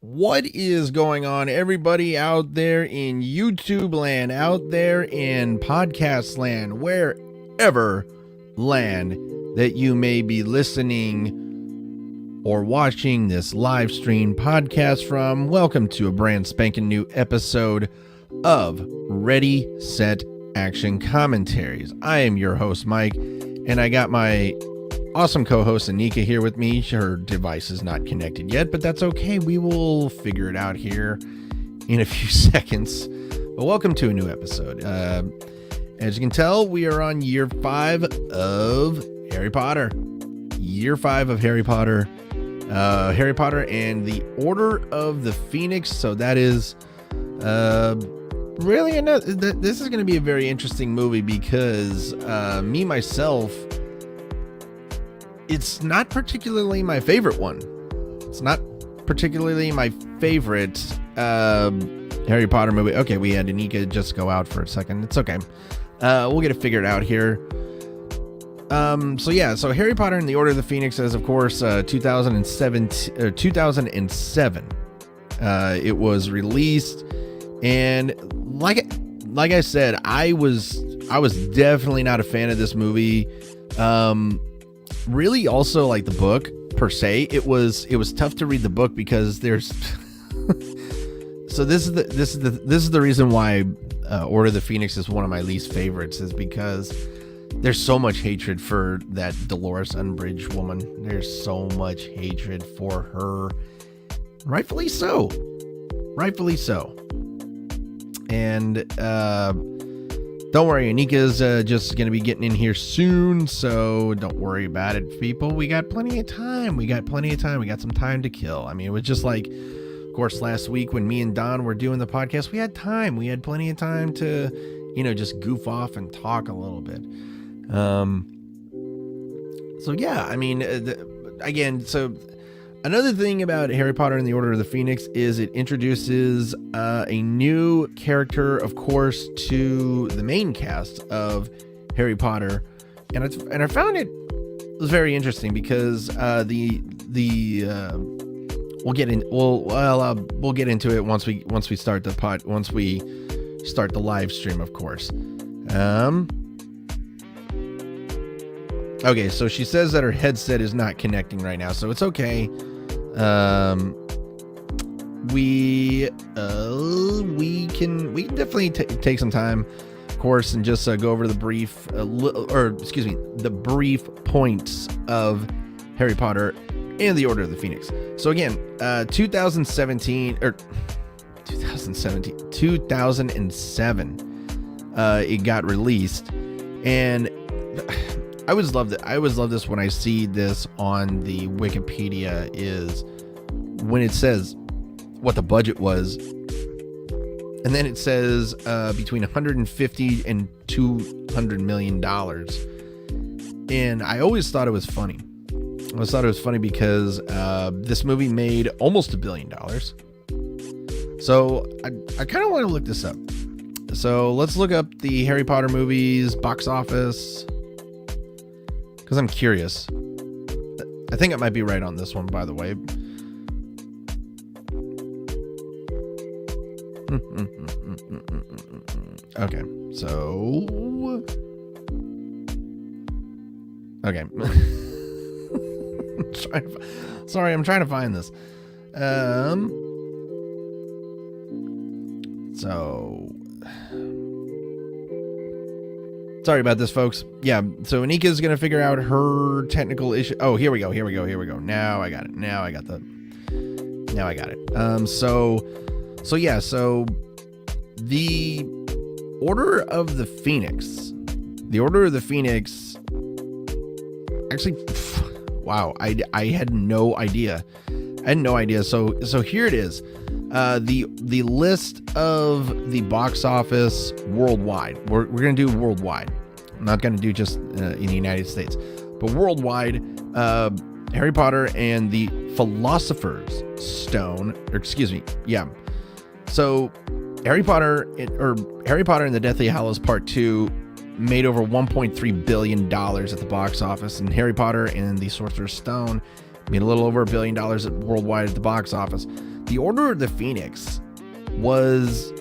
What is going on, everybody out there in YouTube land, out there in podcast land, wherever land that you may be listening or watching this live stream podcast from? Welcome to a brand spanking new episode of Ready, Set, Action Commentaries. I am your host, Mike, and I got my awesome co-host Inika here with me. Her device is not connected yet, but that's okay. We will figure it out here in a few seconds. But welcome to a new episode. As you can tell, we are on year 5 of Harry Potter. Year 5 of Harry Potter. Harry Potter and the Order of the Phoenix. So that is really this is going to be a very interesting movie because myself, it's not particularly my favorite one. It's not particularly my favorite Harry Potter movie. Okay, we had Inika just go out for a second. It's okay. We'll get it figured out here. So Harry Potter and the Order of the Phoenix is, of course, 2007. It was released, and like I said, I was definitely not a fan of this movie. Really also like the book per se. It was tough to read the book because there's so this is the reason why Order of the Phoenix is one of my least favorites, is because there's so much hatred for that Dolores Umbridge woman. There's so much hatred for her, rightfully so. And don't worry, Anika's just going to be getting in here soon, so don't worry about it, people. We got plenty of time. We got some time to kill. I mean, it was just like, of course, last week when me and Don were doing the podcast, we had time. We had plenty of time to, just goof off and talk a little bit. So, yeah, I mean, another thing about Harry Potter and the Order of the Phoenix is it introduces a new character, of course, to the main cast of Harry Potter, and I found it was very interesting because we'll get into it once we start the live stream, of course. Okay, so she says that her headset is not connecting right now, so it's okay. We can definitely take some time, of course, and just go over the brief points of Harry Potter and the Order of the Phoenix. So again, 2007, it got released, and I always love this when I see this on the Wikipedia, is when it says what the budget was, and then it says between 150 and 200 million dollars. And I always thought it was funny. Because this movie made almost $1 billion. So I kind of want to look this up. So let's look up the Harry Potter movies box office, because I'm curious. I think it might be right on this one, by the way. Okay, so... Okay. I'm trying to find this. Sorry about this, folks. Yeah, so Anika's going to figure out her technical issue. Oh, here we go. Now I got it. Now I got it. So the Order of the Phoenix. Actually, wow, I had no idea. So here it is. The list of the box office worldwide. We're going to do worldwide. I'm not going to do just in the United States, but worldwide. Harry Potter and the Philosopher's Stone. So Harry Potter and the Deathly Hallows Part 2 made over $1.3 billion at the box office, and Harry Potter and the Sorcerer's Stone made a little over $1 billion worldwide at the box office. The Order of the Phoenix was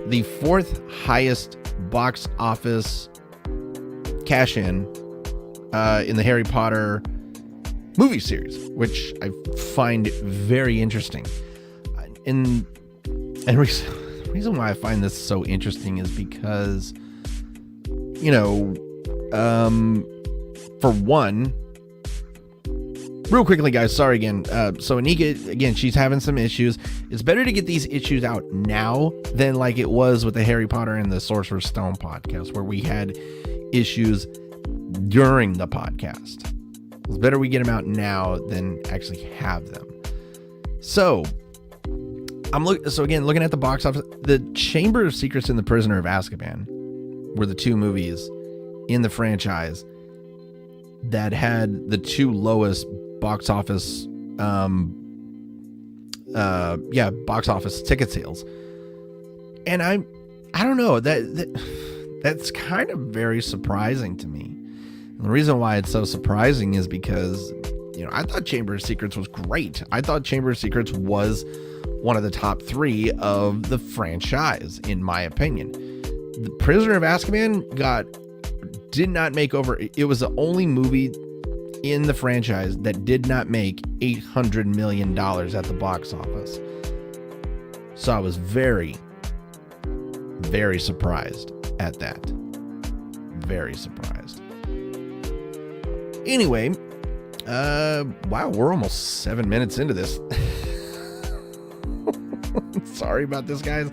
the 4th highest box office cash-in in the Harry Potter movie series, which I find very interesting. And the reason why I find this so interesting is because, for one, real quickly, guys, sorry again. So Inika, again, she's having some issues. It's better to get these issues out now than like it was with the Harry Potter and the Sorcerer's Stone podcast, where we had issues during the podcast. It's better we get them out now than actually have them. So looking at the box office, The Chamber of Secrets and The Prisoner of Azkaban were the 2 movies in the franchise that had the 2 lowest box office box office ticket sales. And I don't know, that's kind of very surprising to me. And the reason why it's so surprising is because, I thought Chamber of Secrets was great. I thought Chamber of Secrets was one of the top 3 of the franchise, in my opinion. The Prisoner of Azkaban did not make over. It was the only movie in the franchise that did not make $800 million at the box office. So I was very, very surprised at that. Very surprised. Anyway, wow, we're almost 7 minutes into this. Sorry about this, guys.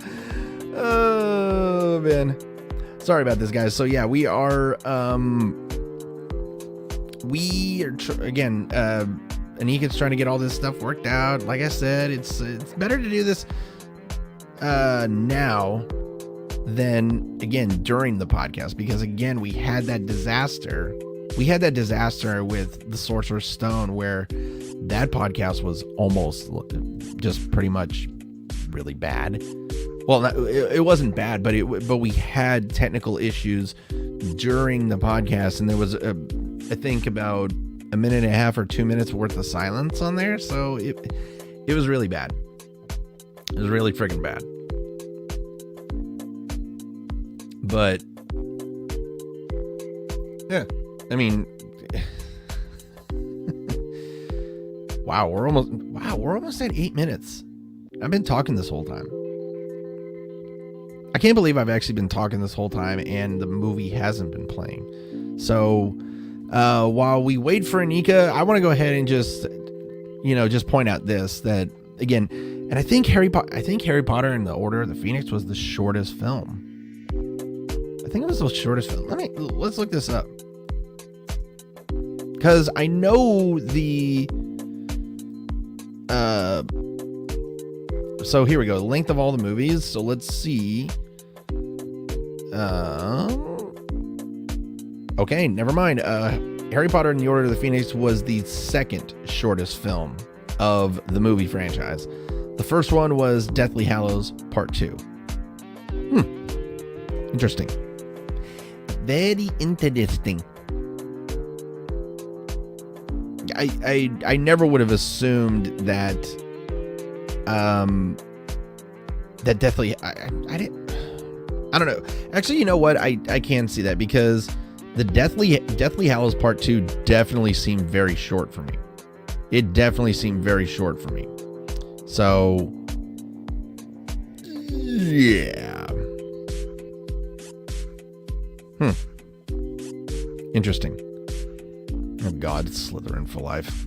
Oh, man. Sorry about this, guys. So yeah, we are Anika's trying to get all this stuff worked out. Like I said, it's better to do this now than, again, during the podcast, because again, we had that disaster with the Sorcerer's Stone, where that podcast was almost just pretty much really bad. Well, it wasn't bad, but we had technical issues during the podcast, and there was I think about a minute and a half or 2 minutes worth of silence on there, so it was really bad. It was really freaking bad. But yeah, I mean, wow, we're almost at 8 minutes. I've been talking this whole time. I can't believe I've actually been talking this whole time and the movie hasn't been playing. So while we wait for Inika, I want to go ahead and just point out that again, and I think Harry Potter and the Order of the Phoenix was the shortest film. I think it was the shortest film. Let's look this up, because I know so here we go. Length of all the movies. So let's see. Okay, never mind. Harry Potter and the Order of the Phoenix was the 2nd shortest film of the movie franchise. The first one was Deathly Hallows Part 2. Interesting. Very interesting. I never would have assumed that that Deathly I don't know. Actually, you know what? I can see that, because the Deathly Hallows Part 2 definitely seemed very short for me. It definitely seemed very short for me. So yeah. Interesting. Oh God, it's Slytherin for life.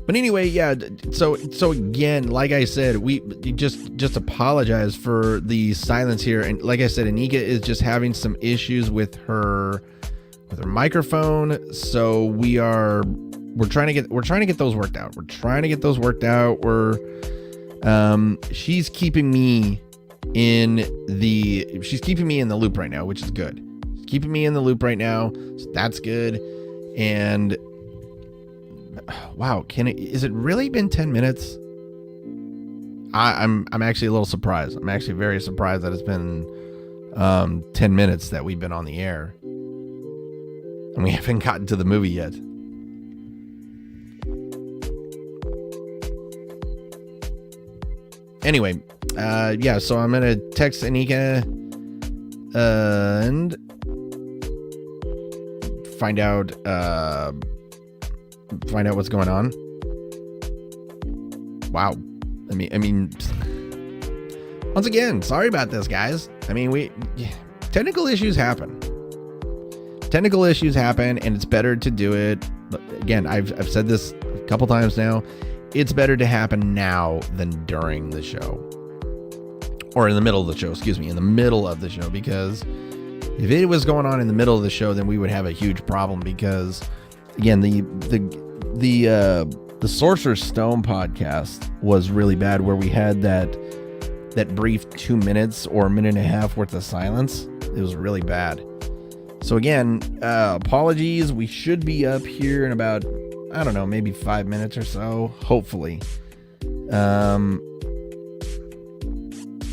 But anyway, yeah. So again, like I said, we just apologize for the silence here. And like I said, Inika is just having some issues with her microphone. So we're trying to get those worked out. She's keeping me in the loop right now, which is good. She's keeping me in the loop right now, so that's good. And wow, is it really been 10 minutes? I'm actually a little surprised. I'm actually very surprised that it's been 10 minutes that we've been on the air, and we haven't gotten to the movie yet. Anyway, yeah, so I'm gonna text Inika and find out what's going on. Wow. I mean, once again, sorry about this, guys. I mean, technical issues happen. Technical issues happen, and it's better to do it. Again, I've said this a couple times now. It's better to happen now than during the show. Or in the middle of the show, in the middle of the show, because if it was going on in the middle of the show, then we would have a huge problem, because again, the Sorcerer's Stone podcast was really bad, where we had that brief 2 minutes or a minute and a half worth of silence. It was really bad. So again, apologies. We should be up here in about, I don't know, maybe 5 minutes or so, hopefully.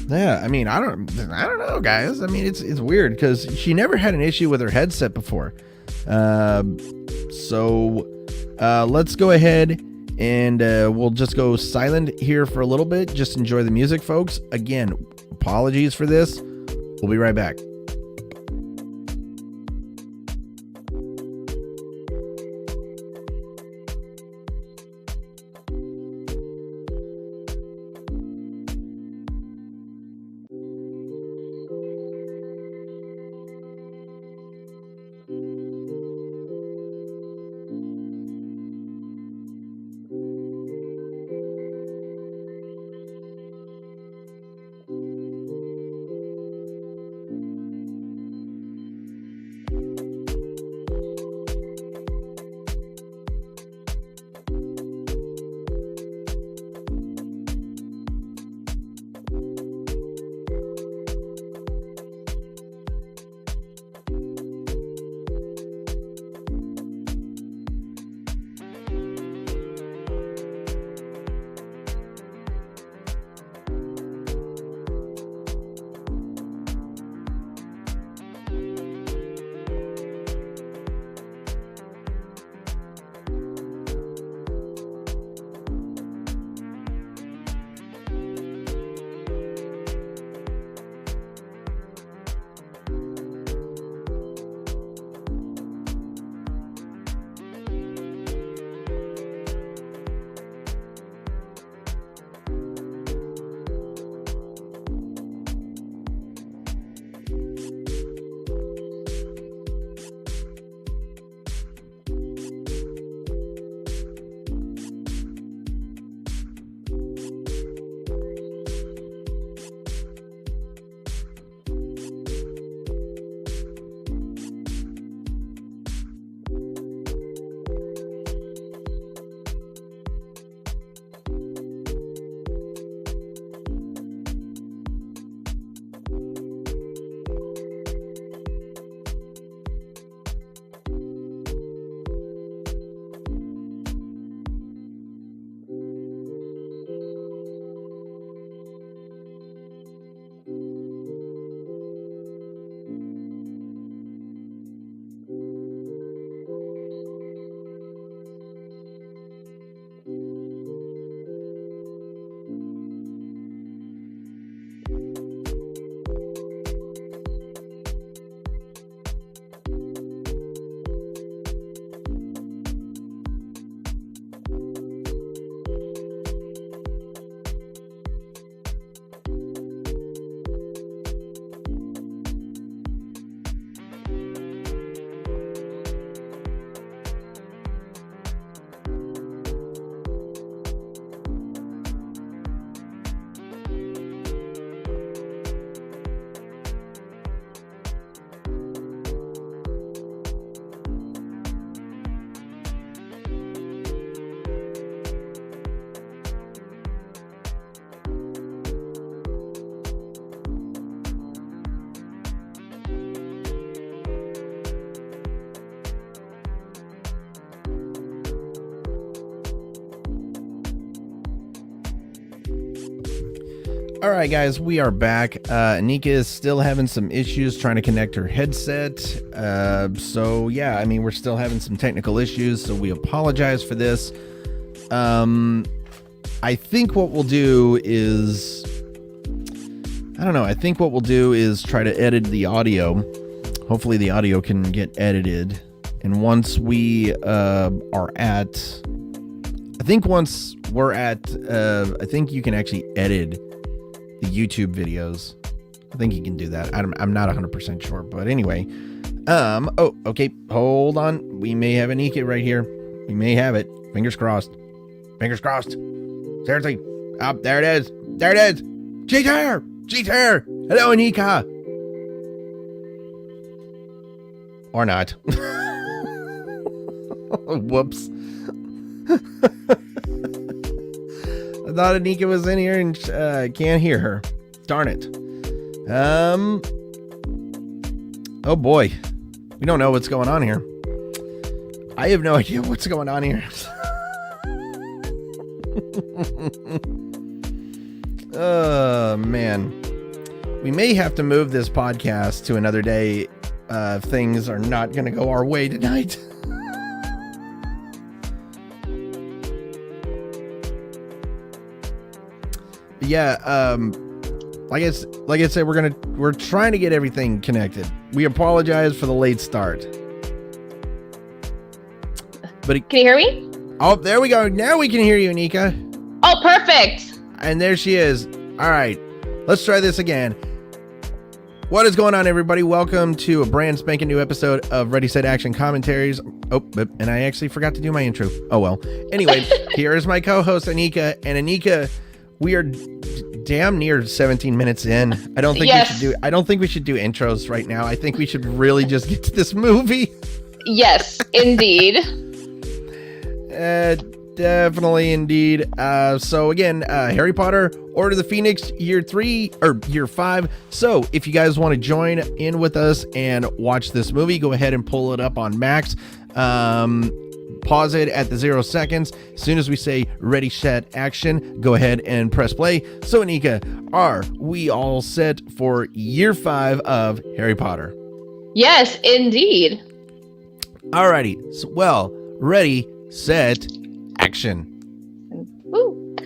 Yeah, I mean, I don't know, guys. I mean, it's weird, because she never had an issue with her headset before. So let's go ahead and we'll just go silent here for a little bit. Just enjoy the music, folks. Again, apologies for this. We'll be right back. All right, guys, we are back. Inika is still having some issues trying to connect her headset. So yeah, I mean, we're still having some technical issues, so we apologize for this. I think what we'll do is, I don't know. I think what we'll do is try to edit the audio. Hopefully the audio can get edited. And once we are at, I think once we're at, I think you can actually edit the YouTube videos. I think you can do that. I'm not 100% sure, but anyway. Oh, okay. Hold on. We may have Inika right here. We may have it. Fingers crossed. Fingers crossed. Seriously. Oh, there it is. There it is. She's here. She's here. Hello, Inika. Or not. Whoops. I thought Inika was in here and can't hear her. Darn it. Oh boy. We don't know what's going on here. I have no idea what's going on here. Oh man. We may have to move this podcast to another day if things are not going to go our way tonight. Yeah, like I said, we're trying to get everything connected. We apologize for the late start. But can you hear me? Oh, there we go. Now we can hear you, Inika. Oh, perfect. And there she is. All right, let's try this again. What is going on, everybody? Welcome to a brand spanking new episode of Ready, Set, Action Commentaries. Oh, and I actually forgot to do my intro. Oh, well. Anyway, here is my co-host, Inika. And Inika, we are damn near 17 minutes in. I don't think we should do intros right now. I think we should really just get to this movie. Yes, indeed. Definitely, indeed. So again, Harry Potter, Order of the Phoenix, year 3 or year 5. So if you guys want to join in with us and watch this movie, go ahead and pull it up on Max. Pause it at the 0 seconds. As soon as we say ready, set, action, go ahead and press play. So Inika, are we all set for year 5 of Harry Potter? Yes, indeed. Alrighty. So, well, ready, set, action. Woo.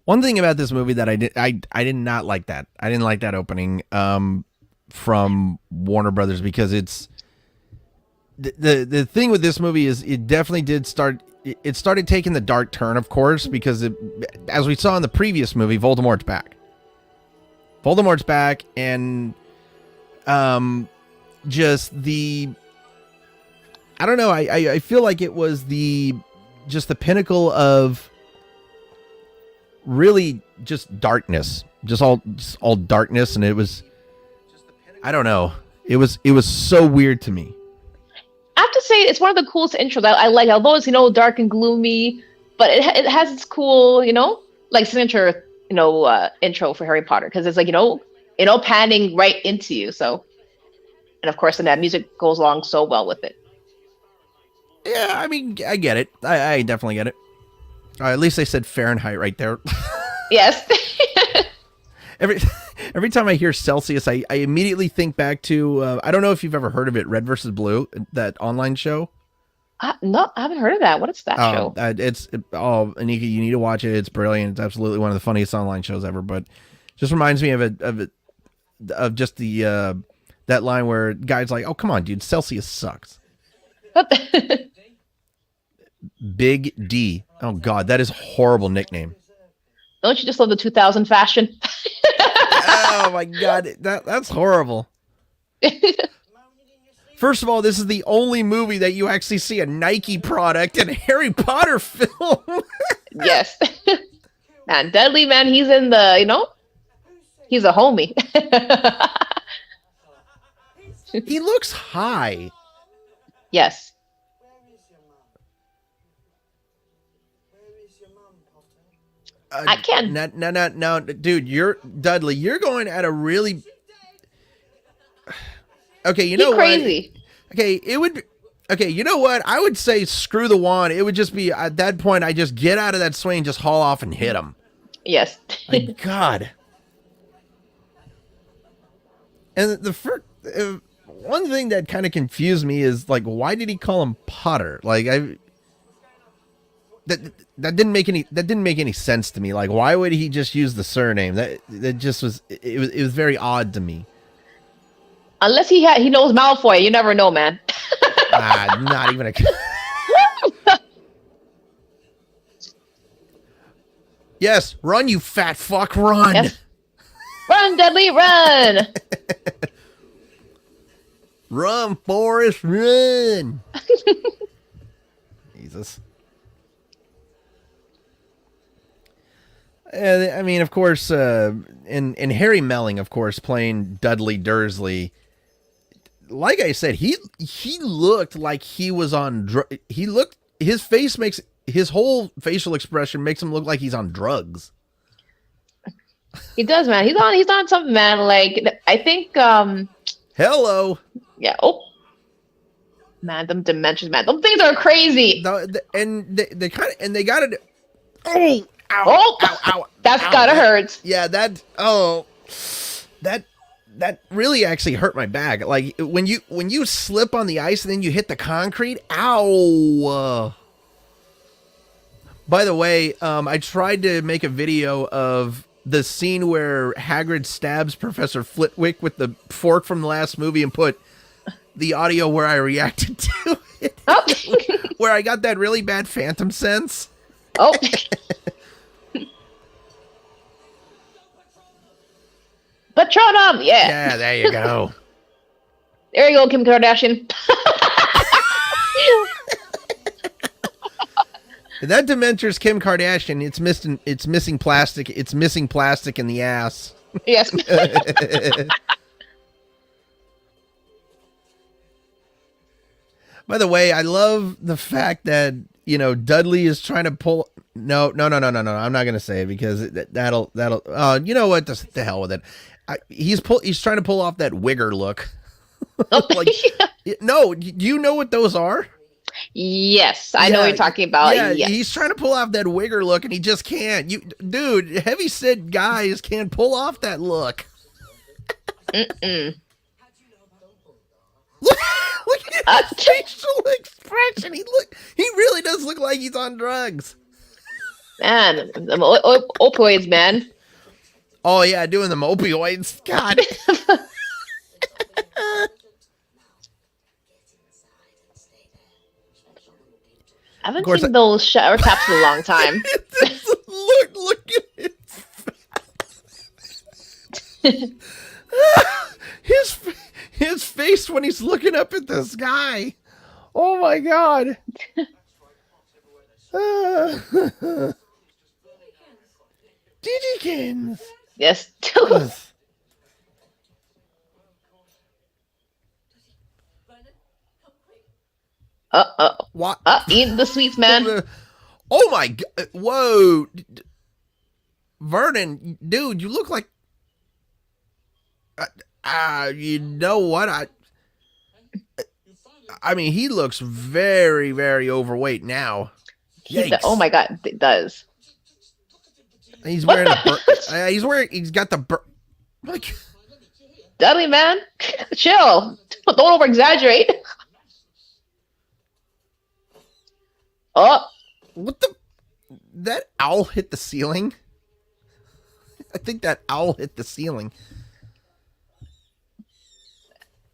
One thing about this movie that I did not like that. I didn't like that opening from Warner Brothers, because it's the thing with this movie is it definitely did start. It started taking the dark turn, of course, because as we saw in the previous movie, Voldemort's back. Voldemort's back, and just the, I don't know. I feel like it was just the pinnacle of really just darkness, just all darkness, and it was, I don't know. It was so weird to me. I have to say, it's one of the coolest intros. I like, although it's, dark and gloomy, but it has its cool, like signature, intro for Harry Potter, because it's like, panning right into you. So, and of course, and that music goes along so well with it. Yeah, I mean, I get it. I definitely get it. At least they said Fahrenheit right there. Yes. Every time I hear Celsius, I immediately think back to, I don't know if you've ever heard of it, Red versus Blue, that online show. No, I haven't heard of that. What is that show? Anika, you need to watch it. It's brilliant. It's absolutely one of the funniest online shows ever. But just reminds me of just the that line where guys like, "Oh, come on, dude, Celsius sucks." Big D. Oh God, that is a horrible nickname. Don't you just love the 2000 fashion? Oh my God, that's horrible. First of all, this is the only movie that you actually see a Nike product in a Harry Potter film. Yes. And Dudley, man, he's in the, he's a homie. He looks high. Yes. I can't. No, dude, Dudley. You're going at a really. Okay, you know what? Crazy. Okay, it would. Okay, you know what? I would say screw the wand. It would just be at that point. I just get out of that swing, just haul off and hit him. Yes. My God. And the first, one thing that kind of confused me is like, why did he call him Potter? Like that didn't make any sense to me. Like, why would he just use the surname? That just was it was very odd to me. Unless he knows Malfoy, you never know, man. Not even a. Yes, run, you fat fuck, run! Yes. Run, Dudley, run! Run, Forrest, run! Jesus. I mean, of course, and Harry Melling, of course, playing Dudley Dursley. Like I said, he looked like he was on. His face makes his whole facial expression makes him look like he's on drugs. He does, man. He's on something, man. Like I think. Hello. Yeah. Oh. Man, them Dementors, man. Those things are crazy. And they kind of they got it. Oh. Ow, oh, ow, ow, that's ow, gotta hurt. Yeah, that really actually hurt my back. Like when you slip on the ice and then you hit the concrete. Ow. By the way, I tried to make a video of the scene where Hagrid stabs Professor Flitwick with the fork from the last movie and put the audio where I reacted to it. Oh. Where I got that really bad phantom sense. Oh. Patronum, yeah. Yeah, there you go. There you go, Kim Kardashian. That Dementor's Kim Kardashian. It's missing plastic. It's missing plastic in the ass. Yes. By the way, I love the fact that Dudley is trying to pull. No. I'm not gonna say it because that'll. You know what? Just the hell with it. He's trying to pull off that wigger look. Like, no, do you know what those are? Yes, I know what you're talking about. Yeah, yes. He's trying to pull off that wigger look, and he just can't. Dude, heavy-set guys can't pull off that look. Mm-mm. Look at his facial expression. He really does look like he's on drugs. Man, opioids, man. Oh yeah, doing them opioids. God. I haven't seen those shower caps in a long time. Look at it. His face when he's looking up at the sky. Oh my God. Digikins. Yes. What? Eat the sweets, man. Oh my God. Whoa. Vernon, dude, you look like. You know what? I mean, he looks very, very overweight now. Oh my God, it does. He's wearing he's got the like. Dudley, man, chill. Don't over exaggerate. Oh, what the? That owl hit the ceiling. I think that owl hit the ceiling.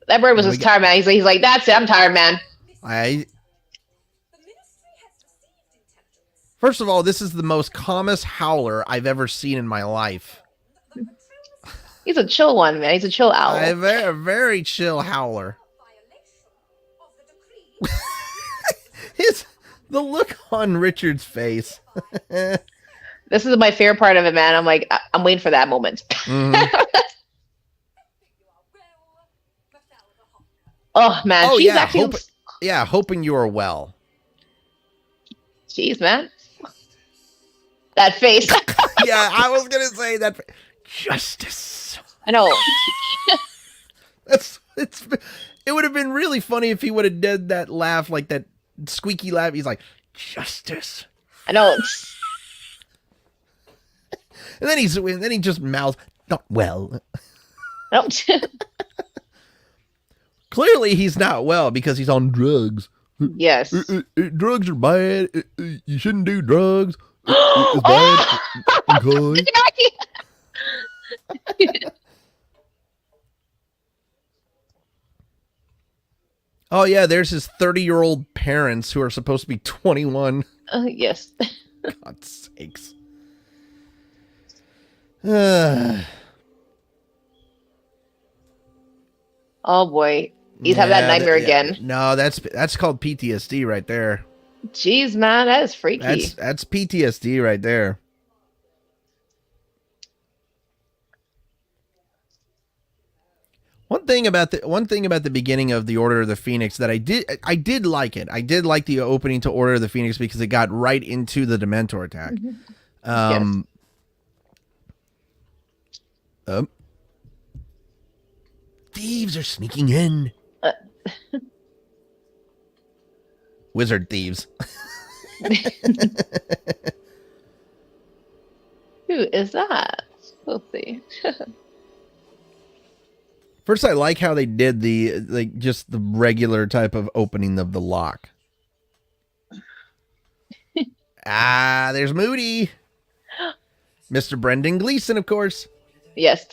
That bird was just tired, man. He's like, that's it. I'm tired, man. First of all, this is the most calmest howler I've ever seen in my life. He's a chill one, man. He's a chill owl. A very, very chill howler. The look on Richard's face. This is my favorite part of it, man. I'm like, I'm waiting for that moment. Mm-hmm. Oh man, she's yeah, actually... hoping you are well. Jeez, man, that face. Yeah, I was gonna say that. Justice. I know. It would have been really funny if he would have did that laugh, like that squeaky laugh. He's like, justice. I know. And then he just mouths, not well. Nope. Clearly, he's not well because he's on drugs. Yes. Drugs are bad. You shouldn't do drugs. It's Oh! bad. Okay. Oh, yeah, there's his 30-year-old parents who are supposed to be 21. Yes. God's sakes. Oh boy, he's having that nightmare again. No, that's called PTSD right there. Jeez, man, that is freaky. That's PTSD right there. One thing about the beginning of the Order of the Phoenix that I did like it. I did like the opening to Order of the Phoenix because it got right into the Dementor attack. Yes. Thieves are sneaking in. Wizard thieves. Who is that? We'll see. First, I like how they did just the regular type of opening of the lock. There's Moody. Mr. Brendan Gleeson, of course. Yes.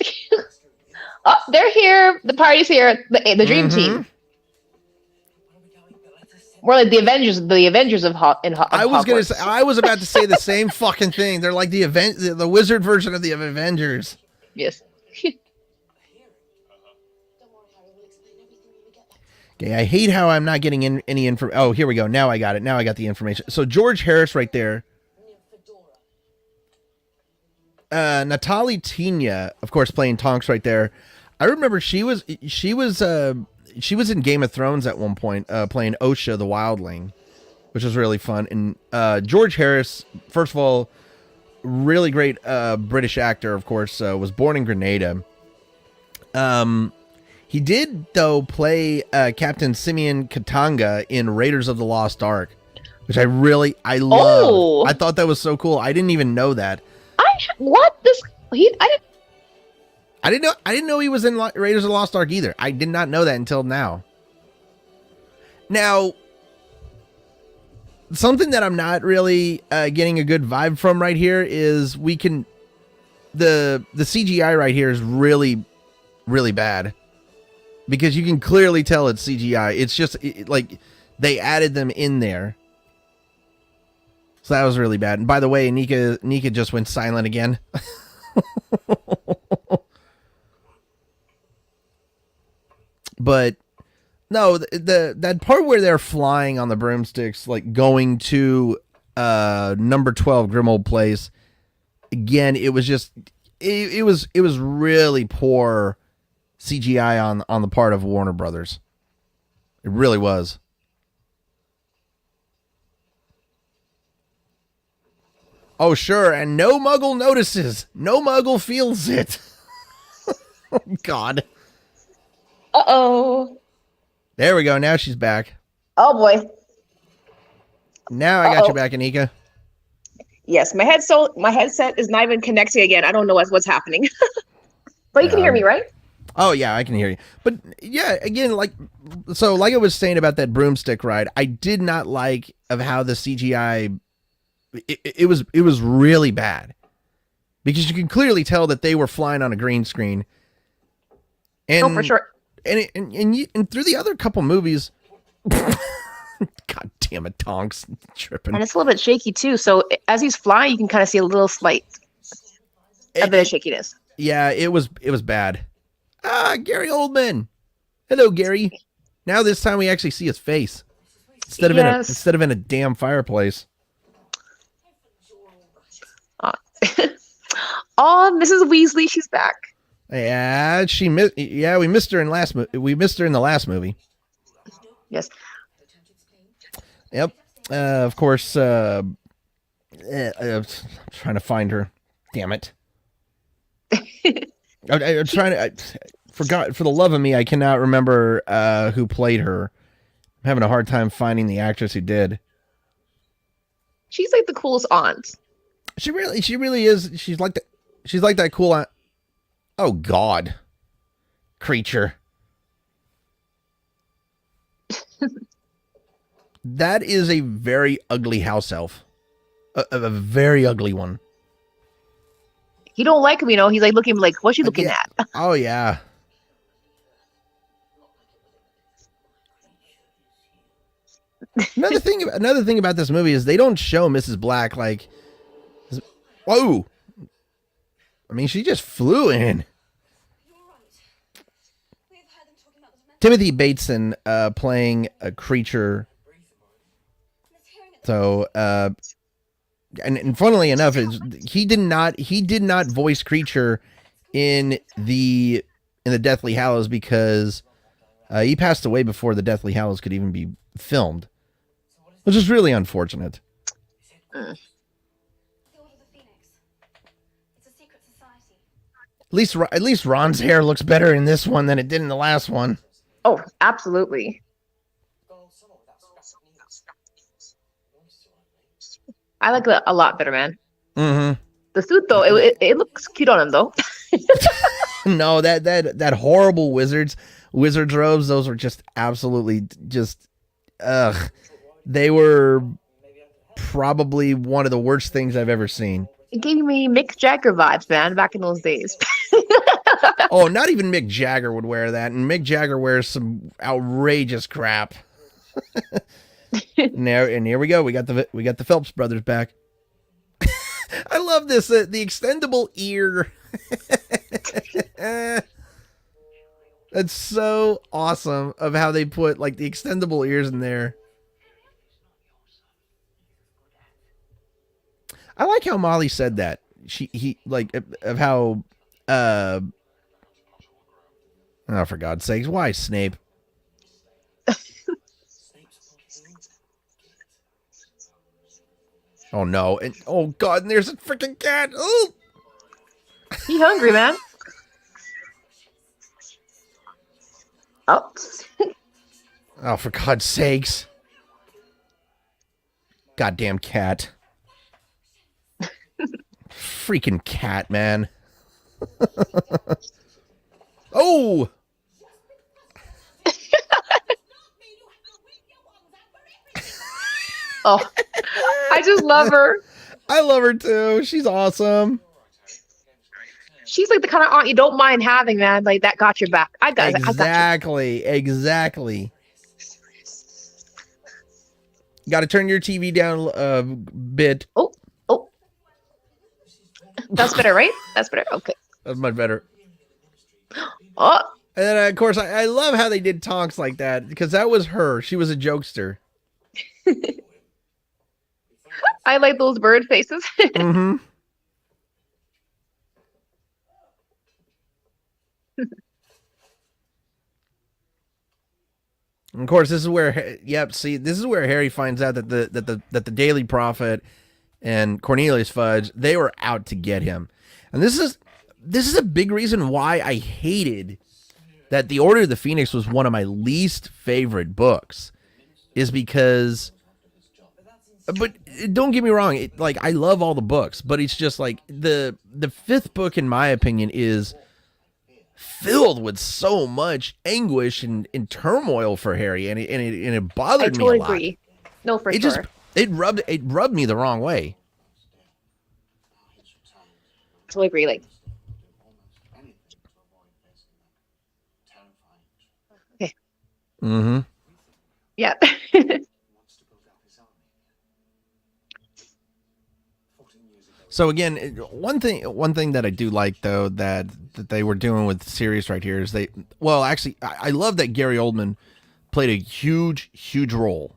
Oh, they're here. The party's here. The dream team. We're like the Avengers of Hogwarts. I was about to say the same fucking thing. They're like the wizard version of the Avengers. Yes. Okay, I hate how I'm not getting any info. Oh, here we go. Now I got it. Now I got the information. So George Harris right there. Natalie Tina, of course, playing Tonks right there. I remember she was in Game of Thrones at one point, playing Osha the Wildling, which was really fun. And George Harris, first of all, really great British actor, of course, was born in Grenada. He did, though, play Captain Simeon Katanga in Raiders of the Lost Ark, which I loved. Oh. I thought that was so cool. I didn't even know that. I didn't know he was in Raiders of the Lost Ark either. I did not know that until now. Now, something that I'm not really getting a good vibe from right here is the CGI right here is really, really bad. Because you can clearly tell it's CGI. It's just like they added them in there. So that was really bad. And by the way, Nika just went silent again. But no, that part where they're flying on the broomsticks, like going to number 12 Grimmauld Place. Again, it was just it was really poor CGI on the part of Warner Brothers. It really was. Oh, sure, and no Muggle notices. No Muggle feels it. Oh, God. Uh-oh. There we go. Now she's back. Oh, boy. Now I got you back, Anika. Yes, my headset is not even connecting again. I don't know what's happening. But you can hear me, right? Oh, yeah, I can hear you. But, yeah, again, like I was saying about that broomstick ride, I did not like of how the CGI... It was really bad. Because you can clearly tell that they were flying on a green screen. And, for sure. And through the other couple movies... God damn it, Tonks. Tripping. And it's a little bit shaky, too. So as he's flying, you can kind of see a little slight... a bit of shakiness. Yeah, it was bad. Gary Oldman. Hello, Gary. Now this time we actually see his face instead of in a damn fireplace. Oh, Mrs. Weasley, she's back. Yeah, we missed her in the last movie. Yes. Yep. Of course. I'm trying to find her. Damn it. I'm trying to. I forgot, for the love of me, I cannot remember who played her. I'm having a hard time finding the actress who did. She's like the coolest aunt. She really is. She's like that cool aunt. Oh God, creature. That is a very ugly house elf. A very ugly one. He don't like him, you know. He's like looking like, what's she looking Yeah. at? Oh, yeah. Another thing about this movie is they don't show Mrs. Black like, whoa. I mean, she just flew in. Timothy Bateson playing a creature. So, and funnily enough, he did not voice creature in the Deathly Hallows because he passed away before the Deathly Hallows could even be filmed, which is really unfortunate. At least Ron's hair looks better in this one than it did in the last one. Oh, absolutely. I like that a lot better, man. Mm-hmm. The suit, though, it looks cute on him, though. No, that horrible wizard's robes, those were just absolutely just, ugh. They were probably one of the worst things I've ever seen. It gave me Mick Jagger vibes, man, back in those days. Oh, not even Mick Jagger would wear that, and Mick Jagger wears some outrageous crap. And here we go. We got the Phelps brothers back. I love this. The extendable ear. That's so awesome of how they put like the extendable ears in there. I like how Molly said that. He like of how oh, for God's sakes, why Snape? Oh no. And oh God, and there's a freaking cat. Oh, He hungry, man. Oh. Oh, for God's sakes. Goddamn cat. Freaking cat, man. Oh! Oh, I just love her. I love her too. She's awesome. She's like the kind of aunt you don't mind having, man. Like, that got your back. I got Exactly. Got to turn your TV down a bit. Oh. That's better, right? That's better. Okay. That's much better. Oh. And then, of course, I love how they did Tonks like that because that was her. She was a jokester. I like those bird faces. Mm-hmm. Of course, this is where this is where Harry finds out that the Daily Prophet and Cornelius Fudge, they were out to get him. And this is a big reason why I hated that The Order of the Phoenix was one of my least favorite books, is because, but don't get me wrong, I love all the books, but it's just like the fifth book, in my opinion, is filled with so much anguish and turmoil for Harry, and it bothered me a lot. I totally agree. No, for sure. It rubbed me the wrong way. Totally agree. Like, okay. Mm-hmm. Yeah. So again, one thing that I do like though that they were doing with Sirius right here is I love that Gary Oldman played a huge role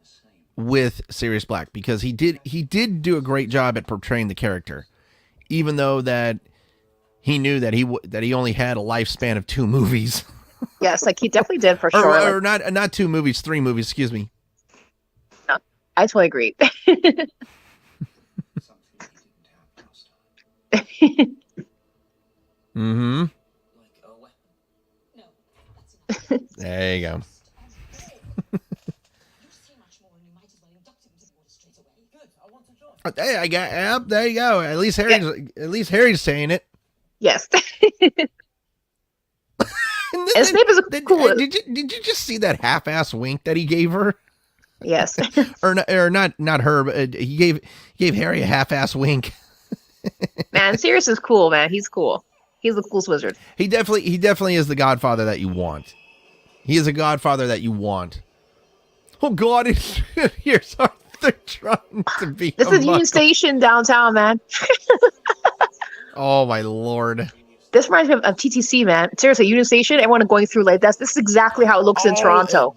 with Sirius Black, because he did do a great job at portraying the character, even though that he knew that he only had a lifespan of 2 movies. Yes, like he definitely did for sure. Or not 2 movies, 3 movies, excuse me. No, I totally agree. Mm-hmm. There you go. Hey, there you go. At least Harry's saying it. Yes. And Snape is cool. Did you just see that half-ass wink that he gave her? Yes. or not her, but he gave Harry a half-ass wink. Man, Sirius is cool, man. He's cool. He's the coolest wizard. He definitely is the godfather that you want. He is a godfather that you want. Oh God, here's Arthur trying to be. This is Union Station downtown, man. Oh my Lord. This reminds me of TTC, man. Seriously, Union Station, everyone going through like this is exactly how it looks in Toronto.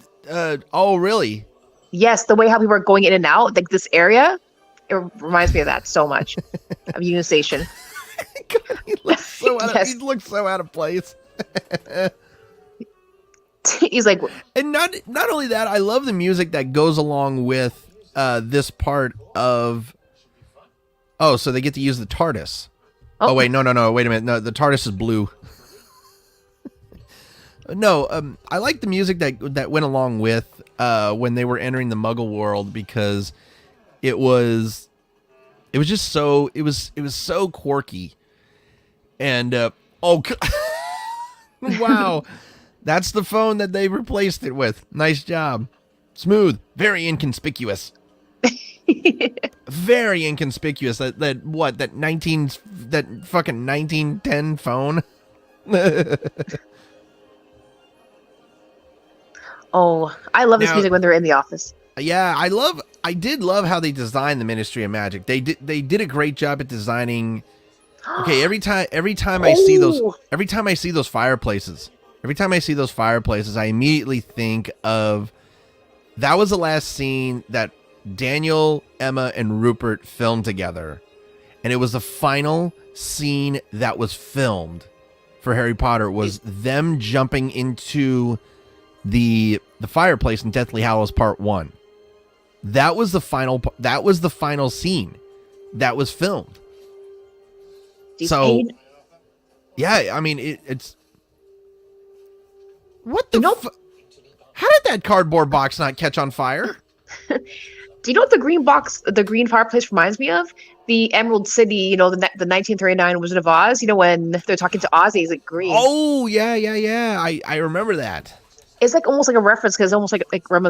Oh really? Yes, the way how people are going in and out, like this area, it reminds me of that so much. Of Union Station. God, he looks so out of place. He's like, and not only that, I love the music that goes along with this part of. Oh, so they get to use the TARDIS. Oh wait, no, wait a minute. No, the TARDIS is blue. No, I like the music that went along with when they were entering the Muggle world, because it was just so it was so quirky. And wow, that's the phone that they replaced it with. Nice job. Smooth, very inconspicuous. Very inconspicuous. That fucking 1910 phone. Oh, I love this music when they're in the office. Yeah, I did love how they designed the Ministry of Magic. They did a great job at designing. Okay, every time I see those fireplaces, I immediately think of that was the last scene that Daniel, Emma, and Rupert filmed together, and it was the final scene that was filmed for Harry Potter, was them jumping into the fireplace in Deathly Hallows Part 1. That was the final scene that was filmed. So yeah, I mean it's what the how did that cardboard box not catch on fire? Do you know what the green fireplace reminds me of? The Emerald City, you know, the 1939 Wizard of Oz, you know, when they're talking to Ozzy, he's like green. Oh, yeah. I remember that. It's like almost like a reference, because it almost like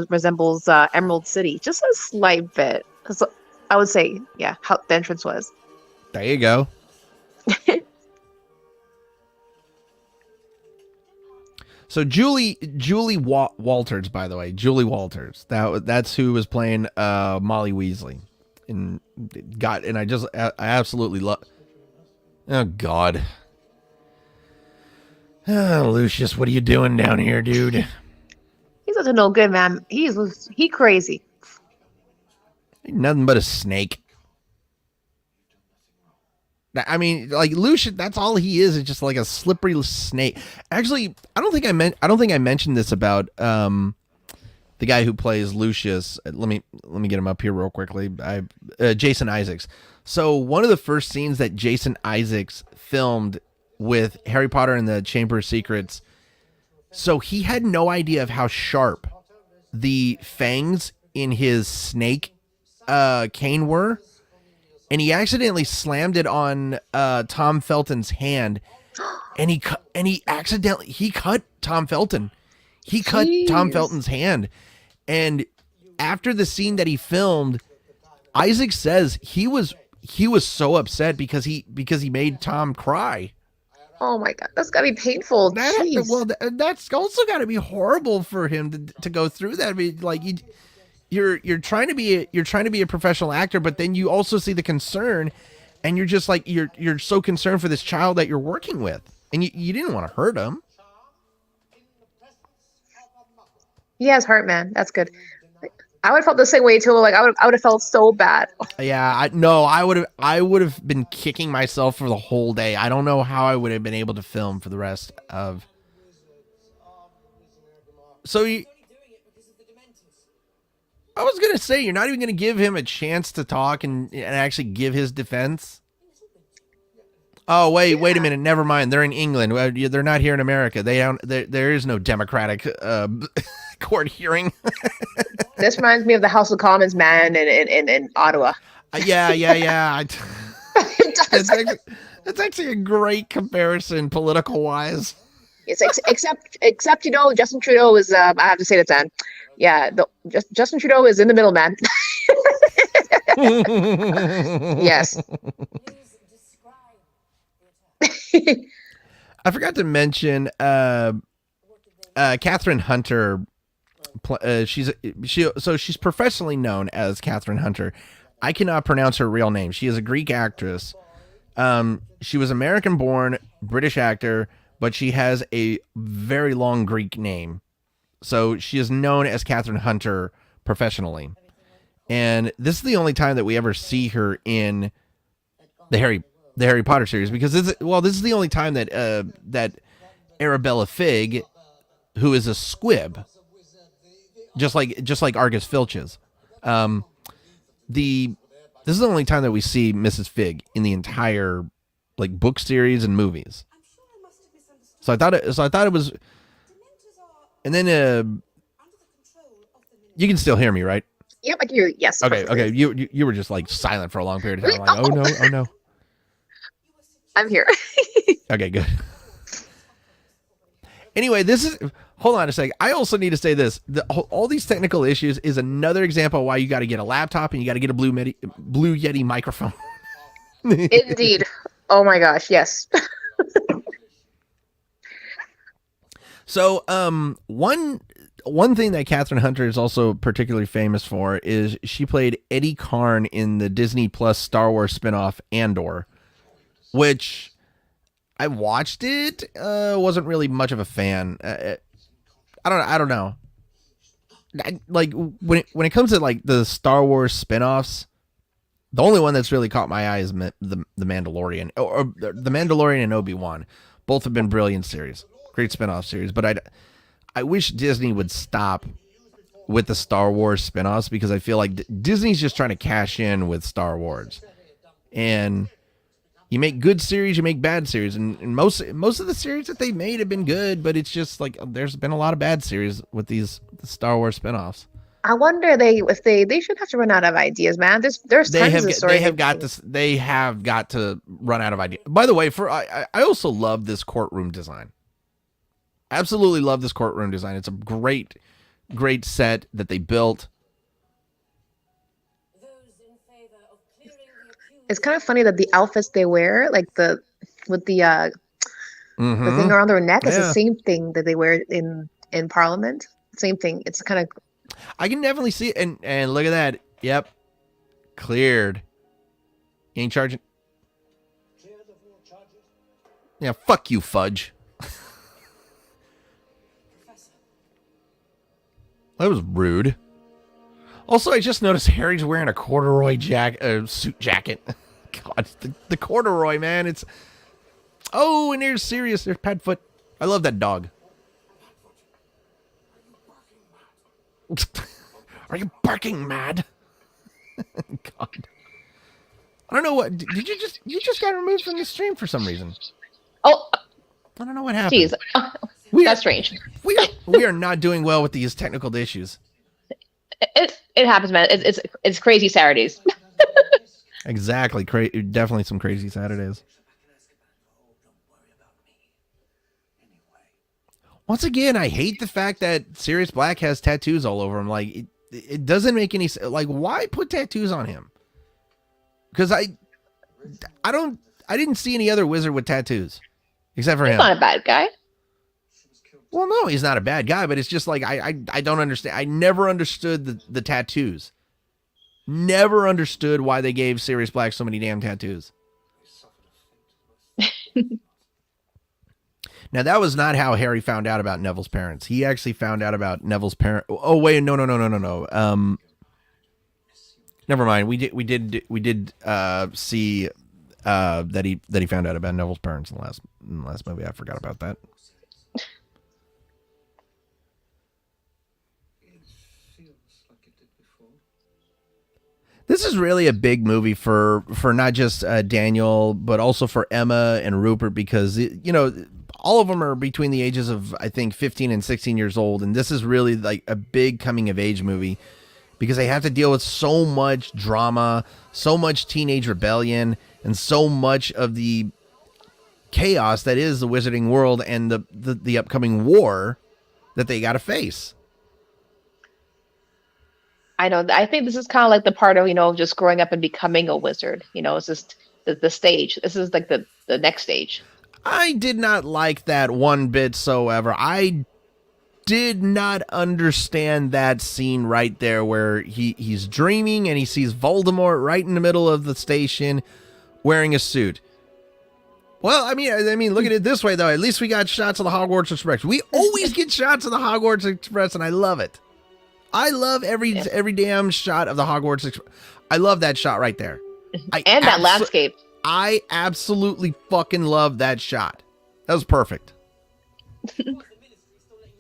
resembles Emerald City. Just a slight bit. So I would say, yeah, how the entrance was. There you go. So Julie Walters, by the way, Julie Walters. That's who was playing Molly Weasley, and I absolutely love. Oh God, Lucius, what are you doing down here, dude? He's up to no good, man. He crazy. Nothing but a snake. I mean, like Lucius, that's all he is just like a slippery snake. Actually, I don't think I mentioned this about the guy who plays Lucius. Let me get him up here real quickly. Jason Isaacs. So one of the first scenes that Jason Isaacs filmed with Harry Potter and the Chamber of Secrets. So he had no idea of how sharp the fangs in his snake cane were. And he accidentally slammed it on Tom Felton's hand, and he cut Tom Felton. He cut Tom Felton's hand, and after the scene that he filmed, Isaac says he was so upset because he made Tom cry. Oh my God, that's gotta be painful. That's also gotta be horrible for him to go through that. I mean, like You're trying to be a professional actor, but then you also see the concern, and you're just like you're so concerned for this child that you're working with, and you didn't want to hurt him. He has heart, man. That's good. I would have felt the same way too. Like I would have felt so bad. Yeah, I would have been kicking myself for the whole day. I don't know how I would have been able to film for the rest of. I was going to say, you're not even going to give him a chance to talk and actually give his defense? Oh, wait a minute. Never mind. They're in England. They're not here in America. There is no democratic court hearing. This reminds me of the House of Commons, man, in Ottawa. Yeah. It's actually a great comparison, political-wise. It's except Justin Trudeau is. I have to say that, Dan. Yeah, Justin Trudeau is in the middle, man. Yes. I forgot to mention Catherine Hunter. She's professionally known as Catherine Hunter. I cannot pronounce her real name. She is a Greek actress. She was American-born, British actor, but she has a very long Greek name. So she is known as Catherine Hunter professionally. And this is the only time that we ever see her in the Harry Potter series, because this is the only time that that Arabella Figg, who is a squib, just like Argus Filch is, this is the only time that we see Mrs. Figg in the entire book series and movies. So I thought it was, and then you can still hear me, right? Yep, I can hear you. Yes. Okay. You were just silent for a long period of time. I'm like, oh no. I'm here. Okay, good. Anyway, hold on a second. I also need to say this. All these technical issues is another example of why you got to get a laptop and you got to get a Blue Yeti microphone. Indeed. Oh my gosh, yes. So, one thing that Catherine Hunter is also particularly famous for is she played Eddie Karn in the Disney Plus Star Wars spinoff Andor, which I watched it. Wasn't really much of a fan. I don't know. When it comes to the Star Wars spinoffs, the only one that's really caught my eye is the Mandalorian, or the Mandalorian and Obi-Wan. Both have been brilliant series, great spinoff series. But I wish Disney would stop with the Star Wars spinoffs, because I feel like Disney's just trying to cash in with Star Wars. And you make good series, you make bad series, and most of the series that they've made have been good, but it's just there's been a lot of bad series with the Star Wars spinoffs. I wonder if they should have to run out of ideas, man. There's tons of stories. They have got to run out of ideas. By the way, I also love this courtroom design. Absolutely love this courtroom design. It's a great set that they built. It's kind of funny that the outfits they wear, with the thing around their neck, is the same thing that they wear in Parliament. Same thing. It's kind of. I can definitely see it, and look at that. Yep, cleared. You ain't charging. Yeah, fuck you, Fudge. That was rude. Also, I just noticed Harry's wearing a corduroy suit jacket. God, the corduroy, man. It's. Oh, and there's Sirius. There's Padfoot. I love that dog. Are you barking mad? God. I don't know what. Did you just got removed from the stream for some reason? Oh. I don't know what happened. Jeez. That's strange. We are not doing well with these technical issues. It happens, man. It's crazy Saturdays. Exactly. Definitely some crazy Saturdays. Once again, I hate the fact that Sirius Black has tattoos all over him. It doesn't make any sense. Why put tattoos on him? Because I didn't see any other wizard with tattoos except for him. He's not a bad guy. Well, no, he's not a bad guy, but it's just I don't understand. I never understood the tattoos. Never understood why they gave Sirius Black so many damn tattoos. Now, that was not how Harry found out about Neville's parents. He actually found out about Neville's parents. Oh, wait, no. Never mind. We did see that he found out about Neville's parents in the last movie. I forgot about that. This is really a big movie for not just Daniel, but also for Emma and Rupert, because, all of them are between the ages of, I think, 15 and 16 years old. And this is really a big coming of age movie, because they have to deal with so much drama, so much teenage rebellion, and so much of the chaos that is the wizarding world and the upcoming war that they got to face. I know. I think this is kind of like the part of, just growing up and becoming a wizard. It's just the stage. This is like the next stage. I did not like that one bit soever. I did not understand that scene right there where he's dreaming and he sees Voldemort right in the middle of the station wearing a suit. Well, I mean, look at it this way, though. At least we got shots of the Hogwarts Express. We always get shots of the Hogwarts Express, and I love it. I love every damn shot of the Hogwarts Express. I love that shot right there. And that landscape. I absolutely fucking love that shot. That was perfect.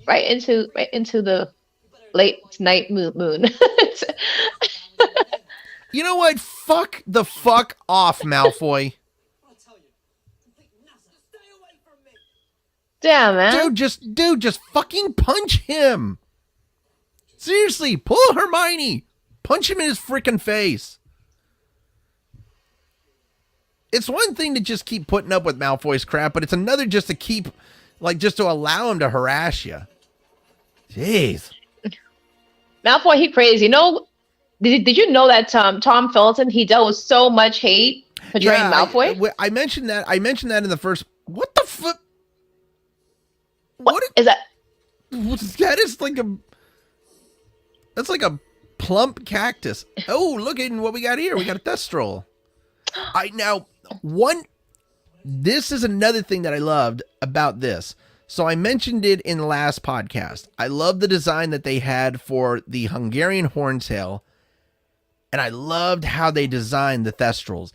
right into the late night moon. You know what? Fuck off, Malfoy. Damn, man. Dude, just fucking punch him. Seriously, pull Hermione. Punch him in his freaking face. It's one thing to just keep putting up with Malfoy's crap, but it's another just to allow him to harass you. Jeez. Malfoy, he crazy. Did you know that Tom Felton, he dealt with so much hate portraying Malfoy? I mentioned that. In the first. What the fuck? What is that? That is like a. That's like a plump cactus. Oh, look at what we got here. We got a Thestral. This is another thing that I loved about this. So I mentioned it in the last podcast. I love the design that they had for the Hungarian Horntail. And I loved how they designed the Thestrals.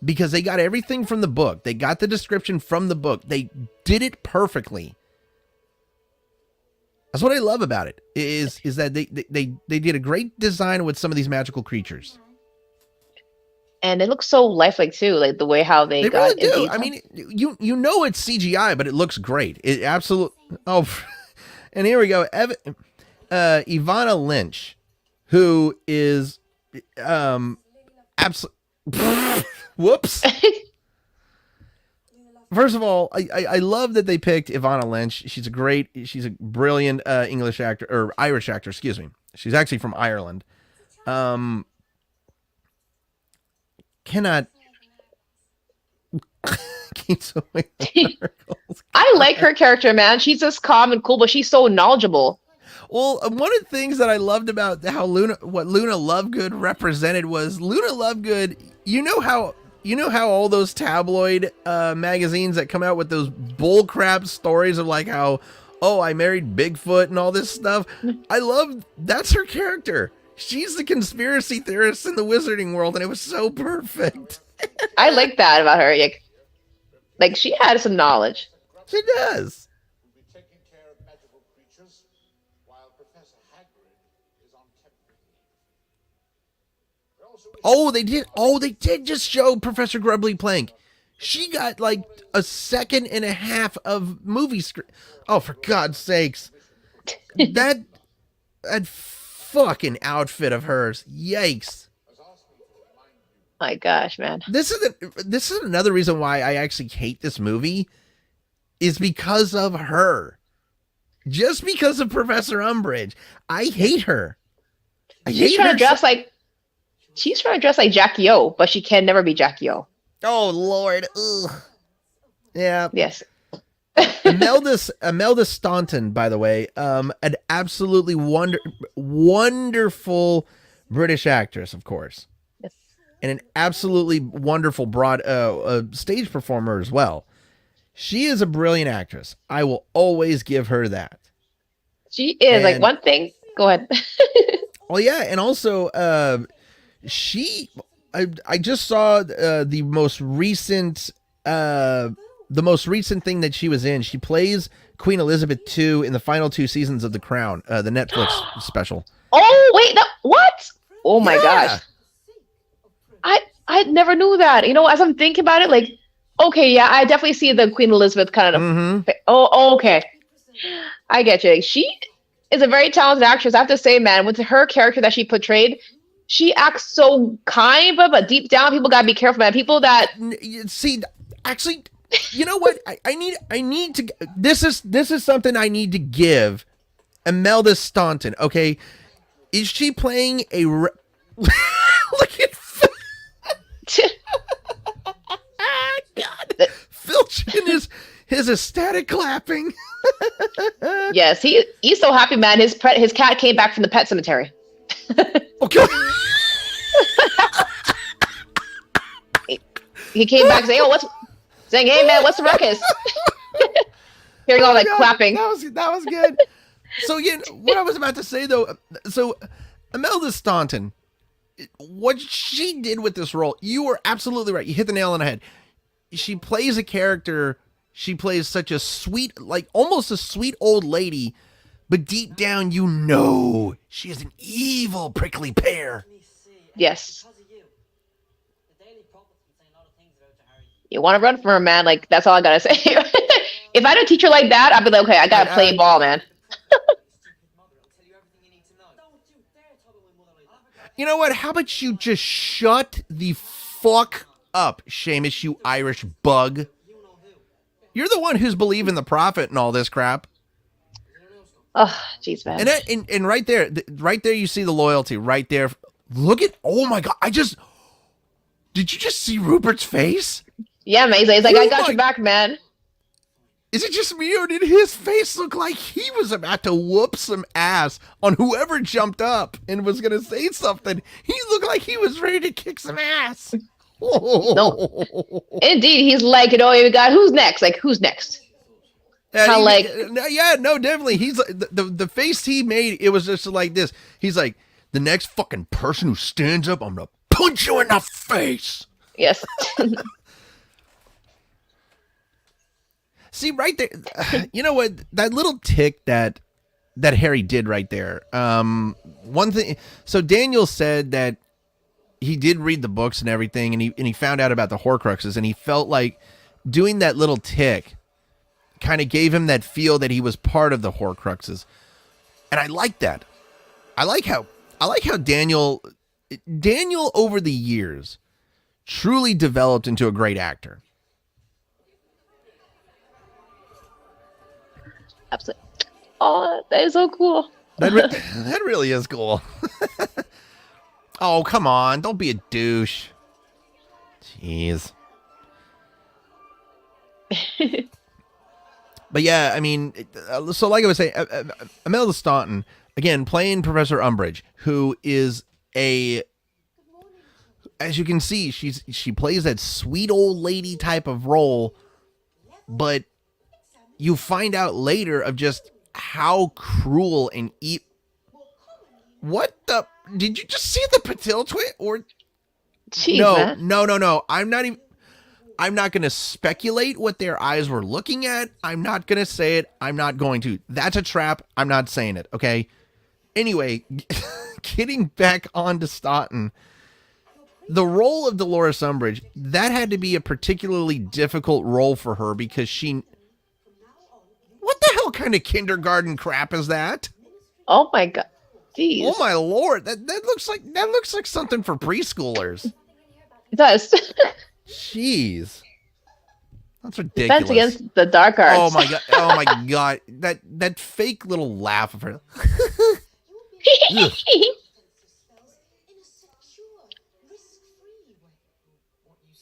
Because they got everything from the book. They got the description from the book. They did it perfectly. That's what I love about it, is that they did a great design with some of these magical creatures. And it looks so lifelike too, like the way how they got really do. I mean, you know it's CGI, but it looks great. It absolutely. Oh, and here we go. Ivana Lynch, who is whoops. First of all, I love that they picked Ivana Lynch. She's a brilliant English actor, or Irish actor, excuse me. She's actually from Ireland. Cannot keep so many circles. I like her character, man. She's just calm and cool, but she's so knowledgeable. Well, one of the things that I loved about what Luna Lovegood represented was Luna Lovegood. You know how all those tabloid magazines that come out with those bullcrap stories of like how, oh, I married Bigfoot and all this stuff. That's her character. She's the conspiracy theorist in the wizarding world, and it was so perfect. I like that about her. Like she had some knowledge. She does. Oh, they did just show Professor Grubbly Plank. She got like a second and a half of movie screen. Oh, for God's sakes. That fucking outfit of hers. Yikes. My gosh, man. This is another reason why I actually hate this movie, is because of her. Just because of Professor Umbridge. I hate her. She's trying to dress like Jackie O, but she can never be Jackie O. Oh, Lord. Ugh. Yeah. Yes. Imelda Staunton, by the way, an absolutely wonderful British actress, of course. Yes. And an absolutely wonderful stage performer as well. She is a brilliant actress. I will always give her that. She is. Like, one thing. Go ahead. Well, yeah, and also, I just saw the most recent thing that she was in. She plays Queen Elizabeth II in the final 2 seasons of The Crown, the Netflix special. Oh wait, what? Oh my gosh, I never knew that. As I'm thinking about it, like, okay, yeah, I definitely see the Queen Elizabeth kind of. Mm-hmm. Oh, okay, I get you. She is a very talented actress. I have to say, man, with her character that she portrayed, she acts so kind, but deep down, people gotta be careful, man. People that see, actually, you know what? I need to. This is something I need to give Imelda Staunton. Okay, is she playing a? Look at. God, Filch in his ecstatic clapping. Yes, he's so happy, man. His cat came back from the pet cemetery. Okay. He came back saying, saying, hey man, what's the ruckus? Hearing all that clapping. That was good. So yeah, what I was about to say though, so Imelda Staunton, what she did with this role, you were absolutely right. You hit the nail on the head. She plays a character. She plays such a sweet, like almost a sweet old lady, but deep down, you know, she is an evil prickly pear. Yes. You want to run from her, man? Like that's all I gotta say. If I had a teacher like that, I'd be like, okay, I gotta play ball, man. You know what? How about you just shut the fuck up, Seamus, you Irish bug? You're the one who's believing the prophet and all this crap. Oh, jeez, man. And right there, you see the loyalty right there. Look at, oh my God, did you just see Rupert's face? Yeah, man, he's like, I got your back, man. Is it just me, or did his face look like he was about to whoop some ass on whoever jumped up and was going to say something? He looked like he was ready to kick some ass. No. Indeed, he's like, you know, who's next? Like, who's next? Definitely. He's the face he made, it was just like this. He's like, the next fucking person who stands up, I'm going to punch you in the face. Yes. See, right there, you know what? That little tick that Harry did right there. One thing, so Daniel said that he did read the books and everything, and he found out about the Horcruxes, and he felt like doing that little tick kind of gave him that feel that he was part of the Horcruxes, and I like that. I like how Daniel over the years truly developed into a great actor. Absolutely. Oh, that is so cool. That really is cool. Oh, come on. Don't be a douche. Jeez. But yeah, I mean, so like I was saying, Imelda Staunton, again, playing Professor Umbridge, who is as you can see, she plays that sweet old lady type of role, but you find out later of just how cruel and what the? Did you just see the Patil twit? Or Jeez, no. I'm not going to speculate what their eyes were looking at. I'm not going to say it. I'm not going to. That's a trap. I'm not saying it. Okay. Anyway, getting back on to Staunton, the role of Dolores Umbridge, that had to be a particularly difficult role for her because what the hell kind of kindergarten crap is that? Oh my God. Jeez. Oh my Lord. That looks like something for preschoolers. It does. Jeez. That's ridiculous. Defense against the dark arts. Oh my God. Oh my God. That fake little laugh of her.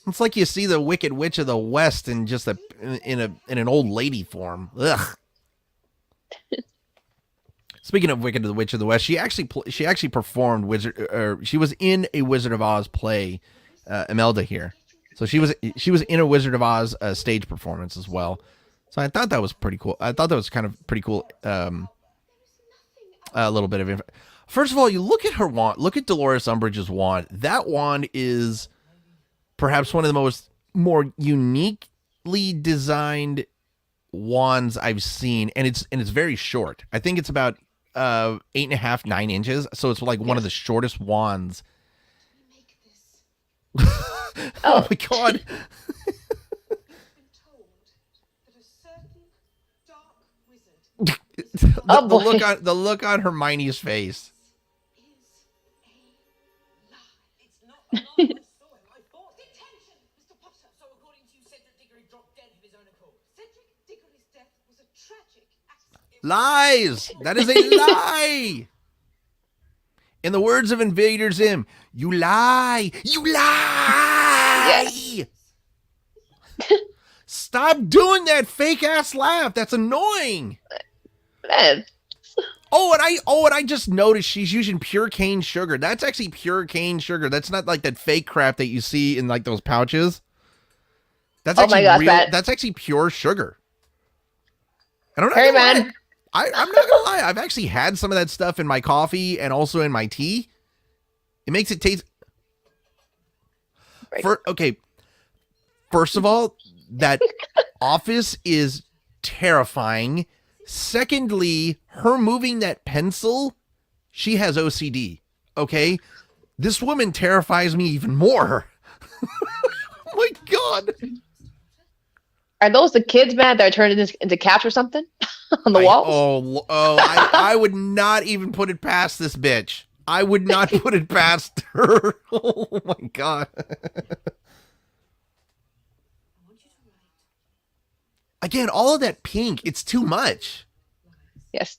It's like you see the Wicked Witch of the West in just in an old lady form. Ugh. Speaking of Wicked Witch of the West, she actually performed she was in a Wizard of Oz play, Imelda here. So she was in a Wizard of Oz stage performance as well. So I thought that was pretty cool. I thought that was kind of pretty cool. A little bit of info. First of all, you look at her wand. Look at Dolores Umbridge's wand. That wand is perhaps one of the more uniquely designed wands I've seen, and it's very short. I think it's about 8.5, 9 inches. So it's like one of the shortest wands. Oh my God. the look on Hermione's face. Lies! That is a lie! In the words of Invader Zim, you lie! You lie! Yes. Stop doing that fake ass laugh. That's annoying. Man. And I just noticed she's using pure cane sugar. That's actually pure cane sugar. That's not like that fake crap that you see in like those pouches. That's actually That's actually pure sugar. And I'm not Harry, gonna man. lie. I'm not gonna lie. I've actually had some of that stuff in my coffee and also in my tea. It makes it taste. Right. First of all, that office is terrifying. Secondly, her moving that pencil, she has OCD. Okay, this woman terrifies me even more. Oh my God. Are those the kids, man, that are turned into cats or something on the walls? I would not even put it past this bitch. I would not put it past her. Oh my God. Again, all of that pink, it's too much. Yes.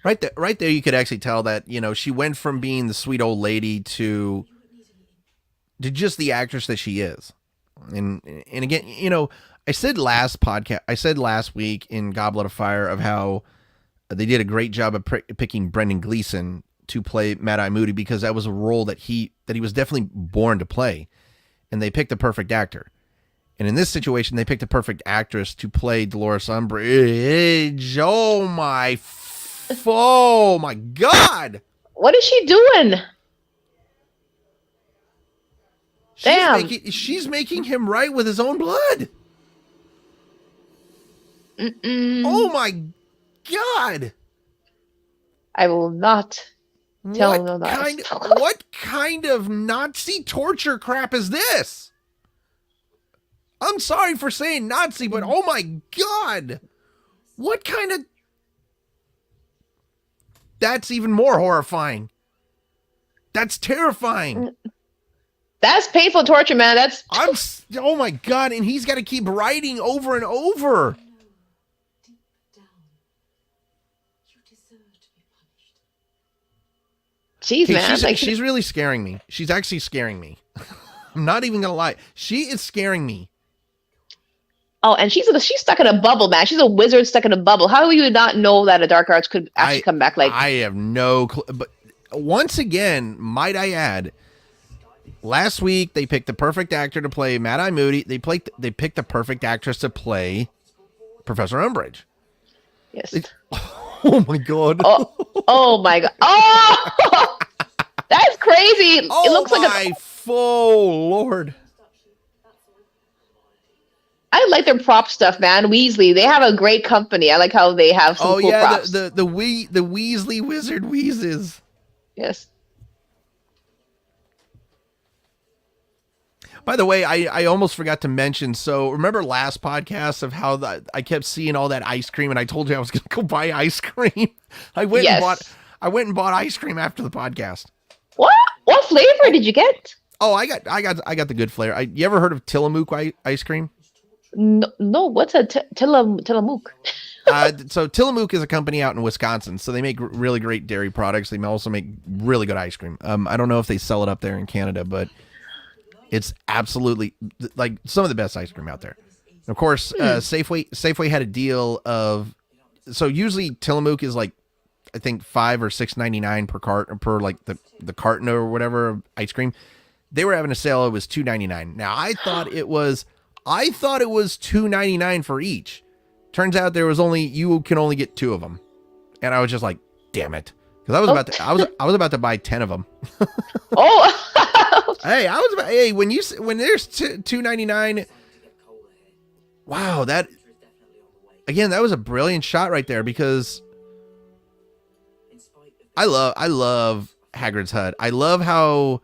Right there, you could actually tell that, she went from being the sweet old lady to just the actress that she is. And again, I said last week in Goblet of Fire of how they did a great job of picking Brendan Gleeson to play Mad-Eye Moody because that was a role that he was definitely born to play, and they picked the perfect actor. And in this situation, they picked the perfect actress to play Dolores Umbridge. Oh my God! What is she doing? She's making him right with his own blood. Oh my God! I will not tell him no lies. What kind of Nazi torture crap is this? I'm sorry for saying Nazi, but oh my God! What kind of... That's even more horrifying. That's terrifying. That's painful torture, man. Oh my God, and he's got to keep writing over and over. Jeez, man. She's really scaring me. She's actually scaring me. I'm not even going to lie. She is scaring me. Oh, and she's stuck in a bubble, man. She's a wizard stuck in a bubble. How do you not know that a dark arts could actually come back? I have no clue. But once again, might I add, last week they picked the perfect actor to play Mad-Eye Moody. They picked the perfect actress to play Professor Umbridge. Yes. Oh my God. Oh my God. Oh, that's crazy. Oh, it looks like Lord. I like their prop stuff, man. Weasley, they have a great company. I like how they have some cool props. the Weasley Wizard Wheezes. Yes. By the way, I almost forgot to mention. So remember last podcast of how I kept seeing all that ice cream, and I told you I was going to go buy ice cream. I went and bought ice cream after the podcast. What flavor did you get? Oh, I got the good flavor. You ever heard of Tillamook ice cream? No. What's a Tillamook? So Tillamook is a company out in Wisconsin. So they make really great dairy products. They also make really good ice cream. I don't know if they sell it up there in Canada, but it's absolutely like some of the best ice cream out there. And of course, Safeway had a deal of, so usually Tillamook is like, I think $5 or $6.99 per carton, per like the carton or whatever of ice cream. They were having a sale. It was $2.99. Now I thought it was $2.99 for each. Turns out you can only get 2 of them, and I was just like, damn it, because I was about to buy 10 of them. Oh, hey, when there's $2.99, wow, that was a brilliant shot right there, because I love Hagrid's hut. I love how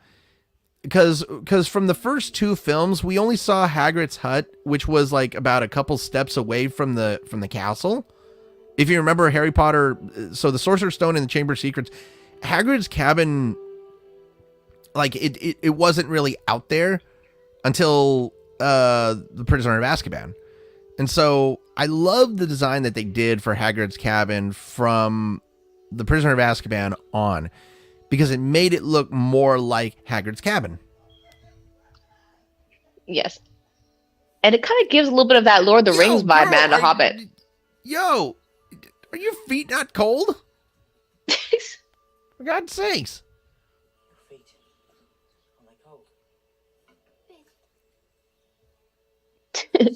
because from the first two films, we only saw Hagrid's hut, which was like about a couple steps away from the castle. If you remember Harry Potter, so the Sorcerer's Stone and the Chamber of Secrets, Hagrid's cabin, like it wasn't really out there until the Prisoner of Azkaban. And so I love the design that they did for Hagrid's cabin from the Prisoner of Azkaban on, because it made it look more like Hagrid's cabin. Yes. And it kind of gives a little bit of that Lord of the Rings vibe, man, The Hobbit. Yo, are your feet not cold? For God's sakes.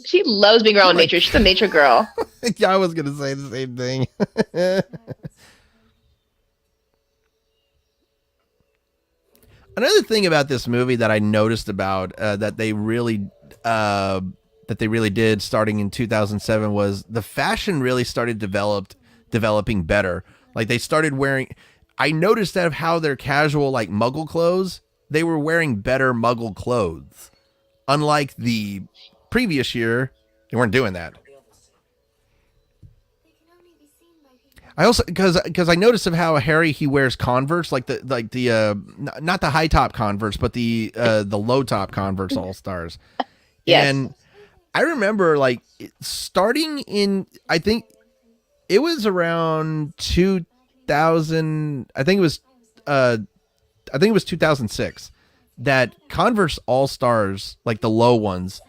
She loves being around nature. She's a nature girl. Yeah, I was going to say the same thing. Another thing about this movie that I noticed about that they really did starting in 2007 was the fashion really started developing better. Like they started wearing, I noticed that of how their casual like Muggle clothes, they were wearing better Muggle clothes. Unlike the previous year, they weren't doing that. I also because I noticed of how Harry, he wears Converse, like the not the high top Converse, but the low top Converse All Stars. Yes. And I remember like starting in, I think it was around 2000. I think it was 2006 that Converse All Stars, like the low ones,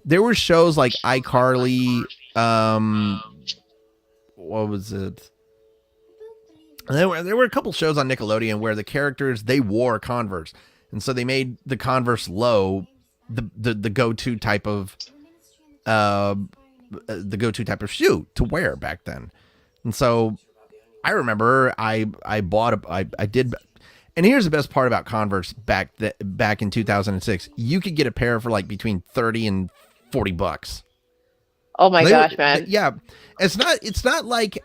there were shows like iCarly. What was it? There were a couple shows on Nickelodeon where the characters, they wore Converse, and so they made the Converse low the go-to type of shoe to wear back then. And so I remember I did, and here's the best part about Converse back in 2006. You could get a pair for like between $30 and $40. Oh my gosh, man. Yeah. It's not like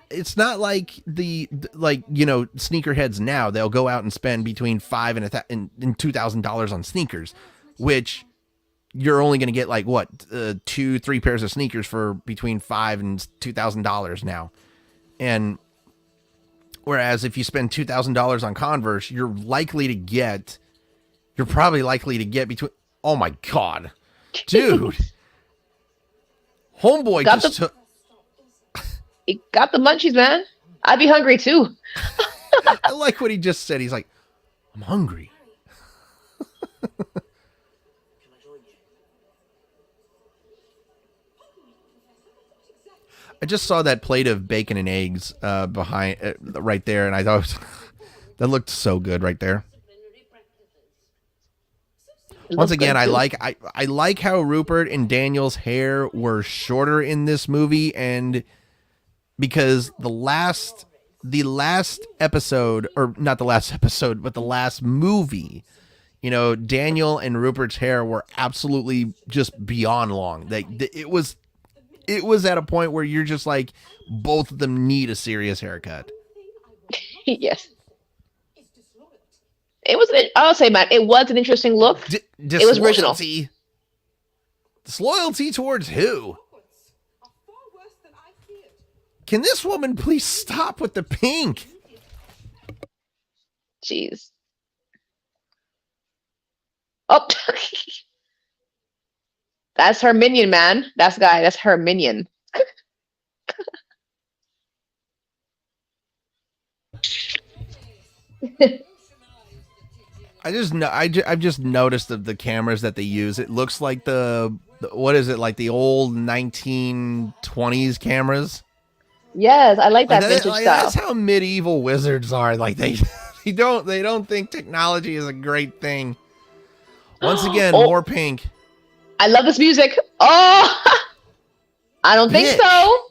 the like, you know, sneakerheads now, they'll go out and spend between $5,000 and $2,000 on sneakers, which you're only going to get like what, 2-3 pairs of sneakers for between $5,000 and $2,000 now. And whereas if you spend $2,000 on Converse, you're probably likely to get between, oh my God, dude. Homeboy he got the munchies, man. I'd be hungry too. I like what he just said. He's like, I'm hungry. I just saw that plate of bacon and eggs behind right there, and I thought that looked so good right there. Once again, I like how Rupert and Daniel's hair were shorter in this movie, and because the last episode, or not the last episode, but the last movie, you know, Daniel and Rupert's hair were absolutely just beyond long. It was at a point where you're just like, both of them need a serious haircut. Yes. I'll say, man, it was an interesting look. It was original. Disloyalty towards who? Can this woman please stop with the pink? Jeez. Oh. That's her minion, man. That's her minion. I've just noticed the cameras that they use. It looks like what is it, like the old 1920s cameras? Yes, I like that vintage style. That's how medieval wizards are. Like they don't think technology is a great thing. Once again, more pink. I love this music. Oh, I don't think so. Oh,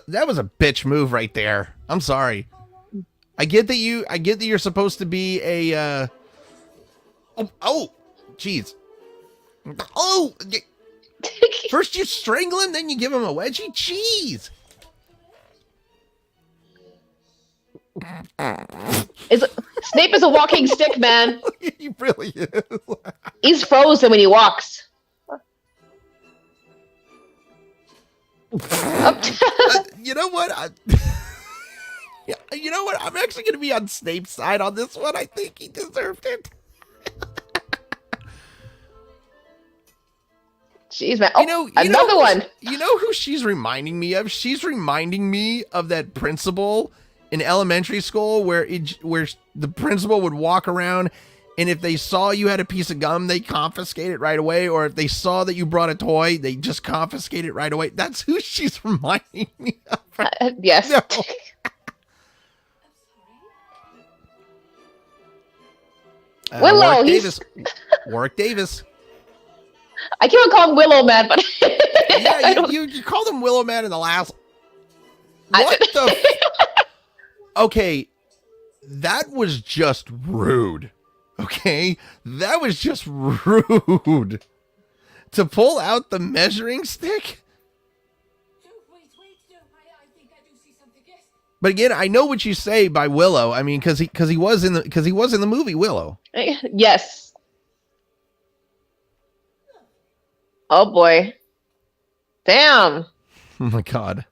that was a bitch move right there. I'm sorry. I get that you're supposed to be a oh, jeez. Oh, first you strangle him, then you give him a wedgie. Jeez. Snape is a walking stick, man. He really is. He's frozen when he walks. You know what? You know what? I'm actually going to be on Snape's side on this one. I think he deserved it. Jeez, man. Oh, another one. You know who she's reminding me of? She's reminding me of that principal in elementary school where the principal would walk around, and if they saw you had a piece of gum, they confiscate it right away. Or if they saw that you brought a toy, they just confiscate it right away. That's who she's reminding me of. Yes. No. Willow. Warwick Davis. I can't call him Willow Man, but yeah, you called him Willow Man in the last. What the? Okay, that was just rude. Okay, that was just rude. To pull out the measuring stick. Wait, no, I think I do see something. Yes. But again, I know what you say by Willow. I mean, because he was in the movie Willow. Yes. Oh boy. Damn. Oh my God.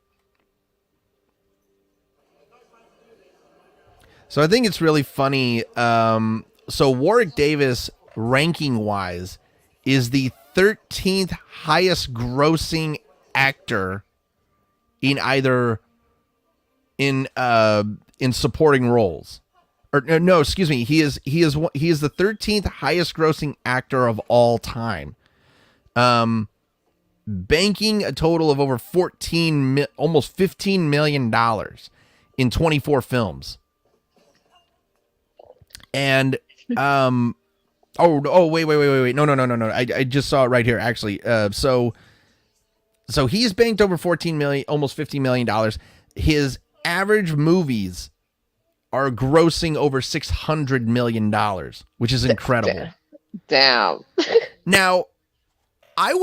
So I think it's really funny. So Warwick Davis, ranking wise, is the 13th highest grossing actor in either in supporting roles. Or no, excuse me. He is the 13th highest grossing actor of all time. Banking a total of over almost $15 million in 24 films. And, wait. No. I just saw it right here, actually. So he's banked over 14 million, almost $50 million. His average movies are grossing over $600 million, which is incredible. Damn. Now, I'm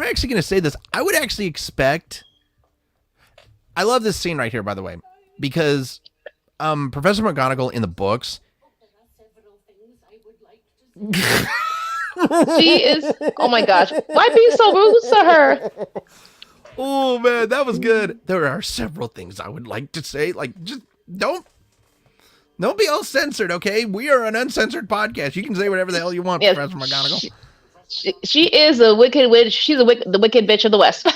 actually going to say this. I would actually expect. I love this scene right here, by the way, because Professor McGonagall in the books. She is. Oh my gosh! Why be so rude to her? Oh man, that was good. There are several things I would like to say. Like, just don't be all censored, okay? We are an uncensored podcast. You can say whatever the hell you want, yes, Professor McGonagall. She is a wicked witch. She's the wicked bitch of the West.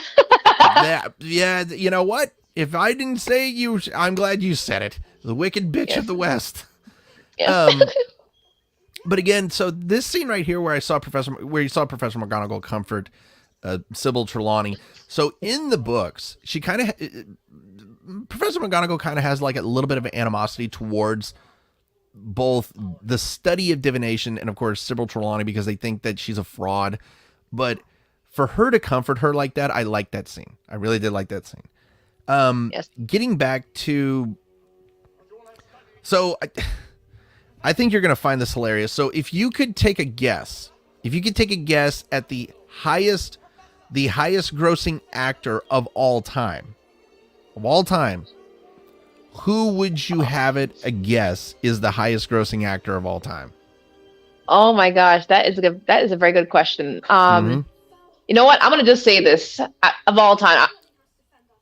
Yeah, you know what? If I didn't say you, I'm glad you said it. The wicked bitch of the West. Yeah. But again, so this scene right here where you saw Professor McGonagall comfort Sybil Trelawney. So in the books, she Professor McGonagall kind of has like a little bit of an animosity towards both the study of divination and, of course, Sybil Trelawney, because they think that she's a fraud. But for her to comfort her like that, I like that scene. I really did like that scene. Yes. Getting back to... So, I think you're going to find this hilarious. So, if you could take a guess at the highest grossing actor of all time, who would you have it a guess is the highest grossing actor of all time? Oh my gosh, that is a very good question. You know what? I'm gonna just say this of all time.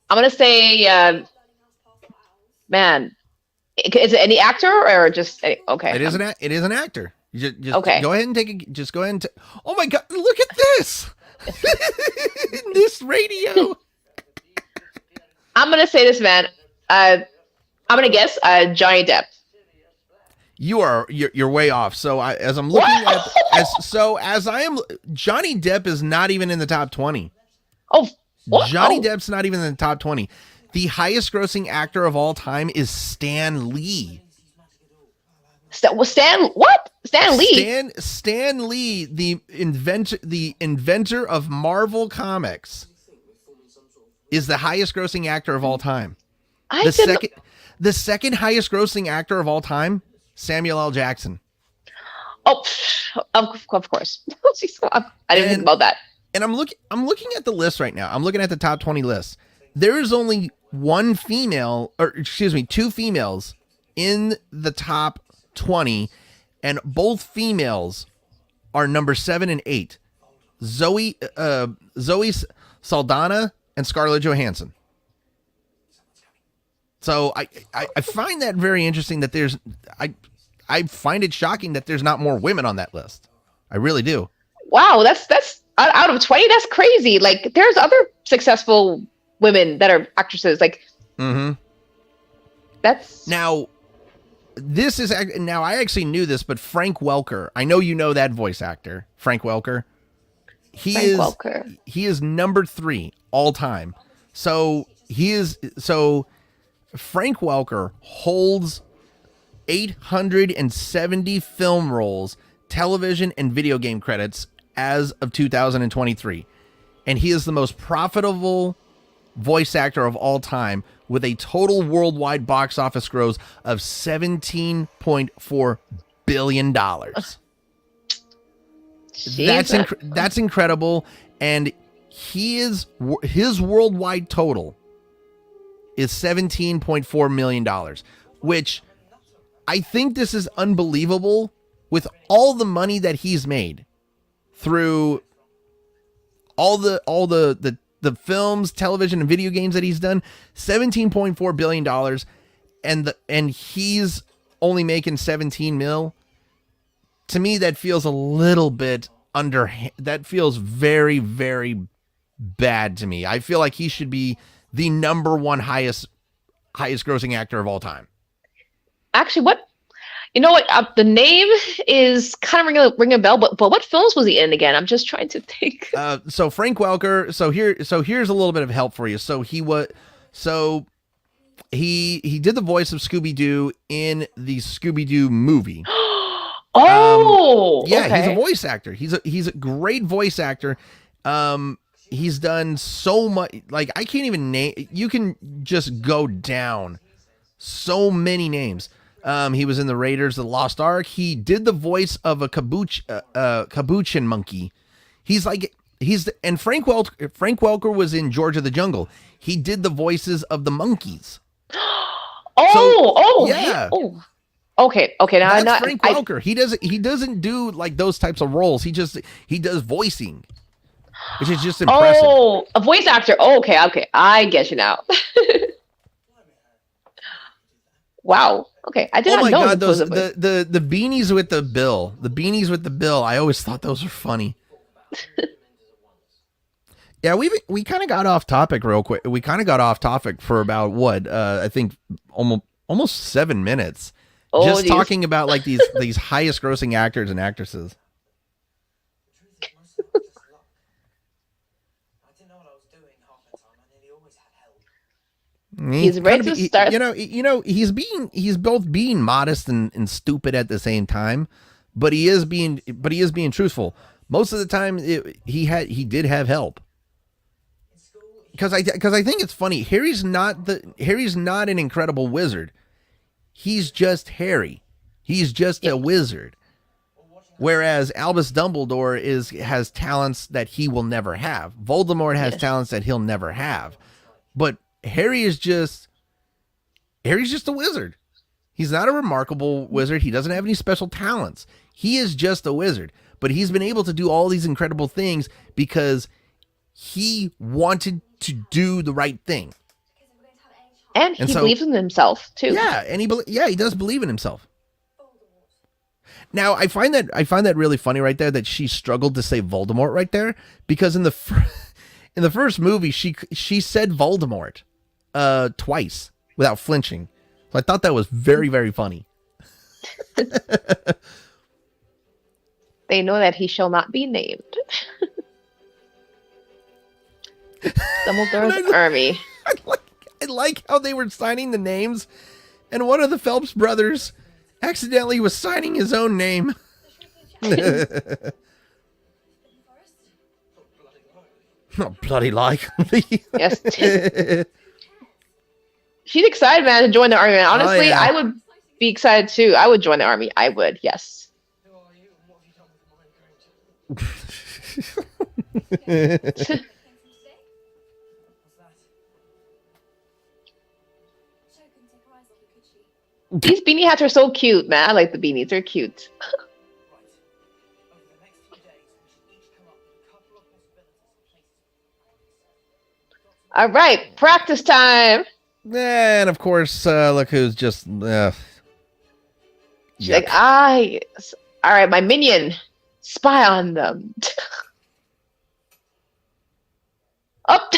I'm gonna say, man, is it any actor or just okay? It is an actor. Just okay. Go ahead and oh my God! Look at this. This radio. I'm gonna say this, man. I'm gonna guess Johnny Depp. You're way off. So as I'm looking Johnny Depp is not even in the top 20. Oh, what? Johnny Depp's not even in the top 20. The highest grossing actor of all time is Stan Lee. Stan Lee? Stan Lee, the inventor of Marvel Comics, is the highest grossing actor of all time. The second highest grossing actor of all time, Samuel L. Jackson. Oh, of course. I didn't think about that. And I'm looking at the list right now. I'm looking at the top 20 list. There is only one female, or excuse me, two females in the top 20, and both females are number 7 and 8. Zoe Saldana and Scarlett Johansson. So I find that very interesting that I find it shocking that there's not more women on that list. I really do. Wow, that's out of 20. That's crazy. Like, there's other successful women that are actresses. Like, that's now. This is now. I actually knew this, but Frank Welker. I know you know that voice actor, Frank Welker. He is number 3 all time. So Frank Welker holds 870 film roles, television, and video game credits as of 2023. And he is the most profitable voice actor of all time with a total worldwide box office gross of $17.4 billion. That's incredible. And his worldwide total is $17.4 million, which I think this is unbelievable with all the money that he's made through all the films, television, and video games that he's done. $17.4 billion, and he's only making 17 mil. To me, that feels a little bit that feels very, very bad to me. I feel like he should be the number 1 highest grossing actor of all time. Actually, the name is kind of ringing a bell, but what films was he in again? I'm just trying to think. So Frank Welker. So here's a little bit of help for you. So he did the voice of Scooby-Doo in the Scooby-Doo movie. Oh, yeah, okay. He's a voice actor. He's a great voice actor. He's done so much. Like, I can't even name. You can just go down so many names. He was in the Raiders of the Lost Ark. He did the voice of a capuchin monkey. And Frank Welker was in George of the Jungle. He did the voices of the monkeys. Yeah. Oh. Okay. Now that's Frank Welker. He doesn't do like those types of roles. He does voicing, which is just impressive. Oh, a voice actor. Oh, okay. I get you now. Wow. Okay, I did not know. Oh my god, the beanies with the bill. The beanies with the bill. I always thought those were funny. Yeah, we kind of got off topic real quick. We kind of got off topic for about I think almost 7 minutes. Just talking about like these highest grossing actors and actresses. He's ready to start. He's both being modest and stupid at the same time, but he is being truthful. Most of the time, he did have help. Because I think it's funny. Harry's not an incredible wizard. He's just Harry. He's just a wizard. Whereas Albus Dumbledore has talents that he will never have. Voldemort has talents that he'll never have. But Harry's just a wizard. He's not a remarkable wizard. He doesn't have any special talents. He is just a wizard. But he's been able to do all these incredible things because he wanted to do the right thing. And he believes in himself too. Yeah, and he does believe in himself. Now, I find that really funny right there that she struggled to say Voldemort right there, because in the first movie she said Voldemort twice without flinching. So I thought that was very, very funny. They know that he shall not be named. Dumbledore's army. I like how they were signing the names, and one of the Phelps brothers accidentally was signing his own name. Not bloody likely. Yes. She's excited, man, to join the army. Honestly, I would be excited too. I would join the army. I would, yes. Who are you and what have you done with the These beanie hats are so cute, man. I like the beanies. They're cute. All right, practice time. And of course, look who's just. She's like, all right, my minion, spy on them. Up.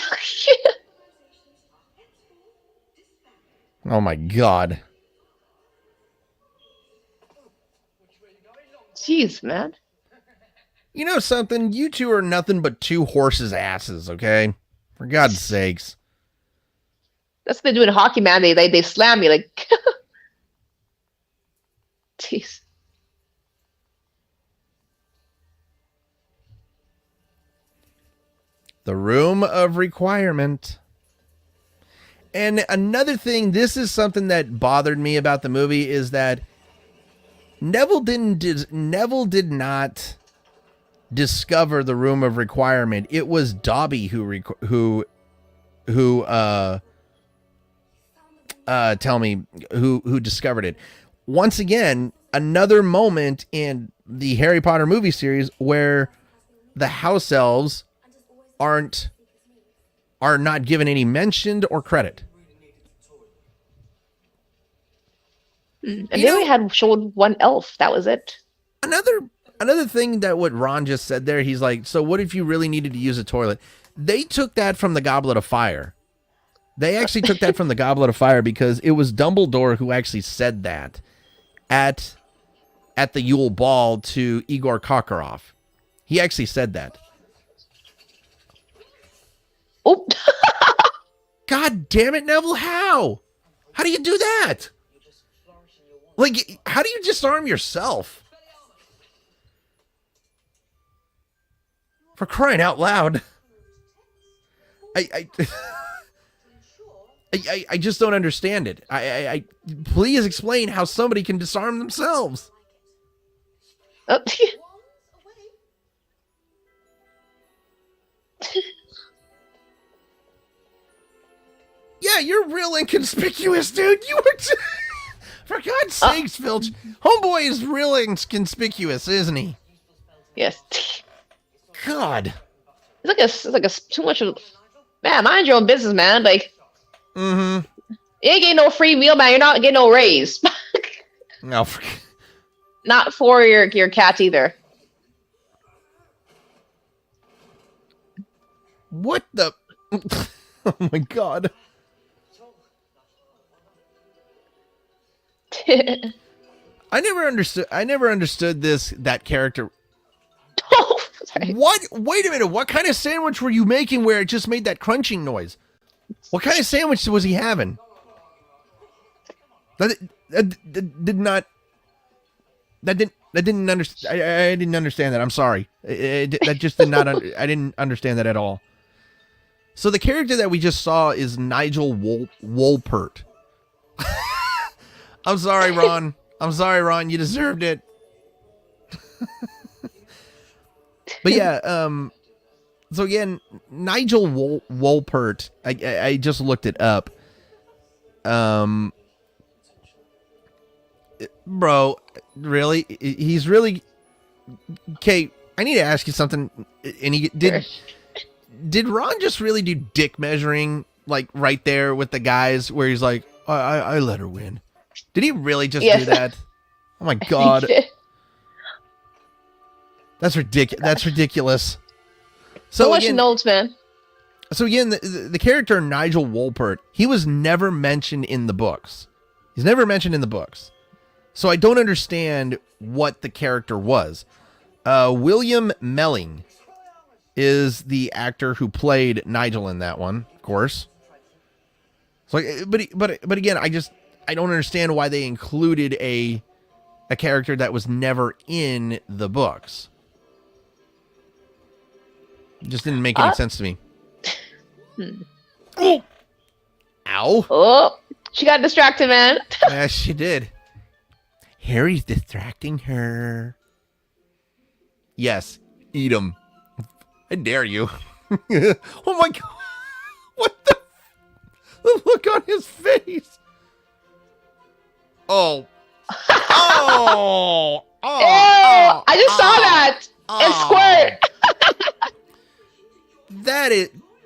Oh my god. Jeez, man. You know something? You two are nothing but two horses' asses, okay? For God's sakes. That's what they do in hockey, man. They slam me like. Jeez. The Room of Requirement. And another thing, this is something that bothered me about the movie, is that Neville did not discover the Room of Requirement. It was Dobby who discovered it. Once again, another moment in the Harry Potter movie series where the house elves are not given any mention or credit. And they only had showed one elf. That was it. Another thing that what Ron just said there, he's like, so what if you really needed to use a toilet? They took that from the Goblet of Fire. They actually took that from the Goblet of Fire because it was Dumbledore who actually said that at the Yule Ball to Igor Karkaroff. He actually said that. Oh. God damn it, Neville, how? How do you do that? Like, how do you disarm yourself? For crying out loud. I just don't understand it. I please explain how somebody can disarm themselves. Oh. Yeah, you're real inconspicuous, dude. You were... For God's sakes, Filch. Homeboy is real inconspicuous, isn't he? Yes. God. It's like a too much of... Man, mind your own business, man. Like... Mm-hmm. You ain't getting no free meal, man. You're not getting no raise. No. Not for your cat either. What the... Oh my God. I never understood that character. Oh, sorry. What? Wait a minute. What kind of sandwich were you making where it just made that crunching noise? What kind of sandwich was he having? I didn't understand. I didn't understand that. I'm sorry. That just did not. I didn't understand that at all. So the character that we just saw is Nigel Wolpert. I'm sorry, Ron. You deserved it. But yeah, so again, Nigel Wolpert, I just looked it up. Bro, really? He's really... Okay, I need to ask you something. Did Ron just really do dick measuring, like, right there with the guys, where he's like, I let her win? Did he really just do that? Oh my God. That's ridiculous. So much notes, man. So again, the character Nigel Wolpert, he was never mentioned in the books. He's never mentioned in the books. So I don't understand what the character was. William Melling is the actor who played Nigel in that one, of course. So, but again, I don't understand why they included a character that was never in the books. It just didn't make any sense to me. Oh. Ow. Oh, she got distracted, man. Yeah, she did. Harry's distracting her. Yes, eat him. I dare you. Oh my God. What the look on his face. Oh. Oh. Oh. Ew, I just saw that. And squirt.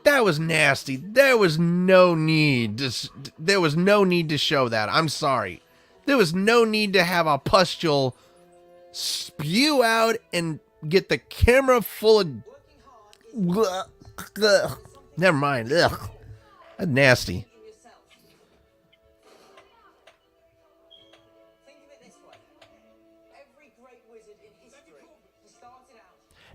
That was nasty. There was no need to show that. I'm sorry. There was no need to have a pustule spew out and get the camera full of. Never mind. Ugh. That's nasty.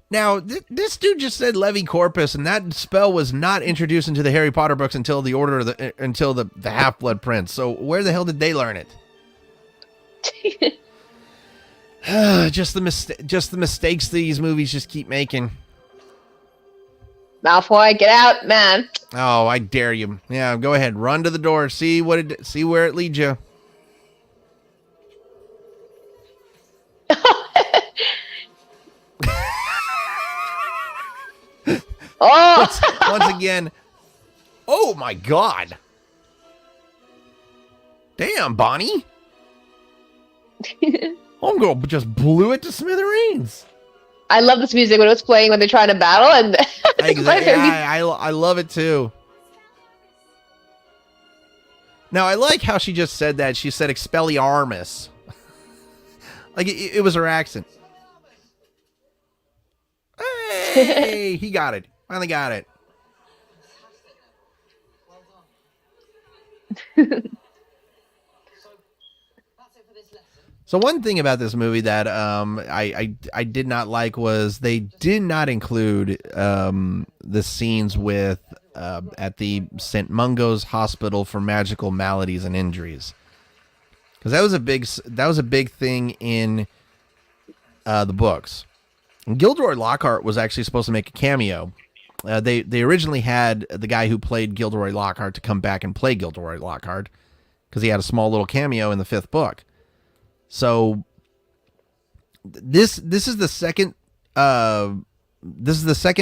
Now, this dude just said Levi Corpus, and that spell was not introduced into the Harry Potter books until the Half-Blood Prince. So where the hell did they learn it? just the mistakes these movies just keep making. Malfoy, get out, man. Oh, I dare you. Yeah, go ahead, run to the door. See where it leads you. Oh! Once again. Oh my God. Damn, Bonnie. Homegirl just blew it to smithereens. I love this music when it's playing when they're trying to battle, and Exactly. I love it too. Now I like how she just said that. She said Expelliarmus. Like it was her accent. Hey, he got it. Finally got it. So one thing about this movie that I did not like was they did not include the scenes with at the St. Mungo's Hospital for Magical Maladies and Injuries, because that was a big thing in the books. And Gilderoy Lockhart was actually supposed to make a cameo. They originally had the guy who played Gilderoy Lockhart to come back and play Gilderoy Lockhart because he had a small little cameo in the 5th book. So this is the second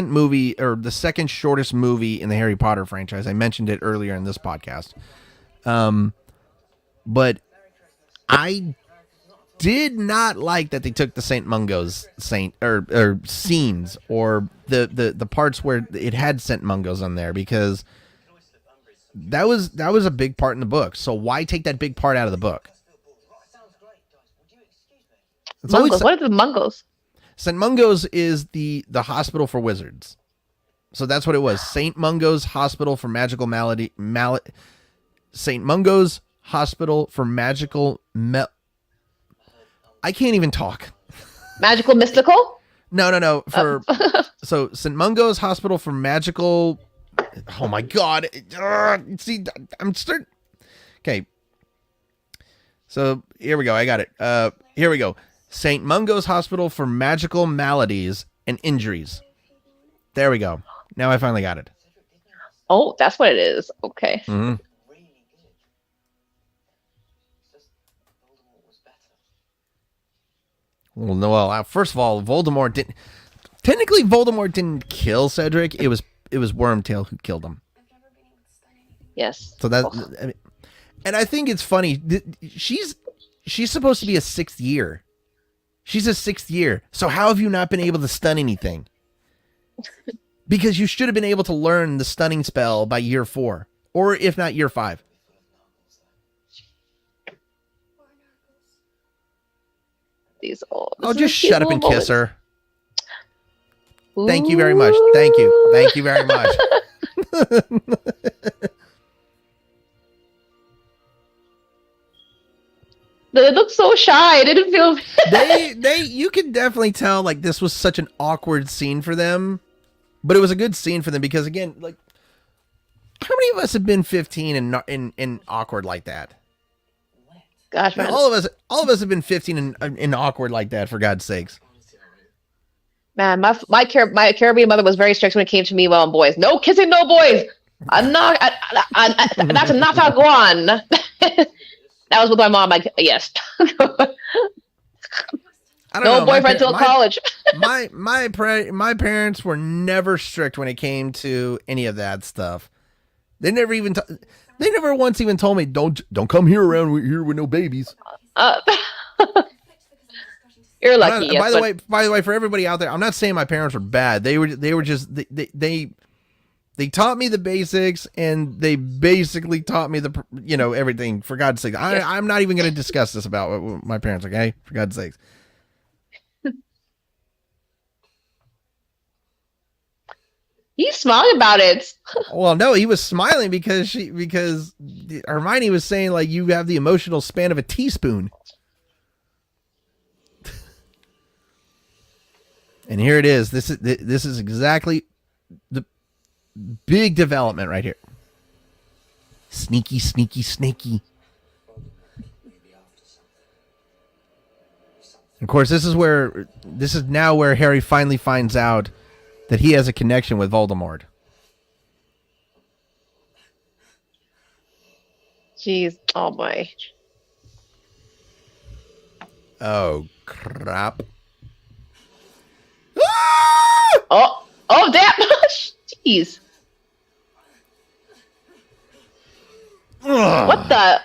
movie, or the second shortest movie in the Harry Potter franchise. I mentioned it earlier in this podcast. But I did not like that they took the St. Mungo's scenes, or the parts where it had St. Mungo's on there, because that was a big part in the book. So why take that big part out of the book? Mungos. What are the Mungos? St. Mungo's is the hospital for wizards. So that's what it was. St. Mungo's Hospital for Magical St. Mungo's Hospital for Magical I can't even talk. Magical Mystical? No. So St. Mungo's Hospital for Magical. Oh my God. See, I'm starting. Okay. So here we go. I got it. Here we go. St. Mungo's Hospital for Magical Maladies and Injuries. There we go. Now I finally got it. Oh, that's what it is. Okay. Mm-hmm. Well, first of all, Voldemort didn't kill Cedric. It was Wormtail who killed him. Yes. So that, and I think it's funny. She's supposed to be a 6th year. She's a 6th year. So how have you not been able to stun anything? Because you should have been able to learn the stunning spell by year 4, or if not year 5. These old. Oh, just shut up and kiss her. Thank you very much. Thank you very much. They look so shy. I didn't feel. You could definitely tell like this was such an awkward scene for them, but it was a good scene for them because, again, like, how many of us have been 15 and awkward like that? Gosh, man. All of us have been 15 and awkward like that, for God's sakes. Man, my Caribbean mother was very strict when it came to me and boys. No kissing, no boys. That's not how go on. That was with my mom. Like, yes. I don't no know. boyfriend till college. my parents were never strict when it came to any of that stuff. They never once even told me don't come here around here with no babies. Uh, you're lucky. Yes, by the way, for everybody out there, I'm not saying my parents were bad. They were just they taught me the basics, and they basically taught me everything. For God's sake, I'm not even going to discuss this about my parents. Okay, for God's sakes. He's smiling about it. Well, no, he was smiling because Hermione was saying, like, you have the emotional span of a teaspoon. And here it is. This is exactly the big development right here. Sneaky, sneaky, sneaky. Of course, this is now where Harry finally finds out that he has a connection with Voldemort. Jeez. Oh boy. Oh crap. Oh damn. Jeez. Ugh. What the?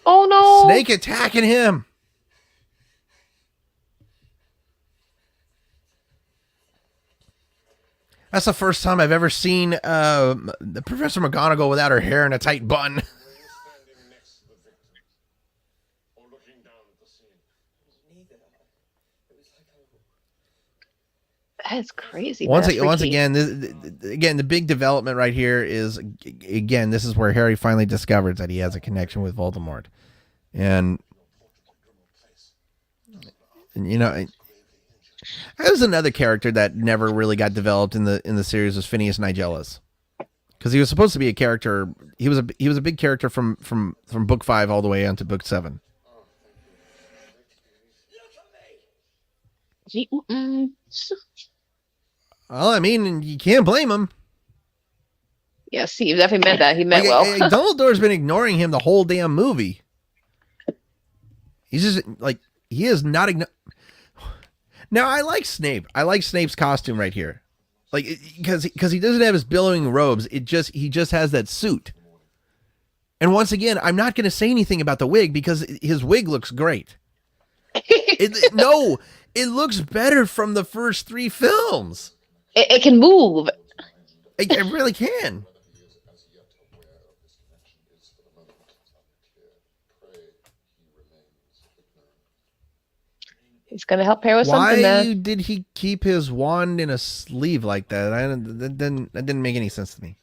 Oh no. Snake attacking him. That's the first time I've ever seen Professor McGonagall without her hair in a tight bun. That's crazy. Once again, the big development right here is, again, this is where Harry finally discovers that he has a connection with Voldemort, and there's another character that never really got developed in the series was Phineas Nigellus, because he was supposed to be a character. He was a big character from book 5 all the way onto book 7. Well, I mean, you can't blame him. Yes, he definitely meant that. He meant well. Dumbledore's been ignoring him the whole damn movie. He's just like, he is not Now, I like Snape. I like Snape's costume right here, like, because he doesn't have his billowing robes. He just has that suit. And once again, I'm not going to say anything about the wig because his wig looks great. It looks better from the first 3 films. It can move. It really can. He's gonna help Harry with something. Why did he keep his wand in a sleeve like that? That didn't make any sense to me.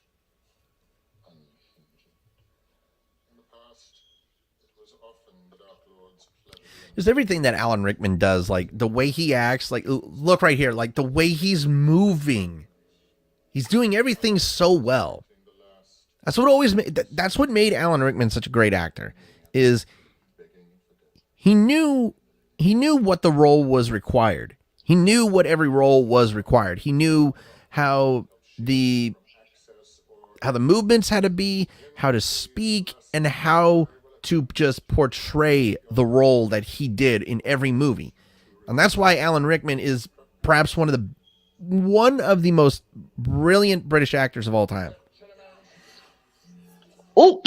Just everything that Alan Rickman does, like the way he acts, like look right here, like the way he's moving, he's doing everything so well. That's what made Alan Rickman such a great actor. Is he knew what the role was required. He knew what every role was required. He knew how the movements had to be, how to speak, and how to just portray the role that he did in every movie. And that's why Alan Rickman is perhaps one of the most brilliant British actors of all time. Oh.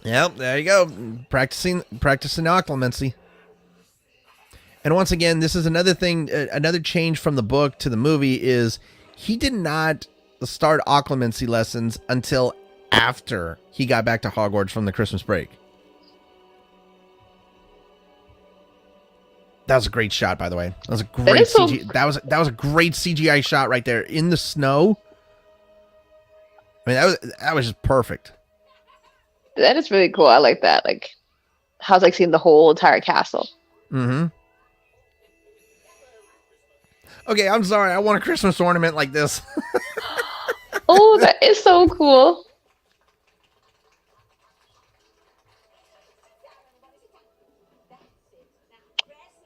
Yep, there you go. Practicing occlumency. And once again, this is another thing, another change from the book to the movie is he did not start occlumency lessons until after he got back to Hogwarts from the Christmas break. That was a great shot, by the way. That was a great that was a great CGI shot right there in the snow. I mean, that was just perfect. That is really cool. I like that. Like, how's like seeing the whole entire castle. Mm-hmm. Okay, I'm sorry. I want a Christmas ornament like this. Oh, that is so cool.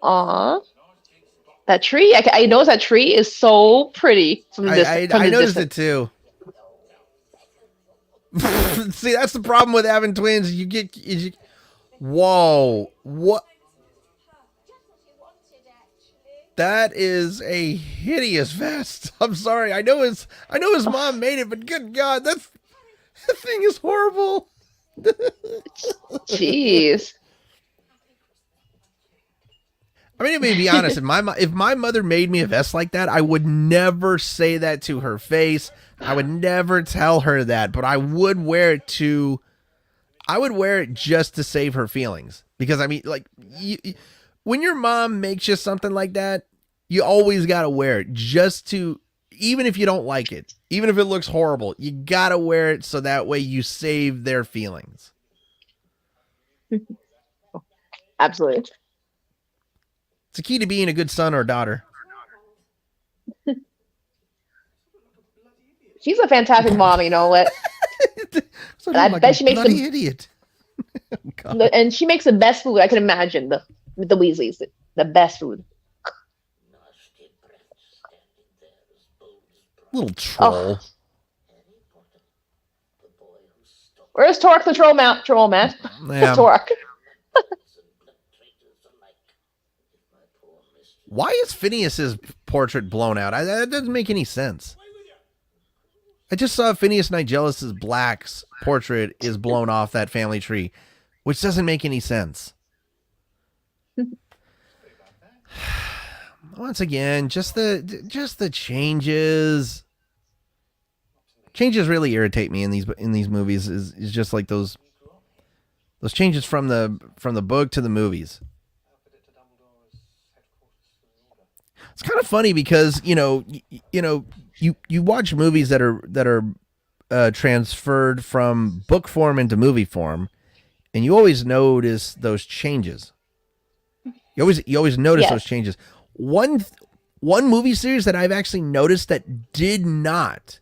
Aw. That tree, I noticed that tree is so pretty from this. I noticed it too. See, that's the problem with having twins. Whoa, what? That is a hideous vest. I'm sorry. I know his mom made it, but good God, that thing is horrible. Jeez. I mean, to be honest, if my mother made me a vest like that, I would never say that to her face. I would never tell her that, but I would wear it just to save her feelings. Because I mean, like, when your mom makes you something like that, you always gotta wear it just to, even if you don't like it, even if it looks horrible, you gotta wear it so that way you save their feelings. Absolutely. It's the key to being a good son or daughter. She's a fantastic mom, you know what? So And I like bet she makes bloody idiot. and she makes the best food I can imagine. The Weasleys, the best food. Little troll. Oh. Where's Torque the troll man? Yeah. Torque. Why is Phineas's portrait blown out? That doesn't make any sense. I just saw Phineas Nigelis's Black's portrait is blown off that family tree, which doesn't make any sense. Once again, just the changes. Changes really irritate me in these movies. Is just like those changes from the book to the movies. It's kind of funny because you watch movies that are transferred from book form into movie form, and you always notice those changes. You always notice those changes. One movie series that I've actually noticed that did not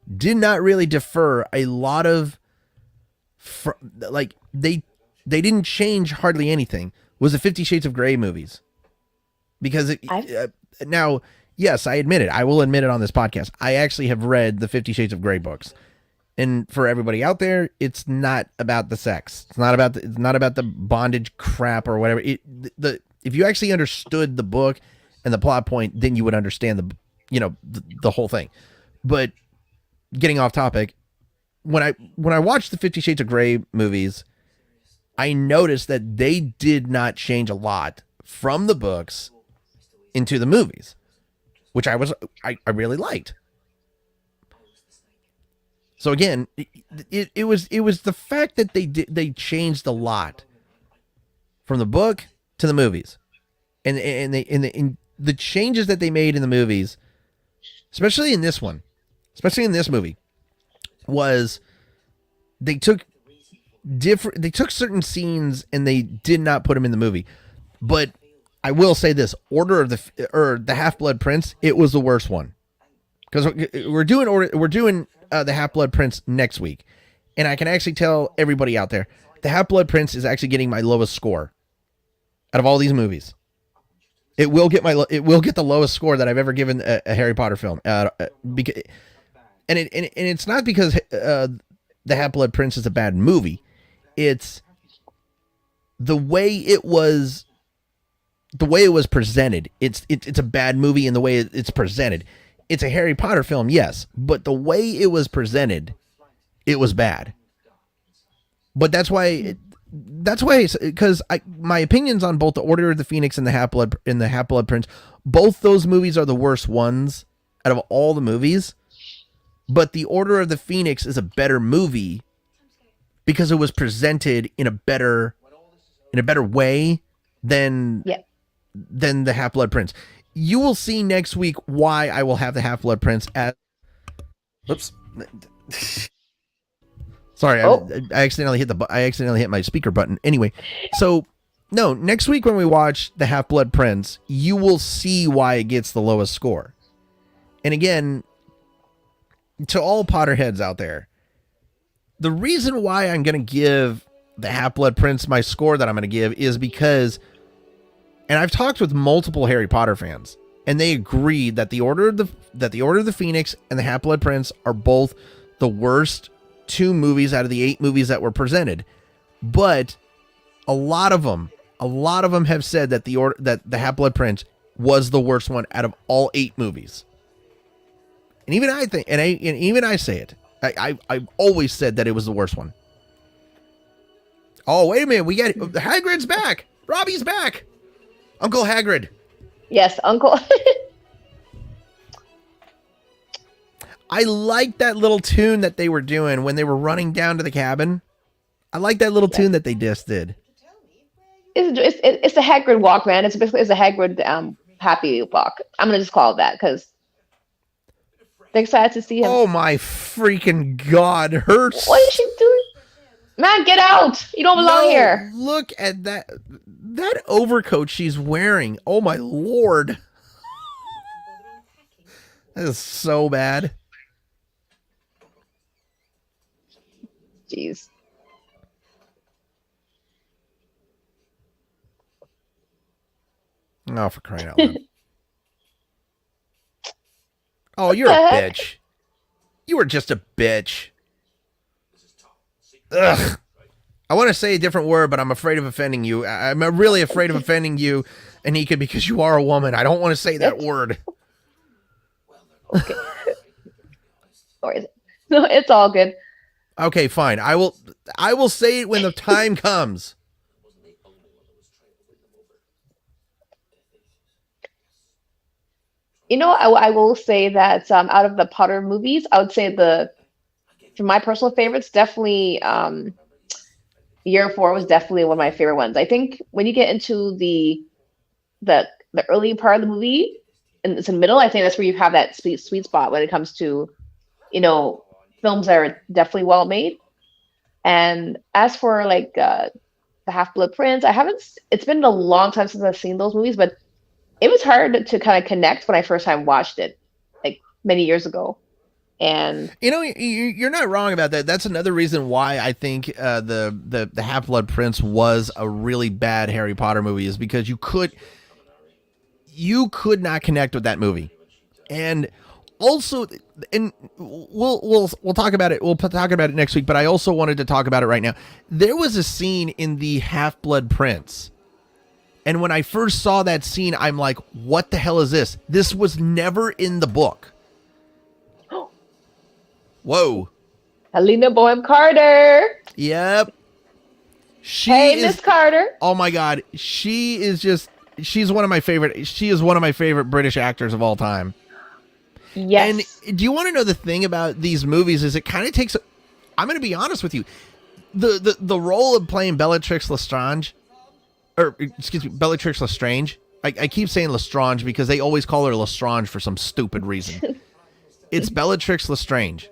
really defer a lot of, like they didn't change hardly anything, was the 50 Shades of Grey movies. Because now, yes, I admit it. I will admit it on this podcast. I actually have read the 50 Shades of Grey books. And for everybody out there, it's not about the sex. It's not about the bondage crap or whatever. If you actually understood the book and the plot point, then you would understand the whole thing. But getting off topic, when I watched the 50 Shades of Grey movies, I noticed that they did not change a lot from the books into the movies, which I really liked. So again, it was the fact that they changed a lot from the book to the movies, and the changes that they made in the movies, especially in this movie, was they took certain scenes and they did not put them in the movie. But I will say this: the Half-Blood Prince, it was the worst one, because we're doing the Half-Blood Prince next week, and I can actually tell everybody out there, the Half-Blood Prince is actually getting my lowest score out of all these movies. It will get the lowest score that I've ever given a Harry Potter film. Because, and it's not because the Half-Blood Prince is a bad movie. It's the way it was presented. It's a bad movie in the way it's presented. It's a Harry Potter film, yes, but the way it was presented, it was bad. But that's why, because my opinions on both the Order of the Phoenix and the Half-Blood Prince, both those movies are the worst ones out of all the movies. But the Order of the Phoenix is a better movie because it was presented in a better way than the Half-Blood Prince. You will see next week why I will have the Half-Blood Prince as... Oops. Sorry, I accidentally hit my speaker button. Anyway, so no, next week when we watch the Half-Blood Prince, you will see why it gets the lowest score. And again, to all Potterheads out there, the reason why I'm going to give the Half-Blood Prince my score that I'm going to give is because, and I've talked with multiple Harry Potter fans, and they agreed that the Order of the Phoenix and the Half-Blood Prince are both the worst two movies out of the 8 movies that were presented. But a lot of them have said that the Half-Blood Prince was the worst one out of all 8 movies. And even I think, and even I say it. I've always said that it was the worst one. Oh, wait a minute. We got Hagrid's back. Robbie's back. Uncle Hagrid. Yes, Uncle. I like that little tune that they were doing when they were running down to the cabin. I like that little tune that they just did. It's a Hagrid walk, man. It's basically a Hagrid happy walk. I'm gonna just call it that because they're excited to see him. Oh my freaking god! Her. What is she doing? Man, get out! You don't belong here. Look at that overcoat she's wearing. Oh my lord. That is so bad. Jeez. Oh, for crying out loud. Oh, you're a bitch. You were just a bitch. Ugh. I want to say a different word, but I'm afraid of offending you. I'm really afraid of offending you, Anika, because you are a woman. I don't want to say that word. Okay. No, it's all good. Okay, fine. I will say it when the time comes. You know, I will say that out of the Potter movies, I would say for my personal favorites, definitely Year 4 was definitely one of my favorite ones. I think when you get into the early part of the movie, and it's in the middle, I think that's where you have that sweet spot when it comes to, films that are definitely well made. And as for like the Half-Blood Prince, it's been a long time since I've seen those movies, but it was hard to kind of connect when I first time watched it, like many years ago. And you're not wrong about that. That's another reason why I think the Half-Blood Prince was a really bad Harry Potter movie, is because you could not connect with that movie. And also, and we'll talk about it. We'll talk about it next week. But I also wanted to talk about it right now. There was a scene in the Half-Blood Prince, and when I first saw that scene, I'm like, "What the hell is this? This was never in the book." Whoa. Helena Bonham Carter. Yep. Hey, Miss Carter. Oh my God. She's one of my favorite British actors of all time. Yes. And do you want to know the thing about these movies is it kind of takes, I'm going to be honest with you, the role of playing Bellatrix Lestrange, Bellatrix Lestrange. I keep saying Lestrange because they always call her Lestrange for some stupid reason. It's Bellatrix Lestrange.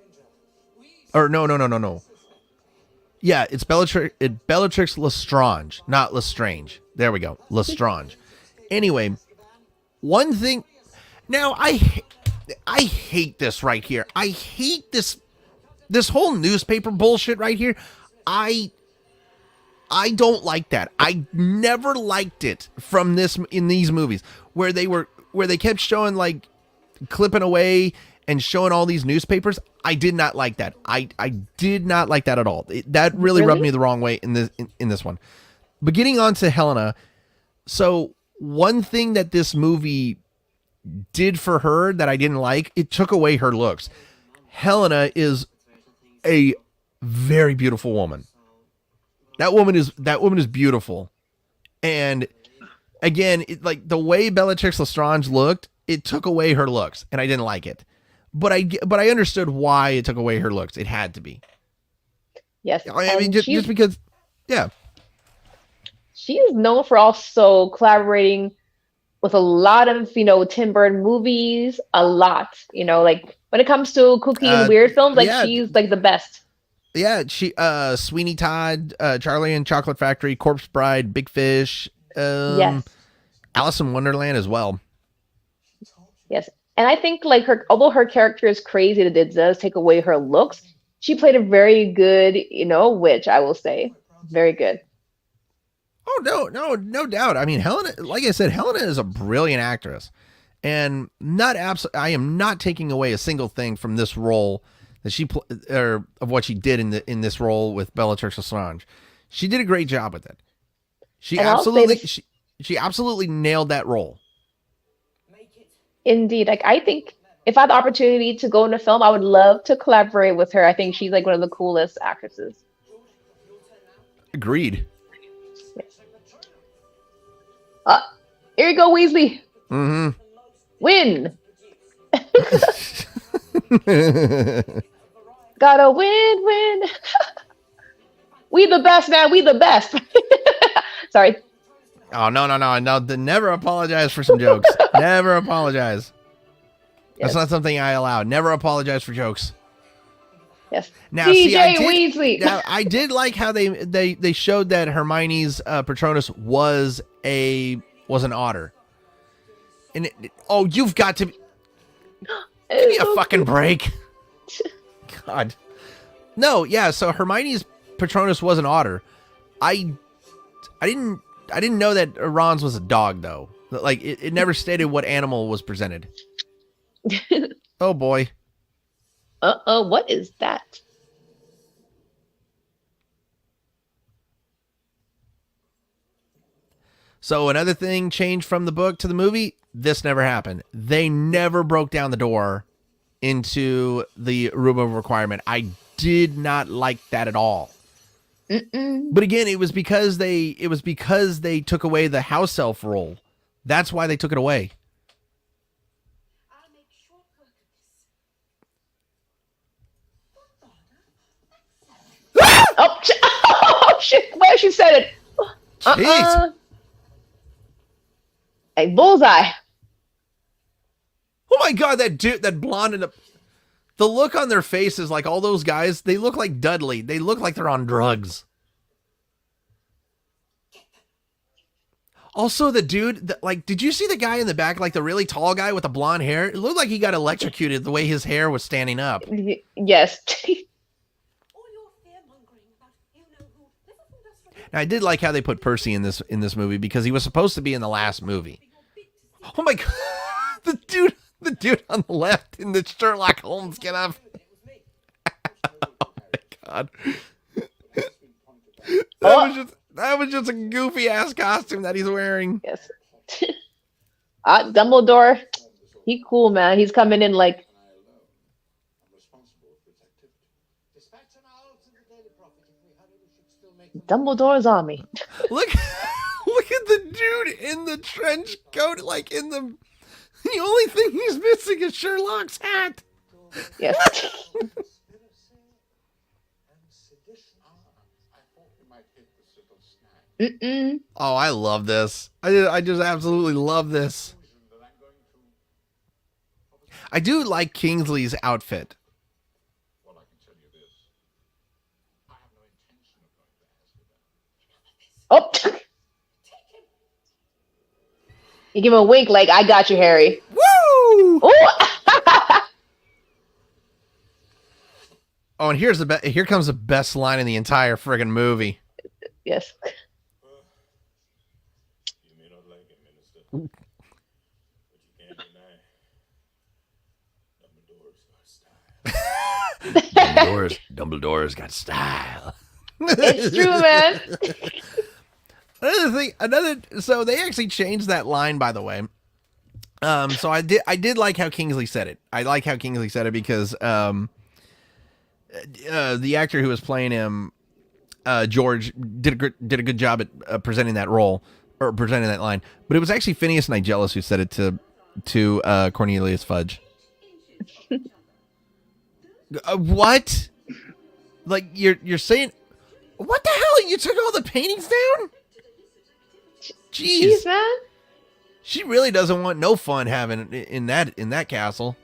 Or no. Yeah, it's Bellatrix Lestrange, not Lestrange. There we go, Lestrange. Anyway, one thing. Now I hate this right here. I hate this whole newspaper bullshit right here. I don't like that. I never liked it in these movies where they kept showing like clipping away and showing all these newspapers. I did not like that. I did not like that at all. That really rubbed me the wrong way in this one. But getting on to Helena. So one thing that this movie did for her that I didn't like, it took away her looks. Helena is a very beautiful woman. That woman is beautiful. And again, like the way Bellatrix Lestrange looked, it took away her looks, and I didn't like it. But I understood why it took away her looks. It had to be. Yes. I mean, just because, yeah. She is known for also collaborating with a lot of, Tim Burton movies, a lot, like when it comes to kooky and weird films, like she's like the best. Yeah. She, Sweeney Todd, Charlie and Chocolate Factory, Corpse Bride, Big Fish, yes. Alice in Wonderland as well. Yes. And I think like although her character is crazy, that it does take away her looks, she played a very good, witch, I will say. Very good. Oh, no doubt. I mean, Helena, like I said, Helena is a brilliant actress, and I am not taking away a single thing from this role that or of what she did in this role with Bellatrix Lestrange. She did a great job with it. She absolutely nailed that role. Indeed. Like, I think if I had the opportunity to go in a film, I would love to collaborate with her. I think she's like one of the coolest actresses. Agreed. Here you go, Weasley. Mm-hmm. Win. Gotta win. We the best, man. We the best. Sorry. Oh, no. Never apologize for some jokes. Never apologize. Yes. That's not something I allow. Never apologize for jokes. Yes. Now, DJ Weasley. Now, I did like how they showed that Hermione's Patronus was an otter. And you've got to give me a fucking break. God. No, yeah. So Hermione's Patronus was an otter. I didn't know that Ron's was a dog though. Like it never stated what animal was presented. Oh boy. What is that? So another thing changed from the book to the movie. This never happened. They never broke down the door into the room of requirement. I did not like that at all. But again, it was because they took away the house elf role. That's why they took it away. I'll make short work of this. Oh shit! Where she said it? Jeez. A bullseye. Oh my god, that dude, that blonde, and the look on their faces, like all those guys, they look like Dudley. They look like they're on drugs. Also, the dude, did you see the guy in the back, like the really tall guy with the blonde hair? It looked like he got electrocuted the way his hair was standing up. Yes. All your fear-mongering about you-know-who never fooled us from Now, I did like how they put Percy in this movie because he was supposed to be in the last movie. Oh my god, the dude on the left in the Sherlock Holmes get up. Oh my god. That was just a goofy ass costume that he's wearing. Yes. Dumbledore, he cool, man. He's coming in like. Dumbledore's army. Look at the dude in the trench coat, like in the only thing he's missing is Sherlock's hat. Yes. Oh, I love this. I just absolutely love this. I do like Kingsley's outfit. Oh. You give him a wink, like I got you, Harry. Woo! Ooh. Oh, and here comes the best line in the entire friggin' movie. Yes. You may not like it, Minister, but you can't deny Dumbledore's got style. Dumbledore's got style. It's true, man. So they actually changed that line, by the way. So I did like how Kingsley said it. I like how Kingsley said it because the actor who was playing him, George, did a good job at presenting that role or presenting that line. But it was actually Phineas Nigellus who said it to Cornelius Fudge. What? Like you're saying? What the hell? You took all the paintings down? Jeez, man. She really doesn't want no fun having in that castle.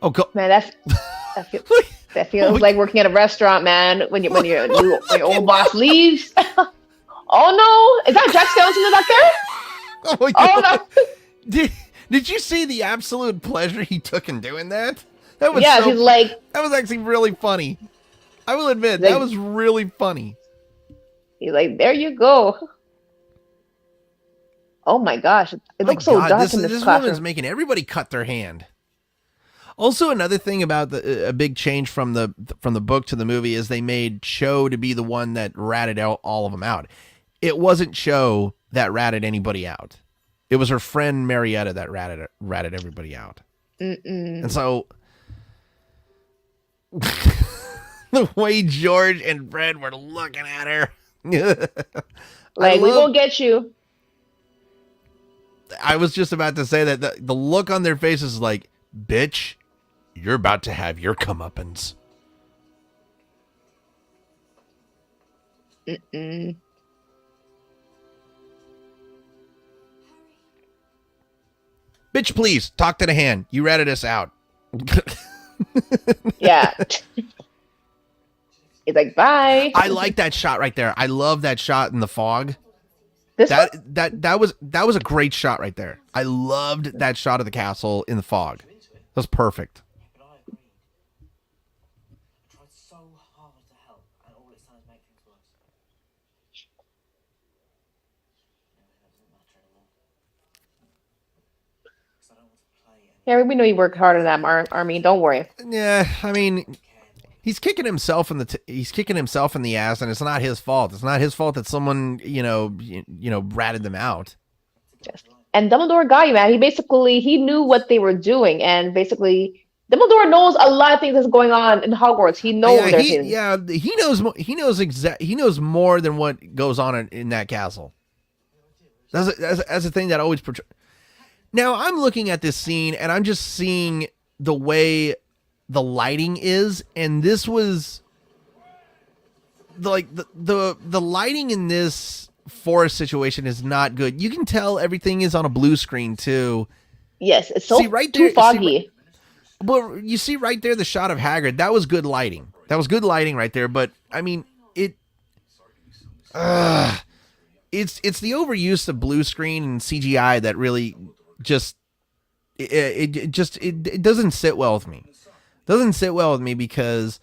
Oh, man, that feels like working at a restaurant, man. When your old boss leaves. Oh no, is that Jack Skellington back there? Oh my god! Oh no. Did you see the absolute pleasure he took in doing that? That was he's like, that was actually really funny. I will admit that was really funny. He's like, there you go. Oh my gosh, it looks so dark in this classroom. Woman's making everybody cut their hand. Also, another thing about a big change from the book to the movie is they made Cho to be the one that ratted out all of them out. It wasn't Cho that ratted anybody out. It was her friend Marietta that ratted everybody out. And so the way George and Fred were looking at her, like, we won't get you. I was just about to say that the look on their faces is like, bitch, you're about to have your comeuppance. Mm-mm. Bitch, please talk to the hand. You ratted us out. Yeah. He's like, bye. I like that shot right there. I love that shot in the fog. This one? That was a great shot right there. I loved that shot of the castle in the fog. That was perfect. But I agreed. I tried so hard to help, and all it's done is make things worse. No, that doesn't matter anymore. Because I don't want to play anymore. Harry, we know you work hard on that army. Don't worry. Yeah, I mean, he's kicking himself in the ass, and it's not his fault. It's not his fault that someone ratted them out. Yes. And Dumbledore got you, man. He knew what they were doing, and basically Dumbledore knows a lot of things that's going on in Hogwarts. He knows he knows more than what goes on in that castle. That's a thing that always portrays. Now I'm looking at this scene and I'm just seeing the way the lighting is, and this was like the lighting in this forest situation is not good. You can tell everything is on a blue screen too. Yes, it's so too foggy. Well, you see right there the shot of Hagrid. That was good lighting. That was good lighting right there. But I mean, it's the overuse of blue screen and CGI that really just it doesn't sit well with me. Doesn't sit well with me because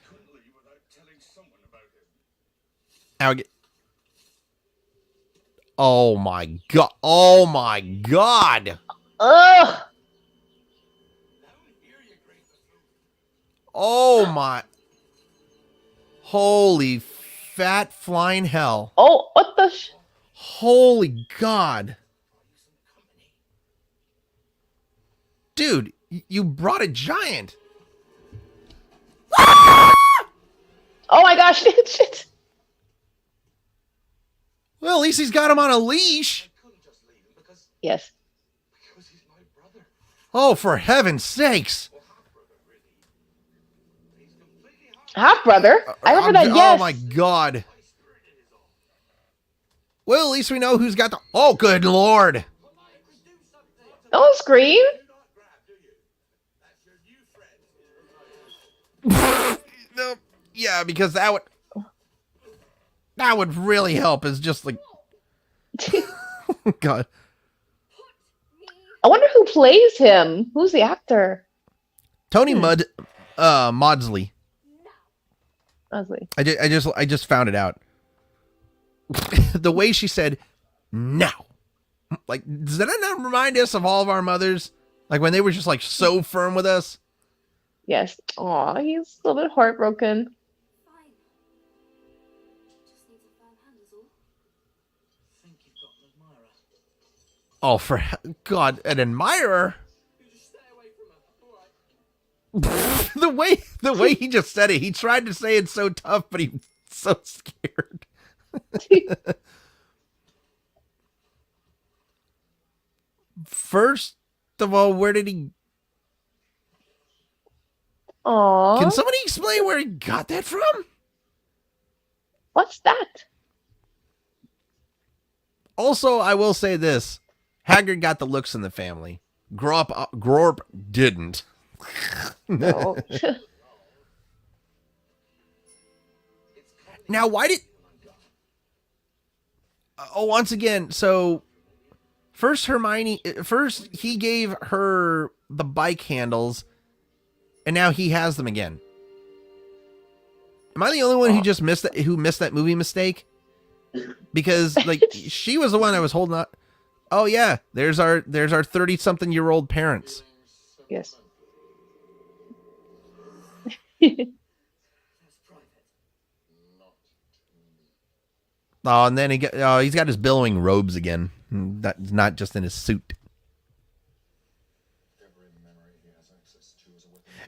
oh my god! Oh my god! Ugh! Oh my! Holy fat flying hell! Oh, what the? Holy god! Dude, you brought a giant. Oh my gosh! Shit! Well, at least he's got him on a leash. Yes. Oh, for heaven's sakes! Half brother. I remember that. Yes. Oh my god! Well, at least we know who's got the. Oh, good lord! Don't scream. No, yeah, because that would really help. Is just like, God. I wonder who plays him. Who's the actor? Tony Maudsley. Maudsley. I just found it out. The way she said "no," like, does that not remind us of all of our mothers? Like when they were just like so firm with us. Yes. Aw, he's a little bit heartbroken. Fine. Just needs a firm hand is all. Think you've got an admirer. Oh, for God, an admirer. You just stay away from her. All right. the way he just said it, he tried to say it so tough, but he's so scared. First of all, where did he? Aw. Can somebody explain where he got that from? What's that? Also, I will say this: Hagrid got the looks in the family. Grorp didn't. No. Now, why did? Once again, so first he gave her the bike handles, and now he has them again. Am I the only one who just missed that movie mistake? Because like she was the one that was holding up. Oh yeah, there's our 30-something-year-old parents. Yes. Oh, and then he's got his billowing robes again. That's not just in his suit.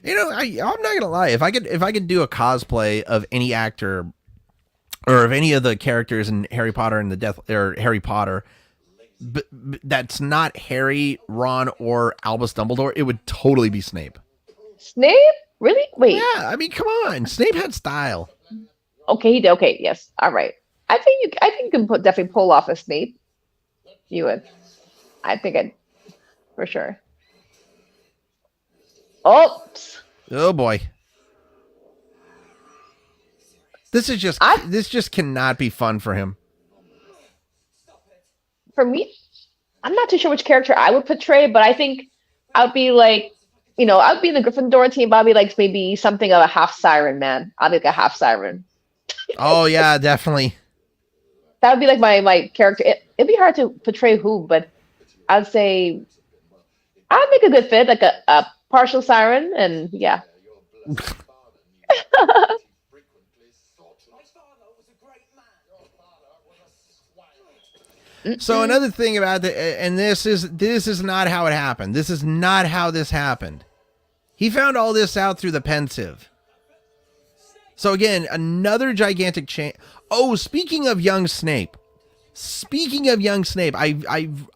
You know, I'm not gonna lie. If I could do a cosplay of any actor or of any of the characters in Harry Potter and Harry Potter, that's not Harry, Ron, or Albus Dumbledore, it would totally be Snape. Snape? Really? Wait. Yeah, I mean, come on. Snape had style. Okay, he did. Okay, yes. All right. I think you can definitely pull off a Snape. You would. I think I'd for sure. Oops. Oh boy. This just cannot be fun for him. For me, I'm not too sure which character I would portray, but I think I would be like, I'd be in the Gryffindor team, but I'd be like maybe something of a half siren, man. I'd be like a half siren. Oh yeah, definitely. That would be like my character. It'd be hard to portray who, but I'd say I'd make a good fit, like a partial siren, and yeah. My father was a great man. So another thing about and this is not how it happened. This is not how this happened. He found all this out through the pensive. So again, another gigantic change. Oh, speaking of young Snape, I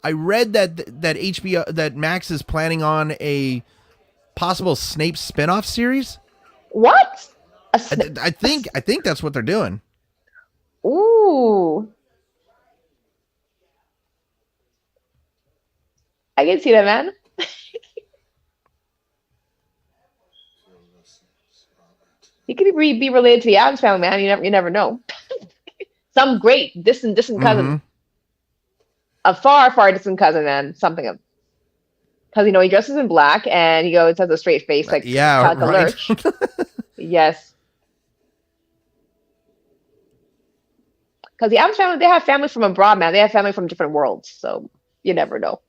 read that HBO that Max is planning on a possible Snape spinoff series. What? I think that's what they're doing. Ooh. I can see that, man. He could be related to the Addams family, man. You never know. Some great distant cousin, Mm-hmm. a far distant cousin, man. Something of, because he dresses in black and he has a straight face, like yeah, like a right. lurch. Yes. Because the Addams family, they have family from abroad, man. They have family from different worlds, so you never know.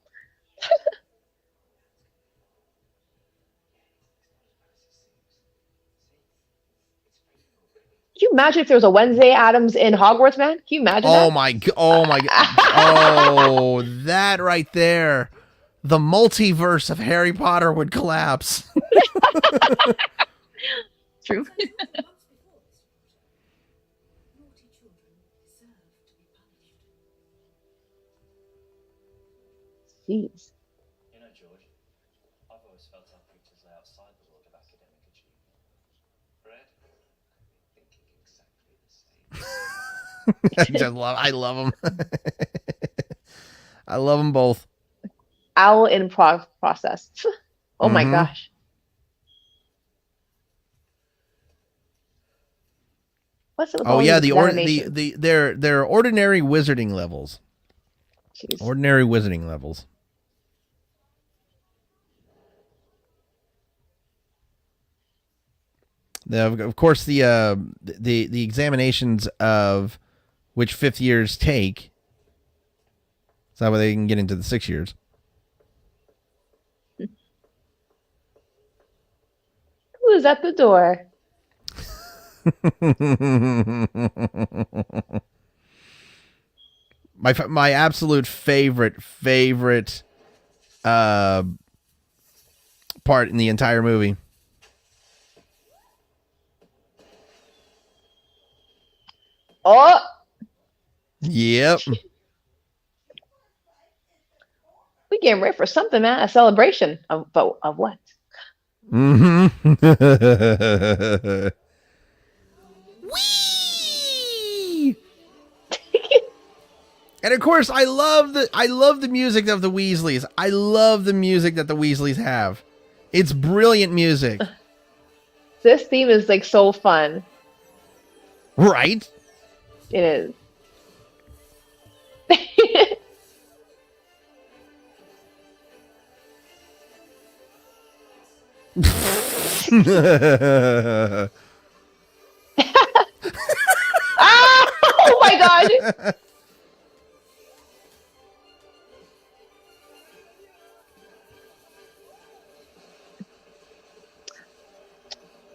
Can you imagine if there was a Wednesday Addams in Hogwarts, man? Can you imagine that? Oh my god! Oh, that right there, the multiverse of Harry Potter would collapse. True. Jeez. George, I've always felt our creatures lay outside the world of academic achievement. Fred, thinking exactly the same. I love them. I love them both. Owl in process. Oh my gosh. What's it with all Yeah, these animations? they're ordinary wizarding levels. Jeez. Ordinary wizarding levels. Of course, the examinations of which 5th years take. So that way they can get into the 6 years. Who is at the door? My absolute favorite part in the entire movie. Oh, Yep. we getting ready for something, man. A celebration of what? Mm-hmm. Whee! And of course, I love the music of the Weasleys. I love the music that the Weasleys have. It's brilliant music. This theme is like so fun. Right? It is. Ah! Oh my god!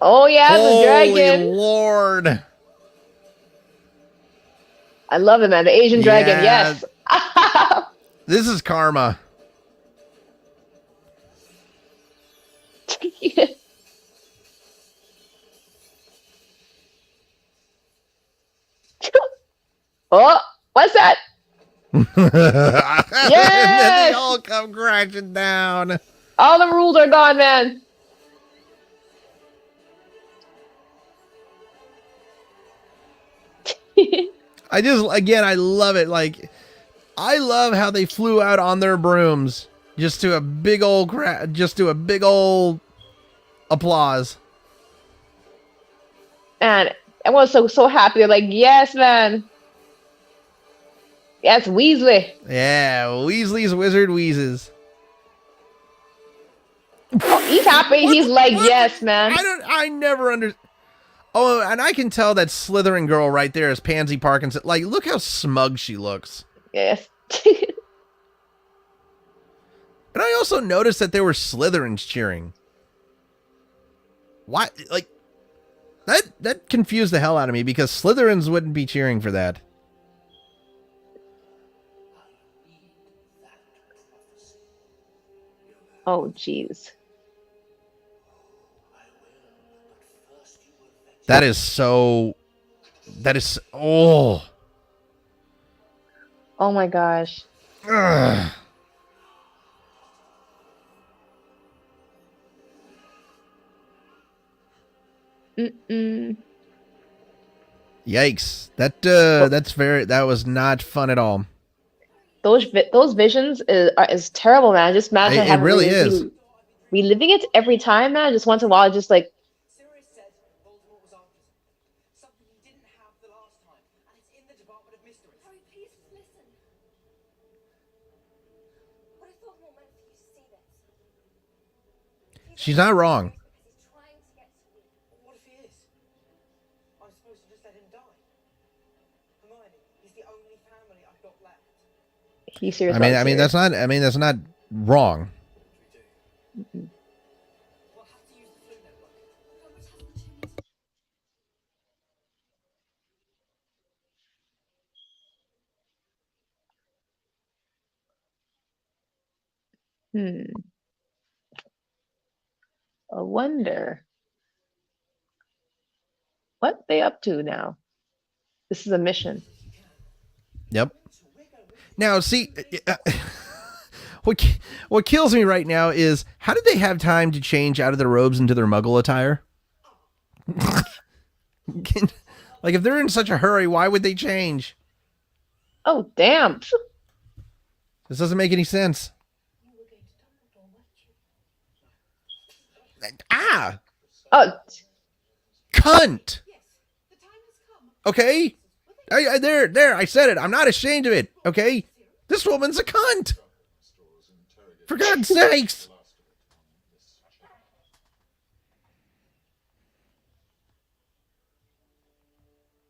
Oh yeah, the Holy dragon. Lord. I love it, man. The Asian dragon, Yeah. yes. This is karma. Oh, what's that? And then they Yes! all come crashing down. All the rules are gone, man. I love it. Like, I love how they flew out on their brooms just to a big old applause. And everyone's so happy. They're like, yes, man. Yes, Weasley. Yeah, Weasley's Wizard Wheezes. Oh, he's happy. He's like, yes, man. I never understand. Oh, and I can tell that Slytherin girl right there is Pansy Parkinson. Like, look how smug she looks. Yes. And I also noticed that there were Slytherins cheering. Why? Like, that confused the hell out of me because Slytherins wouldn't be cheering for that. Oh, jeez. That is so... Oh. Oh my gosh. Ugh. Yikes. That was not fun at all. Those visions is terrible, man. Just imagine It having really is. reliving it every time, man. Just once in a while, just like, Sirius said Voldemort was after something he didn't have the last time, and it's in the Department of Mysteries. Harry, please listen. What if Voldemort meant for you to see this? She's not wrong. Because he's trying to get to you. What if he is? I'm supposed to just let him die. Hermione, he's the only family I've got left. he's serious. I mean that's not wrong. We'll have to use the flu network. Umbridge hasn't changed. I wonder what they up to now. This is a mission. Yep. Now, see, what kills me right now is how did they have time to change out of their robes into their Muggle attire? Like, if they're in such a hurry, why would they change? Oh, damn. This doesn't make any sense. Ah, Oh, cunt. Yes, the time has come. Okay, there. I said it. I'm not ashamed of it. Okay, this woman's a cunt. For God's sakes.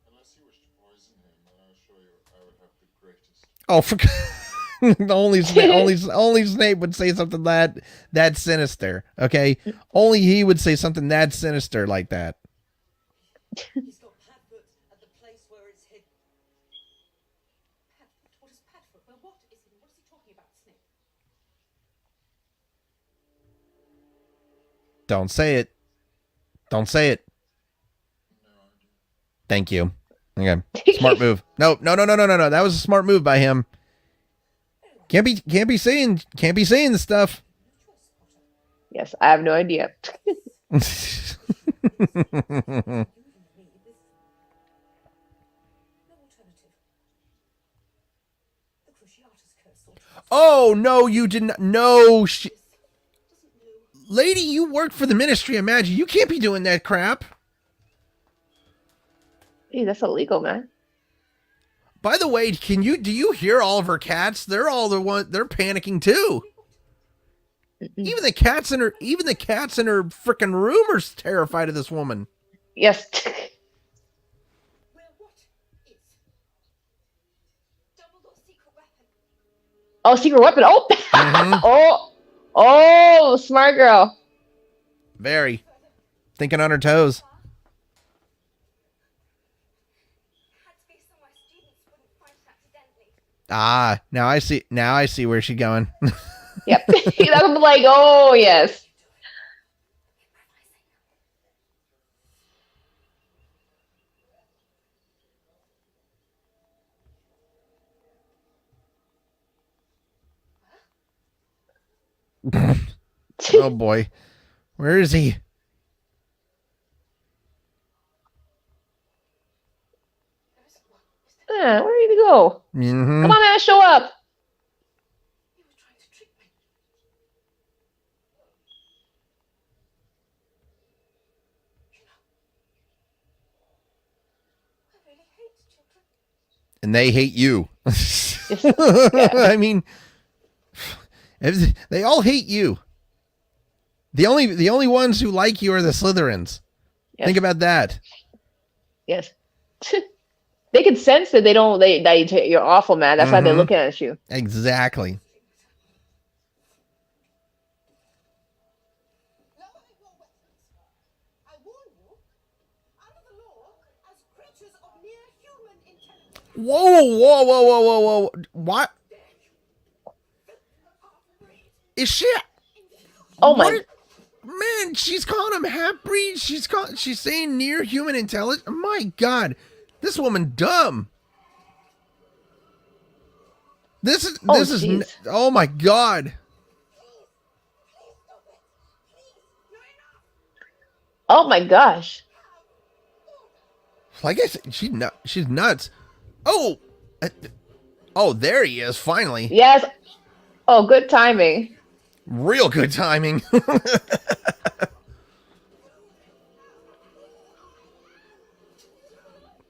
Unless you wish to poison him, I assure you I would have the greatest. Oh, for only Snape would say something that sinister. Okay, only he would say something that sinister like that. He's got Padfoot at the place where it's hidden. Padfoot? What is Padfoot? Well, what is hidden? What is he talking about, Snape? Don't say it. Don't say it. Thank you. Okay, smart move. No. That was a smart move by him. Can't be saying this stuff. yes, I have no idea. No alternative. The Cruciatus curse. Oh no, you didn't. No, lady, you work for the Ministry of Magic. You can't be doing that crap. Hey, that's illegal, man. By the way, do you hear all of her cats? They're panicking too. Even the cats in her freaking room are terrified of this woman. Yes. Well, what is? Dumbledore's secret weapon. Oh, secret weapon. Oh. Oh, smart girl. Very thinking on her toes. It had to be somewhere students wouldn't find it accidentally. Ah, now I see where she's going. Yep. I'm like, oh yes. Oh boy. Where is he? Yeah, where did he go? Mm-hmm. Come on, man, show up. You were trying to trick me. You know, I really hate children. And they hate you. Yeah. I mean, they all hate you. The only ones who like you are the Slytherins. Yes. Think about that. Yes. They can sense that you're awful, man. That's why they're looking at you. Exactly. Lowering your weapons. I warn you, under the law, as creatures of near human intelligence. Whoa. What? Is she? Oh my. What? Man, she's calling him half-breed. She's saying near human intelligence. My God, this woman dumb. This is jeez. oh my God. Oh my gosh. Like I said, she's nuts. Oh, there he is finally. Yes. Oh, good timing. Real good timing.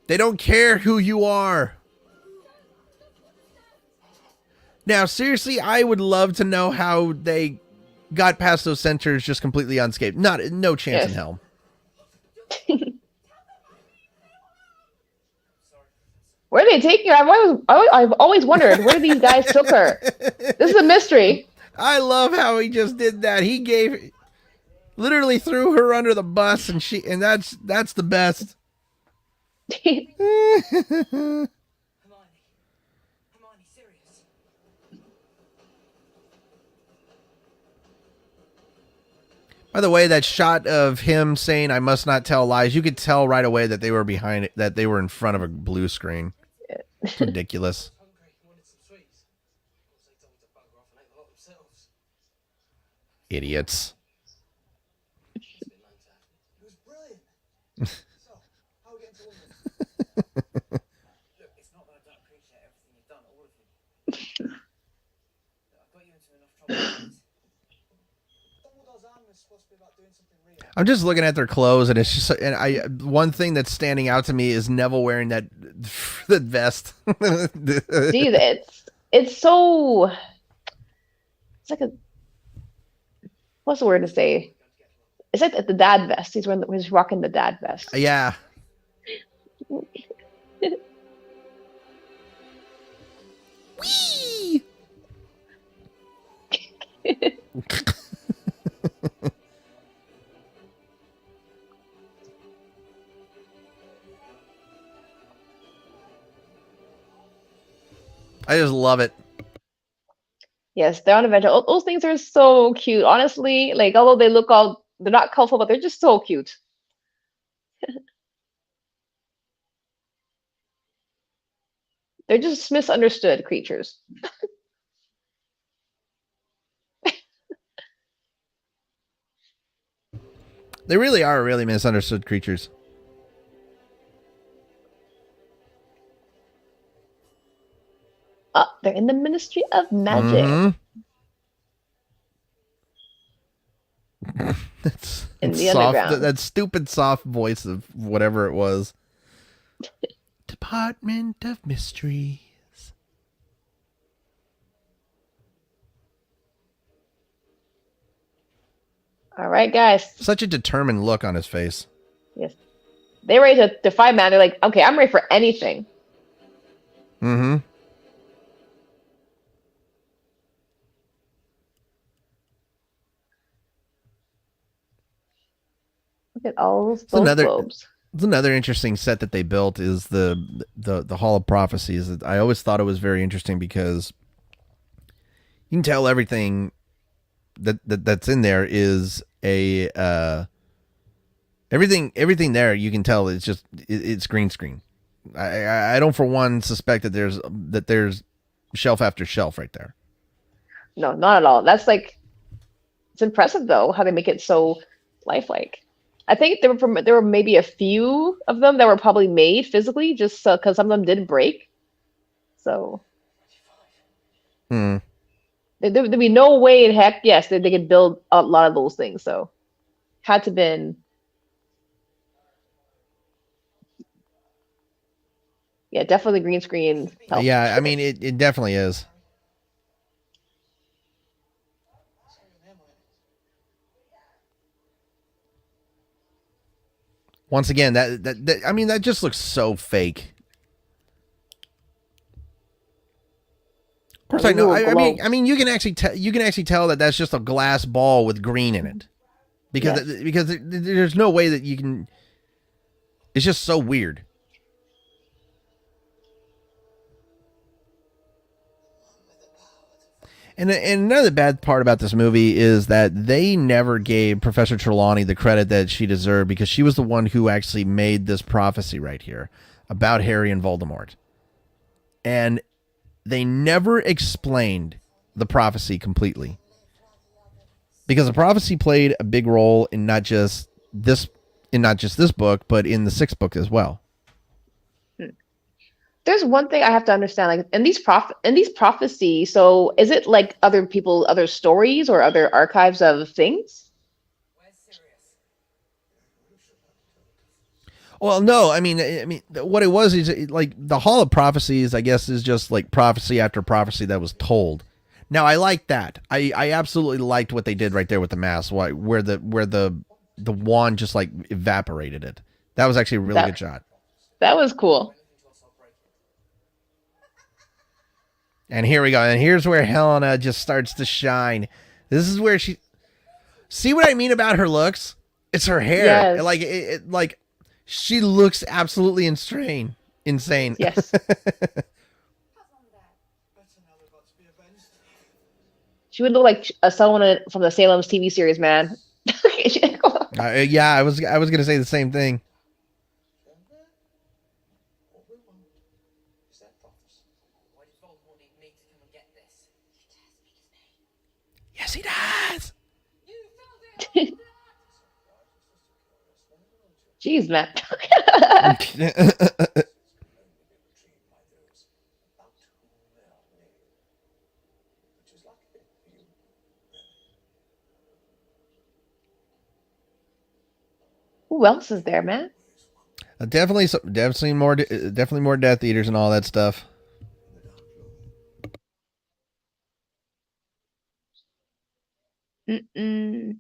They don't care who you are. Now, seriously, I would love to know how they got past those censors just completely unscathed. No chance in hell. Where are they taking her? I've always wondered where these guys took her. This is a mystery. I love how he just did that. He literally threw her under the bus, and that's the best. Hermione, serious. By the way, that shot of him saying "I must not tell lies," you could tell right away that they were behind it, that they were in front of a blue screen. It's ridiculous. Hungry, he wanted some sweets. Of course, they told me to bugger off and ate the lot themselves. Idiots. It's a bit lame to have. It was brilliant. So, how are we getting to London? Look, it's not that I don't appreciate everything you've done, all of you. Look, I've got you into enough trouble. Dumbledore's arm was supposed to be about doing something real. I'm just looking at their clothes, and it's just one thing that's standing out to me is Neville wearing that vest. Jeez, it's so. It's like what's the word to say? It's like the dad vest. He's rocking the dad vest. Yeah. Whee! I just love it. Yes, they're on adventure. Those things are so cute. Honestly, like although they're not colorful, but they're just so cute. They're just misunderstood creatures. They really are really misunderstood creatures. They're in the Ministry of Magic. That's In the soft, underground. that stupid soft voice of whatever it was. Department of Mysteries. All right, guys. Such a determined look on his face. Yes, they're ready to defy man. They're like, okay, I'm ready for anything. Mm-hmm. Look at all those another- globes. It's another interesting set that they built is the Hall of Prophecies. I always thought it was very interesting because you can tell everything that's in there is everything there. You can tell it's green screen. I don't for one suspect that there's shelf after shelf right there. No, not at all. That's like It's impressive though how they make it so lifelike. I think there were maybe a few of them that were probably made physically, just because some of them did break. So Hmm. there'd be no way in heck, yes, they could build a lot of those things. So had to been, yeah, definitely green screen help. Yeah, I mean, it definitely is. Once again, that I mean, that just looks so fake. Of course, I know. I mean, you can actually tell that that's just a glass ball with green in it, because there's no way that you can. It's just so weird. And another bad part about this movie is that they never gave Professor Trelawney the credit that she deserved, because she was the one who actually made this prophecy right here about Harry and Voldemort. And they never explained the prophecy completely, because the prophecy played a big role in not just this book, but in the sixth book as well. There's one thing I have to understand, like in these prophecies, so is it like other stories or other archives of things? Well, no, I mean, what it was is like the Hall of Prophecies, I guess, is just like prophecy after prophecy that was told. Now, I like that. I absolutely liked what they did right there with the mask, where the wand just like evaporated it. That was actually a really good shot. That was cool. And here we go. And here's where Helena just starts to shine. This is where she... See what I mean about her looks? It's her hair. Yes. Like, she looks absolutely insane. Yes. She would look like someone from the Salem's TV series, man. Yeah, I was going to say the same thing. Yes, he does. Jeez, man. Who else is there, man? Definitely more Death Eaters and all that stuff. Mm-mm.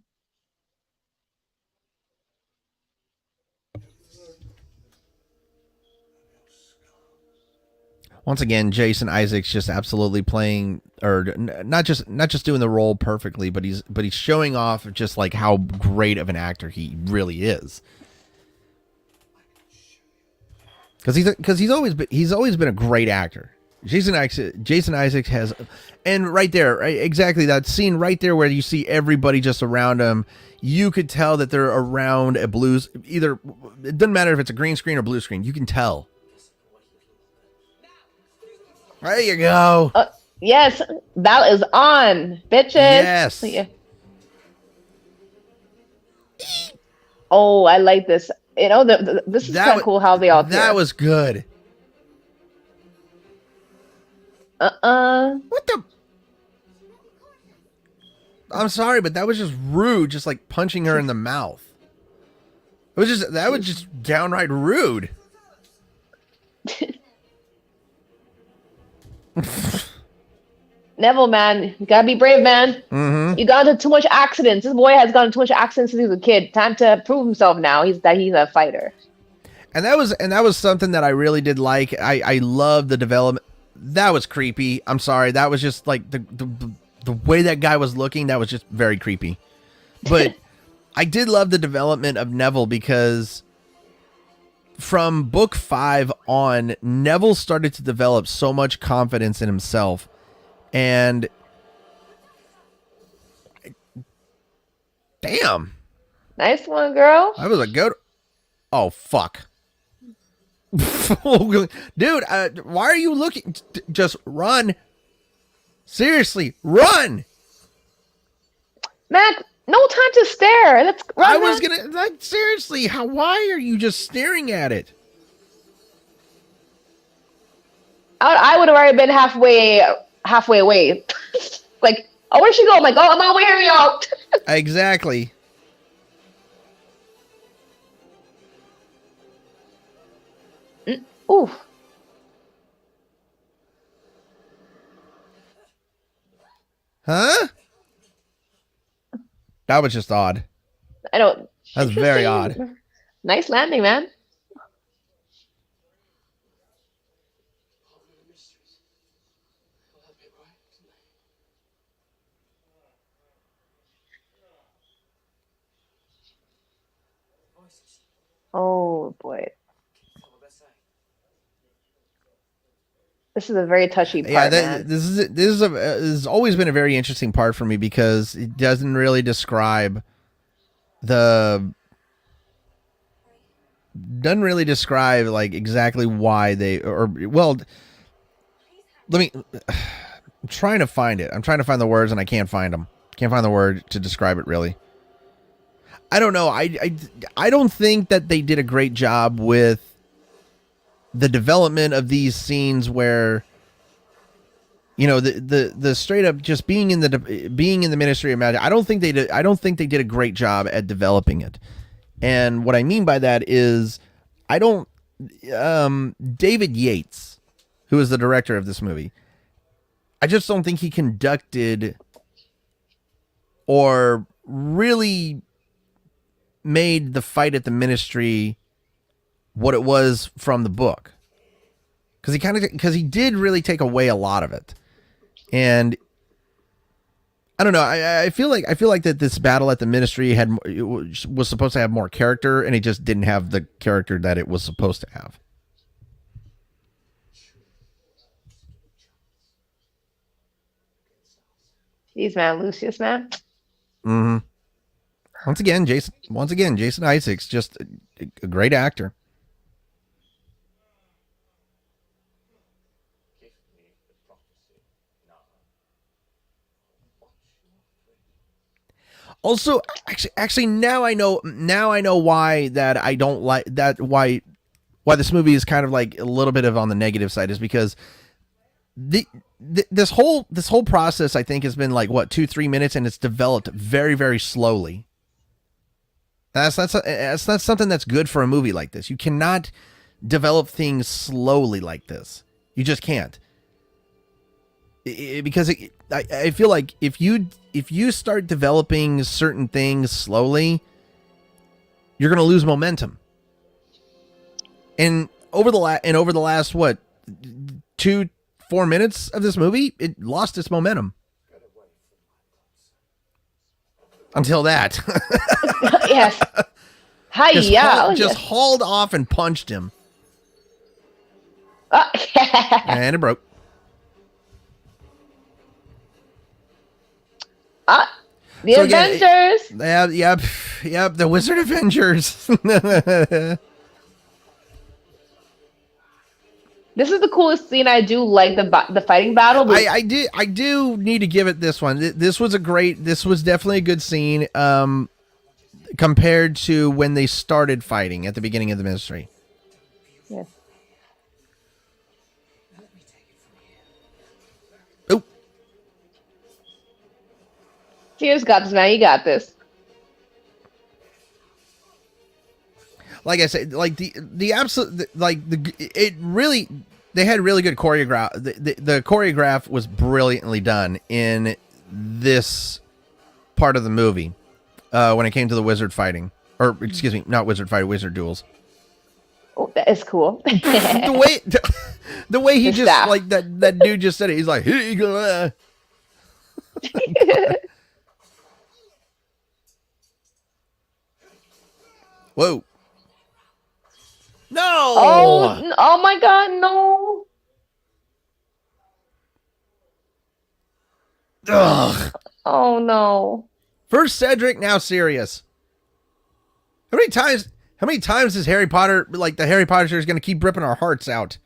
Once again, Jason Isaacs just absolutely playing, or not just doing the role perfectly, but he's showing off just like how great of an actor he really is. Because he's always been a great actor. Jason Isaacs has, and right there, right, exactly that scene right there where you see everybody just around him. You could tell that they're around a blues. Either it doesn't matter if it's a green screen or blue screen. You can tell. There you go. Yes, that is on, bitches. Yes. Yeah. Oh, I like this. You know, this is kind of cool how they all. That was good. What the? I'm sorry, but that was just rude. Just like punching her in the mouth. That was just downright rude. Neville, man, you gotta be brave, man. Mm-hmm. You got into too much accidents. This boy has gotten too much accidents since he was a kid. Time to prove himself now. He's a fighter. And that was something that I really did like. I love the development. That was creepy. I'm sorry. That was just like the way that guy was looking. That was just very creepy. But I did love the development of Neville, because from book 5 on, Neville started to develop so much confidence in himself. And damn. Nice one, girl. That was a good. Oh, fuck. Dude, why are you looking? Just run. Seriously, run. Mac, no time to stare. Let's run. I was gonna, like, seriously, why are you just staring at it? I would have already been halfway away. Like, oh, where'd she go? I'm like, oh, I'm on my way here, y'all. Exactly. Ooh. Huh? That was just odd. I don't. That's very Interesting. odd. Nice landing, man. Voices. Oh boy, What will they say? this is a very touchy part, Yeah, man. this has always been a very interesting part for me because it doesn't really describe like exactly why they, or well, I'm trying to find it. I'm trying to find the words and I can't find them. Can't find the word to describe it really. I don't know. I don't think that they did a great job with the development of these scenes where, you know, the straight up just being in the Ministry of Magic. I don't think they did a great job at developing it. And what I mean by that is David Yates, who is the director of this movie, I just don't think he conducted or really made the fight at the Ministry what it was from the book. Because he did really take away a lot of it. And I don't know. I feel like that this battle at the Ministry was supposed to have more character, and it just didn't have the character that it was supposed to have. Jeez, man, Lucius, man. Mm-hmm. Once again, Jason Isaacs, just a great actor. Give me the prophecy now. Also, actually, now I know why that I don't like that. Why this movie is kind of like a little bit of on the negative side is because this whole process I think has been like what 2-3 minutes, and it's developed very, very slowly. That's not something that's good for a movie like this. You cannot develop things slowly like this. You just can't. Because I feel like if you start developing certain things slowly, you're going to lose momentum. And over the last what 2-4 minutes of this movie, it lost its momentum. Until that. Yes. Hi, just hauled off and punched him. And it broke. The Avengers. Yep, the Wizard Avengers. This is the coolest scene. I do like the fighting battle. I do need to give it this one. This was definitely a good scene compared to when they started fighting at the beginning of the Ministry. Yes. Oh. Cheers, got this, man. You got this. Like I said, like the absolute, like it really, they had really good choreograph. The choreograph was brilliantly done in this part of the movie when it came to the wizard fighting, or excuse me, not wizard fight, wizard duels. Oh, that is cool. the way he just staff. Like that dude just said it. He's like, here you go. Whoa. No! Oh my God, no! Ugh. Oh no! First Cedric, now Sirius. How many times is Harry Potter, like the Harry Potter series, going to keep ripping our hearts out?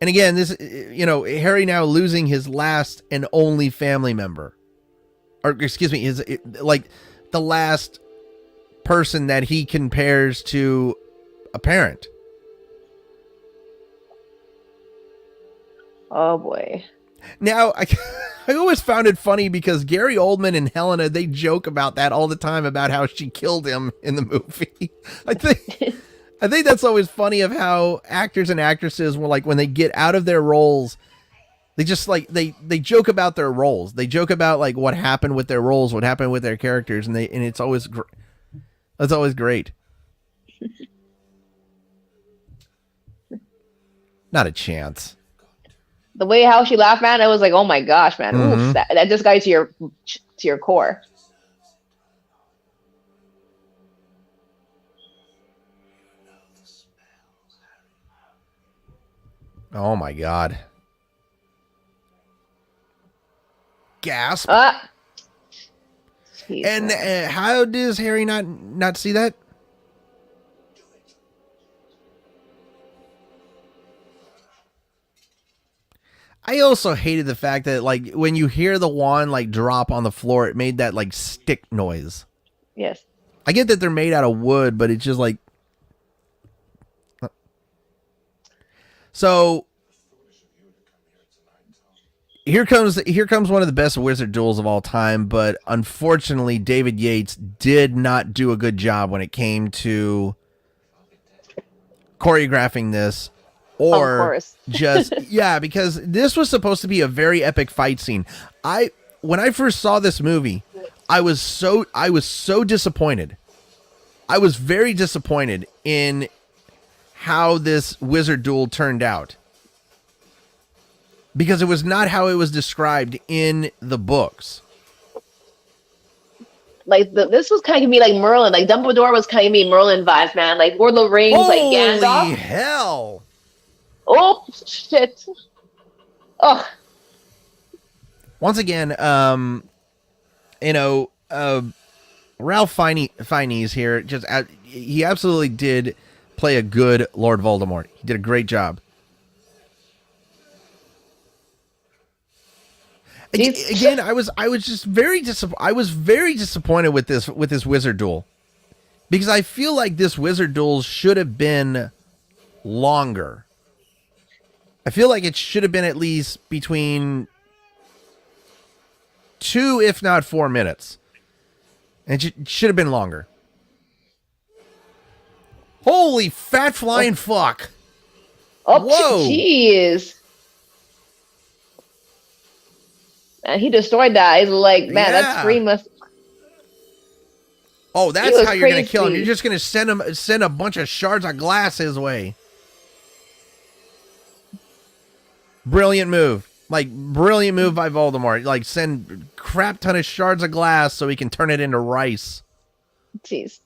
And again, this, Harry now losing his last and only family member. or excuse me, like the last person that he compares to a parent. Oh boy. Now, I always found it funny because Gary Oldman and Helena, they joke about that all the time about how she killed him in the movie. I think that's always funny of how actors and actresses will, like, when they get out of their roles, they just like they joke about their roles. They joke about like what happened with their roles, what happened with their characters, and it's always that's always great. Not a chance. The way how she laughed, man, I was like, oh my gosh, man. Oof, that just got you to your core. Oh my God. Gasp. And how does Harry not see that? I also hated the fact that, like, when you hear the wand like drop on the floor, it made that like stick noise. Yes. I get that they're made out of wood, but it's just like. So here comes one of the best wizard duels of all time, but unfortunately David Yates did not do a good job when it came to choreographing this. Or just, yeah, because this was supposed to be a very epic fight scene. When I first saw this movie, I was so disappointed. I was very disappointed in how this wizard duel turned out. Because it was not how it was described in the books. Like, this was kind of me like Merlin. Like, Dumbledore was kind of me Merlin vibes, man. Like, Lord of the Rings, like Gandalf. Holy hell! Oh, shit. Oh. Once again, Ralph Fiennes here, he absolutely did play a good Lord Voldemort. He did a great job. Again, I was just very disappointed with this wizard duel, because I feel like this wizard duel should have been longer. I feel like it should have been at least between 2, if not 4 minutes. And it should have been longer. Holy fat flying fuck. Oh, whoa. Jeez. And he destroyed that. He's like, man, that scream must... Oh, that's how you're going to kill him. You're just going to send a bunch of shards of glass his way. Brilliant move. Like, brilliant move by Voldemort. Like, send crap ton of shards of glass so he can turn it into rice. Jeez.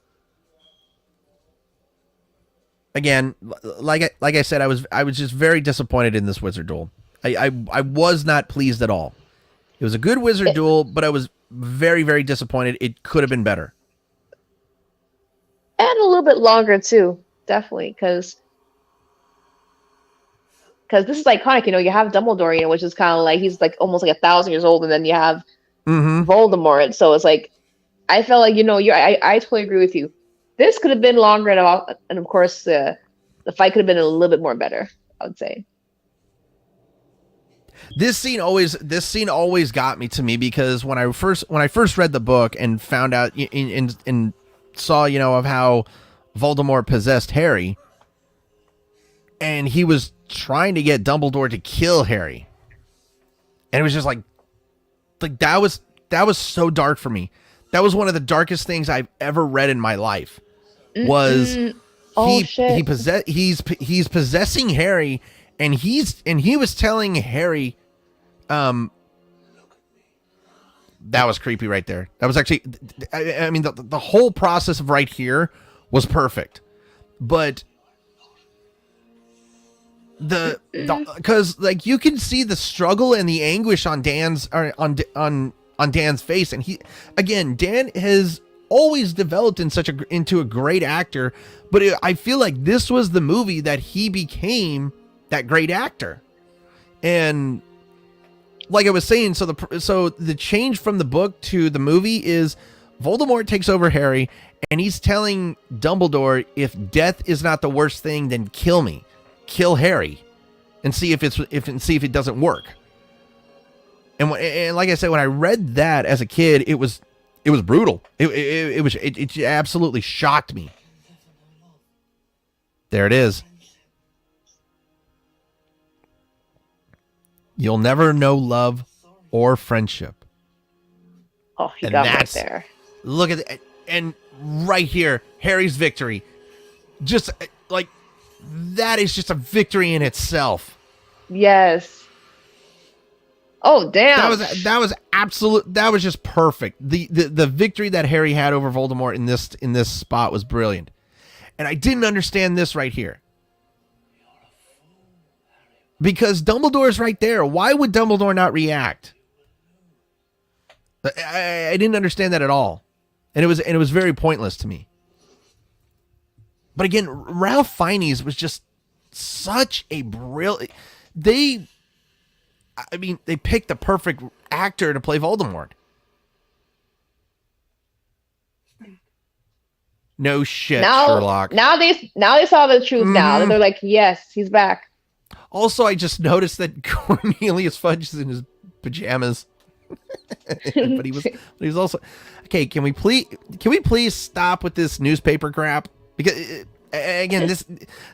Again, like I said, I was just very disappointed in this wizard duel. I was not pleased at all. It was a good wizard duel, but I was very, very disappointed. It could have been better. And a little bit longer, too. Definitely, because this is iconic, you have Dumbledore, which is kind of like, he's like almost like 1,000 years old, and then you have Voldemort. So it's like, I felt like, I totally agree with you. This could have been longer, and of course, the fight could have been a little bit more better, I would say. This scene always got me because when I first read the book and found out and saw, of how Voldemort possessed Harry, and he was trying to get Dumbledore to kill Harry, and it was just like that was so dark for me. That was one of the darkest things I've ever read in my life. Was he's possessing Harry, and he was telling Harry, that was creepy right there. That was actually, I mean, the whole process of right here was perfect, but because like you can see the struggle and the anguish on Dan's face, and Dan has always developed into a great actor, but I feel like this was the movie that he became that great actor. And like I was saying, so the change from the book to the movie is Voldemort takes over Harry, and he's telling Dumbledore, if death is not the worst thing, then kill me, kill Harry, and see if it doesn't work. And like I said, when I read that as a kid, it was brutal. It absolutely shocked me. There it is. You'll never know love or friendship. Oh, he And got right that's- there. Look at it. And right here, Harry's victory. Just like, that is just a victory in itself. Yes. Oh, damn. That was absolute. That was just perfect. The victory that Harry had over Voldemort in this spot was brilliant. And I didn't understand this right here. Because Dumbledore's right there. Why would Dumbledore not react? I didn't understand that at all. And it was very pointless to me. But again, Ralph Fiennes was just such a brilliant. They picked the perfect actor to play Voldemort. No shit, Sherlock. Now they saw the truth. Now they're like, yes, he's back. Also, I just noticed that Cornelius Fudge is in his pajamas. but he was also okay. Can we please stop with this newspaper crap? Because again,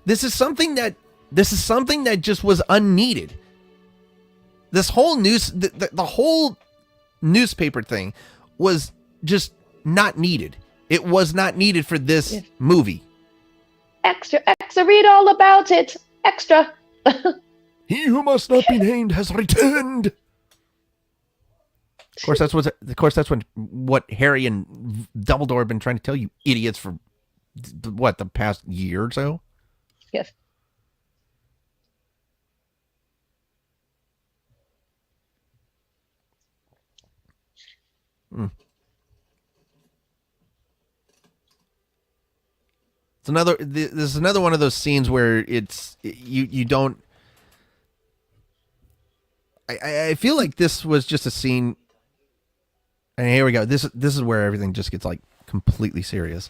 this is something that just was unneeded. This whole the whole newspaper thing was just not needed. It was not needed for this movie. Extra, read all about it. Extra. He who must not be named has returned. Of course, that's what Harry and Dumbledore have been trying to tell you idiots for the past year or so. Yes. This is another one of those scenes where you don't. I feel like this was just a scene. And here we go. This is where everything just gets like completely serious.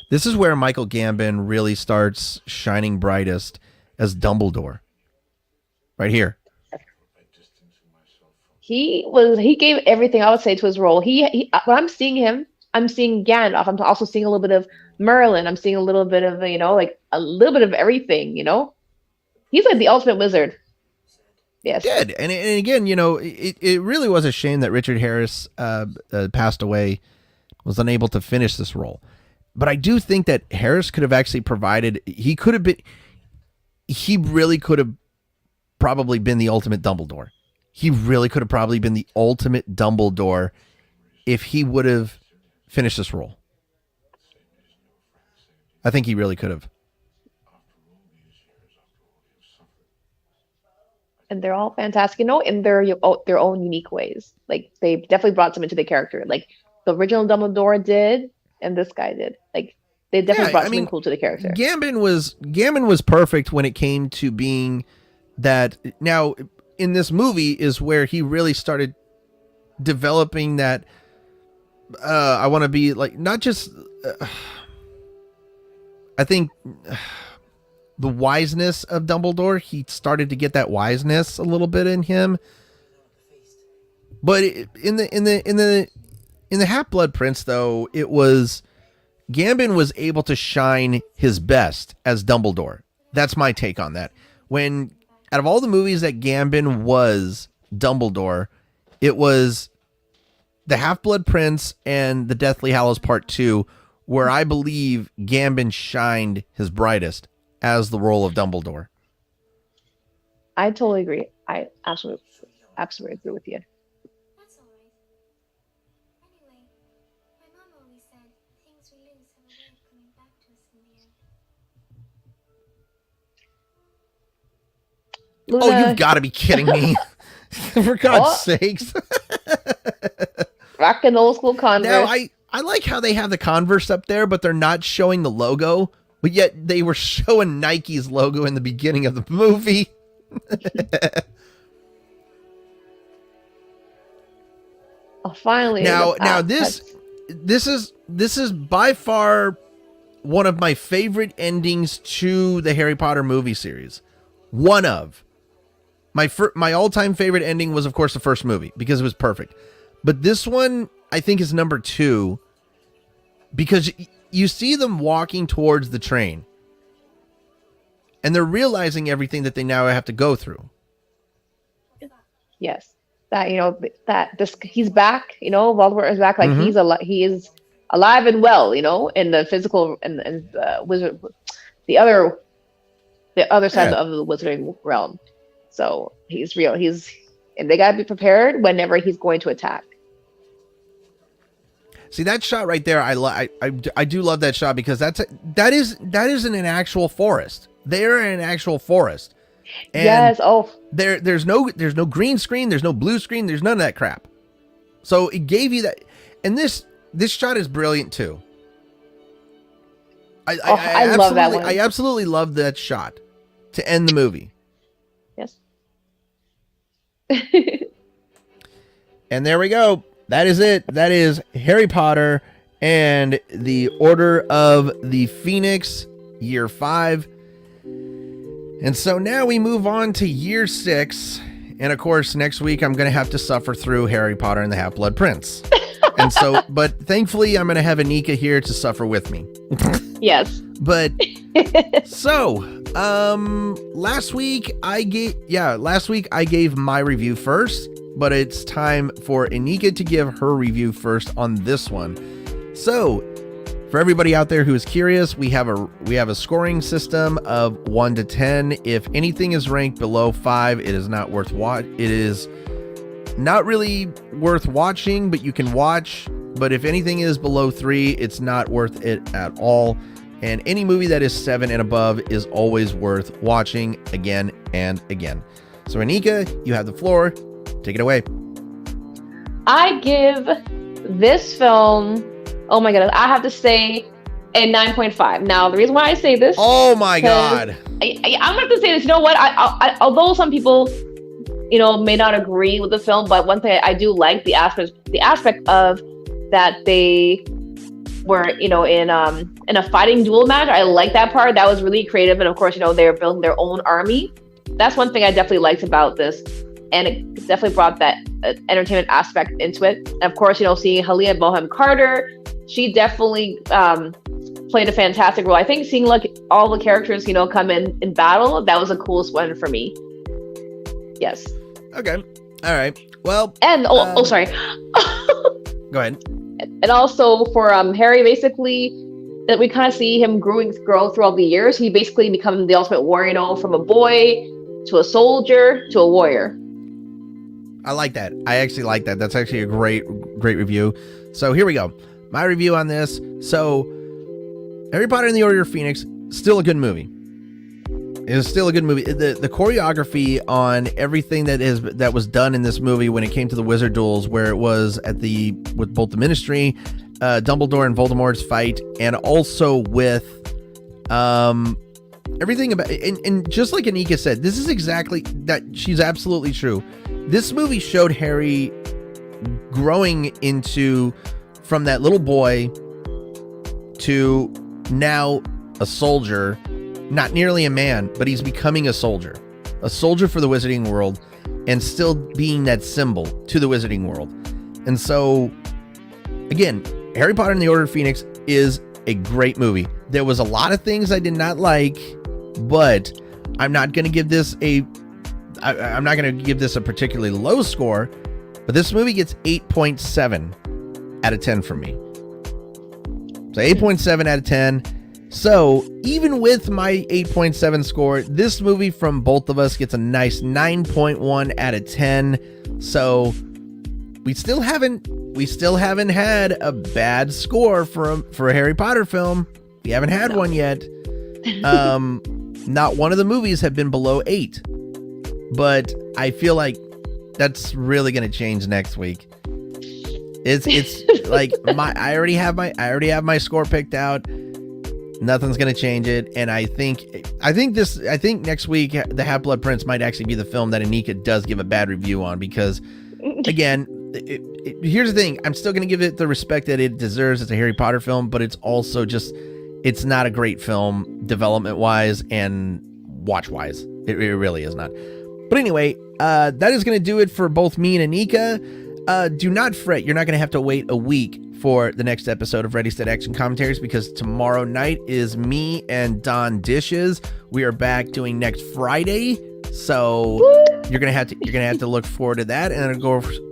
This is where Michael Gambon really starts shining brightest as Dumbledore. Right here. He gave everything, I would say, to his role. He when I'm seeing him, I'm seeing Gandalf. I'm also seeing a little bit of Merlin. I'm seeing a little bit of, like a little bit of everything, He's like the ultimate wizard. Yes. Did. And again, it really was a shame that Richard Harris passed away, was unable to finish this role. But I do think that Harris could have actually provided, he really could have probably been the ultimate Dumbledore. He really could have probably been the ultimate Dumbledore if he would have finished this role. I think he really could have. And they're all fantastic, in their own unique ways. Like, they definitely brought some into the character. Like, the original Dumbledore did, and this guy did. Like, they definitely brought something cool to the character. Gambon was perfect when it came to being that. Now, in this movie is where he really started developing that. I want to be like, not just. I think. The wiseness of Dumbledore, he started to get that wiseness a little bit in him. But in the Half-Blood Prince, though, it was Gambon was able to shine his best as Dumbledore. That's my take on that. When out of all the movies that Gambon was Dumbledore, it was the Half-Blood Prince and the Deathly Hallows Part 2, where I believe Gambon shined his brightest as the role of Dumbledore. I totally agree. I absolutely agree with you. That's all right. Anyway, my mom always said things we lose have a way of coming back to us in the end. Luna, Oh, you've got to be kidding me. For God's sakes. rocking old school Converse. Now, I like how they have the Converse up there, but they're not showing the logo but yet they were showing Nike's logo in the beginning of the movie. Oh, finally. Now this is by far one of my favorite endings to the Harry Potter movie series. One of my all-time favorite ending was, of course, the first movie because it was perfect. But this one, I think, is number 2 because you see them walking towards the train and they're realizing everything that they now have to go through. Yes. That, he's back, Voldemort is back. Like he is alive and well, in the physical and the wizard, the other side of the wizarding realm. So he's real. And they gotta be prepared whenever he's going to attack. See that shot right there? I do love that shot because that is in an actual forest. They're in an actual forest. And yes. Oh, there's no green screen. There's no blue screen. There's none of that crap. So it gave you that. And this shot is brilliant too. I love that one. I absolutely love that shot to end the movie. Yes. And there we go. That is it. That is Harry Potter and the Order of the Phoenix, year 5. And so now we move on to year 6. And of course, next week I'm going to have to suffer through Harry Potter and the Half-Blood Prince. And so, but thankfully I'm going to have Inika here to suffer with me. Yes. But so, last week I gave my review first, but it's time for Inika to give her review first on this one. So, for everybody out there who is curious, we have a scoring system of 1 to 10. If anything is ranked below 5, it is not worth it is not really worth watching, but you can watch. But if anything is below 3, it's not worth it at all. And any movie that is 7 and above is always worth watching again and again. So Inika, you have the floor. Take it away. I give this film, oh my goodness, I have to say a 9.5. Now, the reason why I say this... Oh my God. I'm going to have to say this. You know what? I although some people, may not agree with the film, but one thing I do like the aspect of that they were, in a fighting duel match. I like that part. That was really creative. And of course, they were building their own army. That's one thing I definitely liked about this. And it definitely brought that entertainment aspect into it. And of course, seeing Helena Bonham Carter, she definitely played a fantastic role. I think seeing all the characters, come in battle, that was the coolest one for me. Yes. Okay. All right. Well. And sorry. Go ahead. And also for Harry, basically, that we kind of see him grow throughout the years. He basically becomes the ultimate warrior, from a boy to a soldier to a warrior. I like that. I actually like that. That's actually a great review. So here we go. My review on this. So Harry Potter and the Order of Phoenix, still a good movie. It is still a good movie. The choreography on everything that was done in this movie when it came to the wizard duels, where it was with both the Ministry, Dumbledore and Voldemort's fight, and also with everything about and just like Inika said, this is exactly that. She's absolutely true. This movie showed Harry growing from that little boy to now a soldier. Not nearly a man, but he's becoming a soldier for the wizarding world, and still being that symbol to the wizarding world. And so, again, Harry Potter and the Order of Phoenix is a great movie. There was a lot of things I did not like, but I'm not going to give this I'm not going to give this a particularly low score, but this movie gets 8.7 out of 10 from me. So 8.7 out of 10. So even with my 8.7 score, this movie from both of us gets a nice 9.1 out of 10. So we still haven't had a bad score for a Harry Potter film. We haven't had one yet. Not one of the movies have been below 8. But I feel like that's really going to change next week. It's like I already have my score picked out. Nothing's gonna change it. And I think next week the Half-Blood Prince might actually be the film that Inika does give a bad review on, because again, here's the thing. I'm still gonna give it the respect that it deserves. It's a Harry Potter film, but it's also just, it's not a great film development wise and watch wise. It really is not. But anyway, that is going to do it for both me and Inika. Do not fret. You're not going to have to wait a week for the next episode of Ready, Steady, Action Commentaries, because tomorrow night is me and Don Dishes. We are back doing next Friday. So you're going to have to look forward to that. And of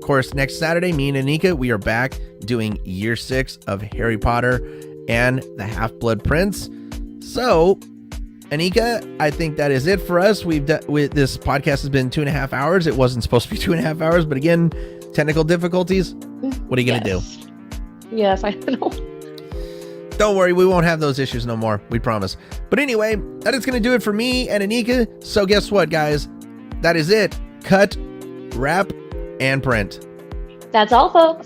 course, next Saturday, me and Inika, we are back doing year 6 of Harry Potter and the Half-Blood Prince. So, Inika, I think that is it for us. This podcast has been 2.5 hours. It wasn't supposed to be 2.5 hours, but again, technical difficulties. What are you gonna do? Yes, I know. Don't worry, we won't have those issues no more. We promise. But anyway, that is gonna do it for me and Inika. So guess what, guys? That is it. Cut, wrap, and print. That's all, folks.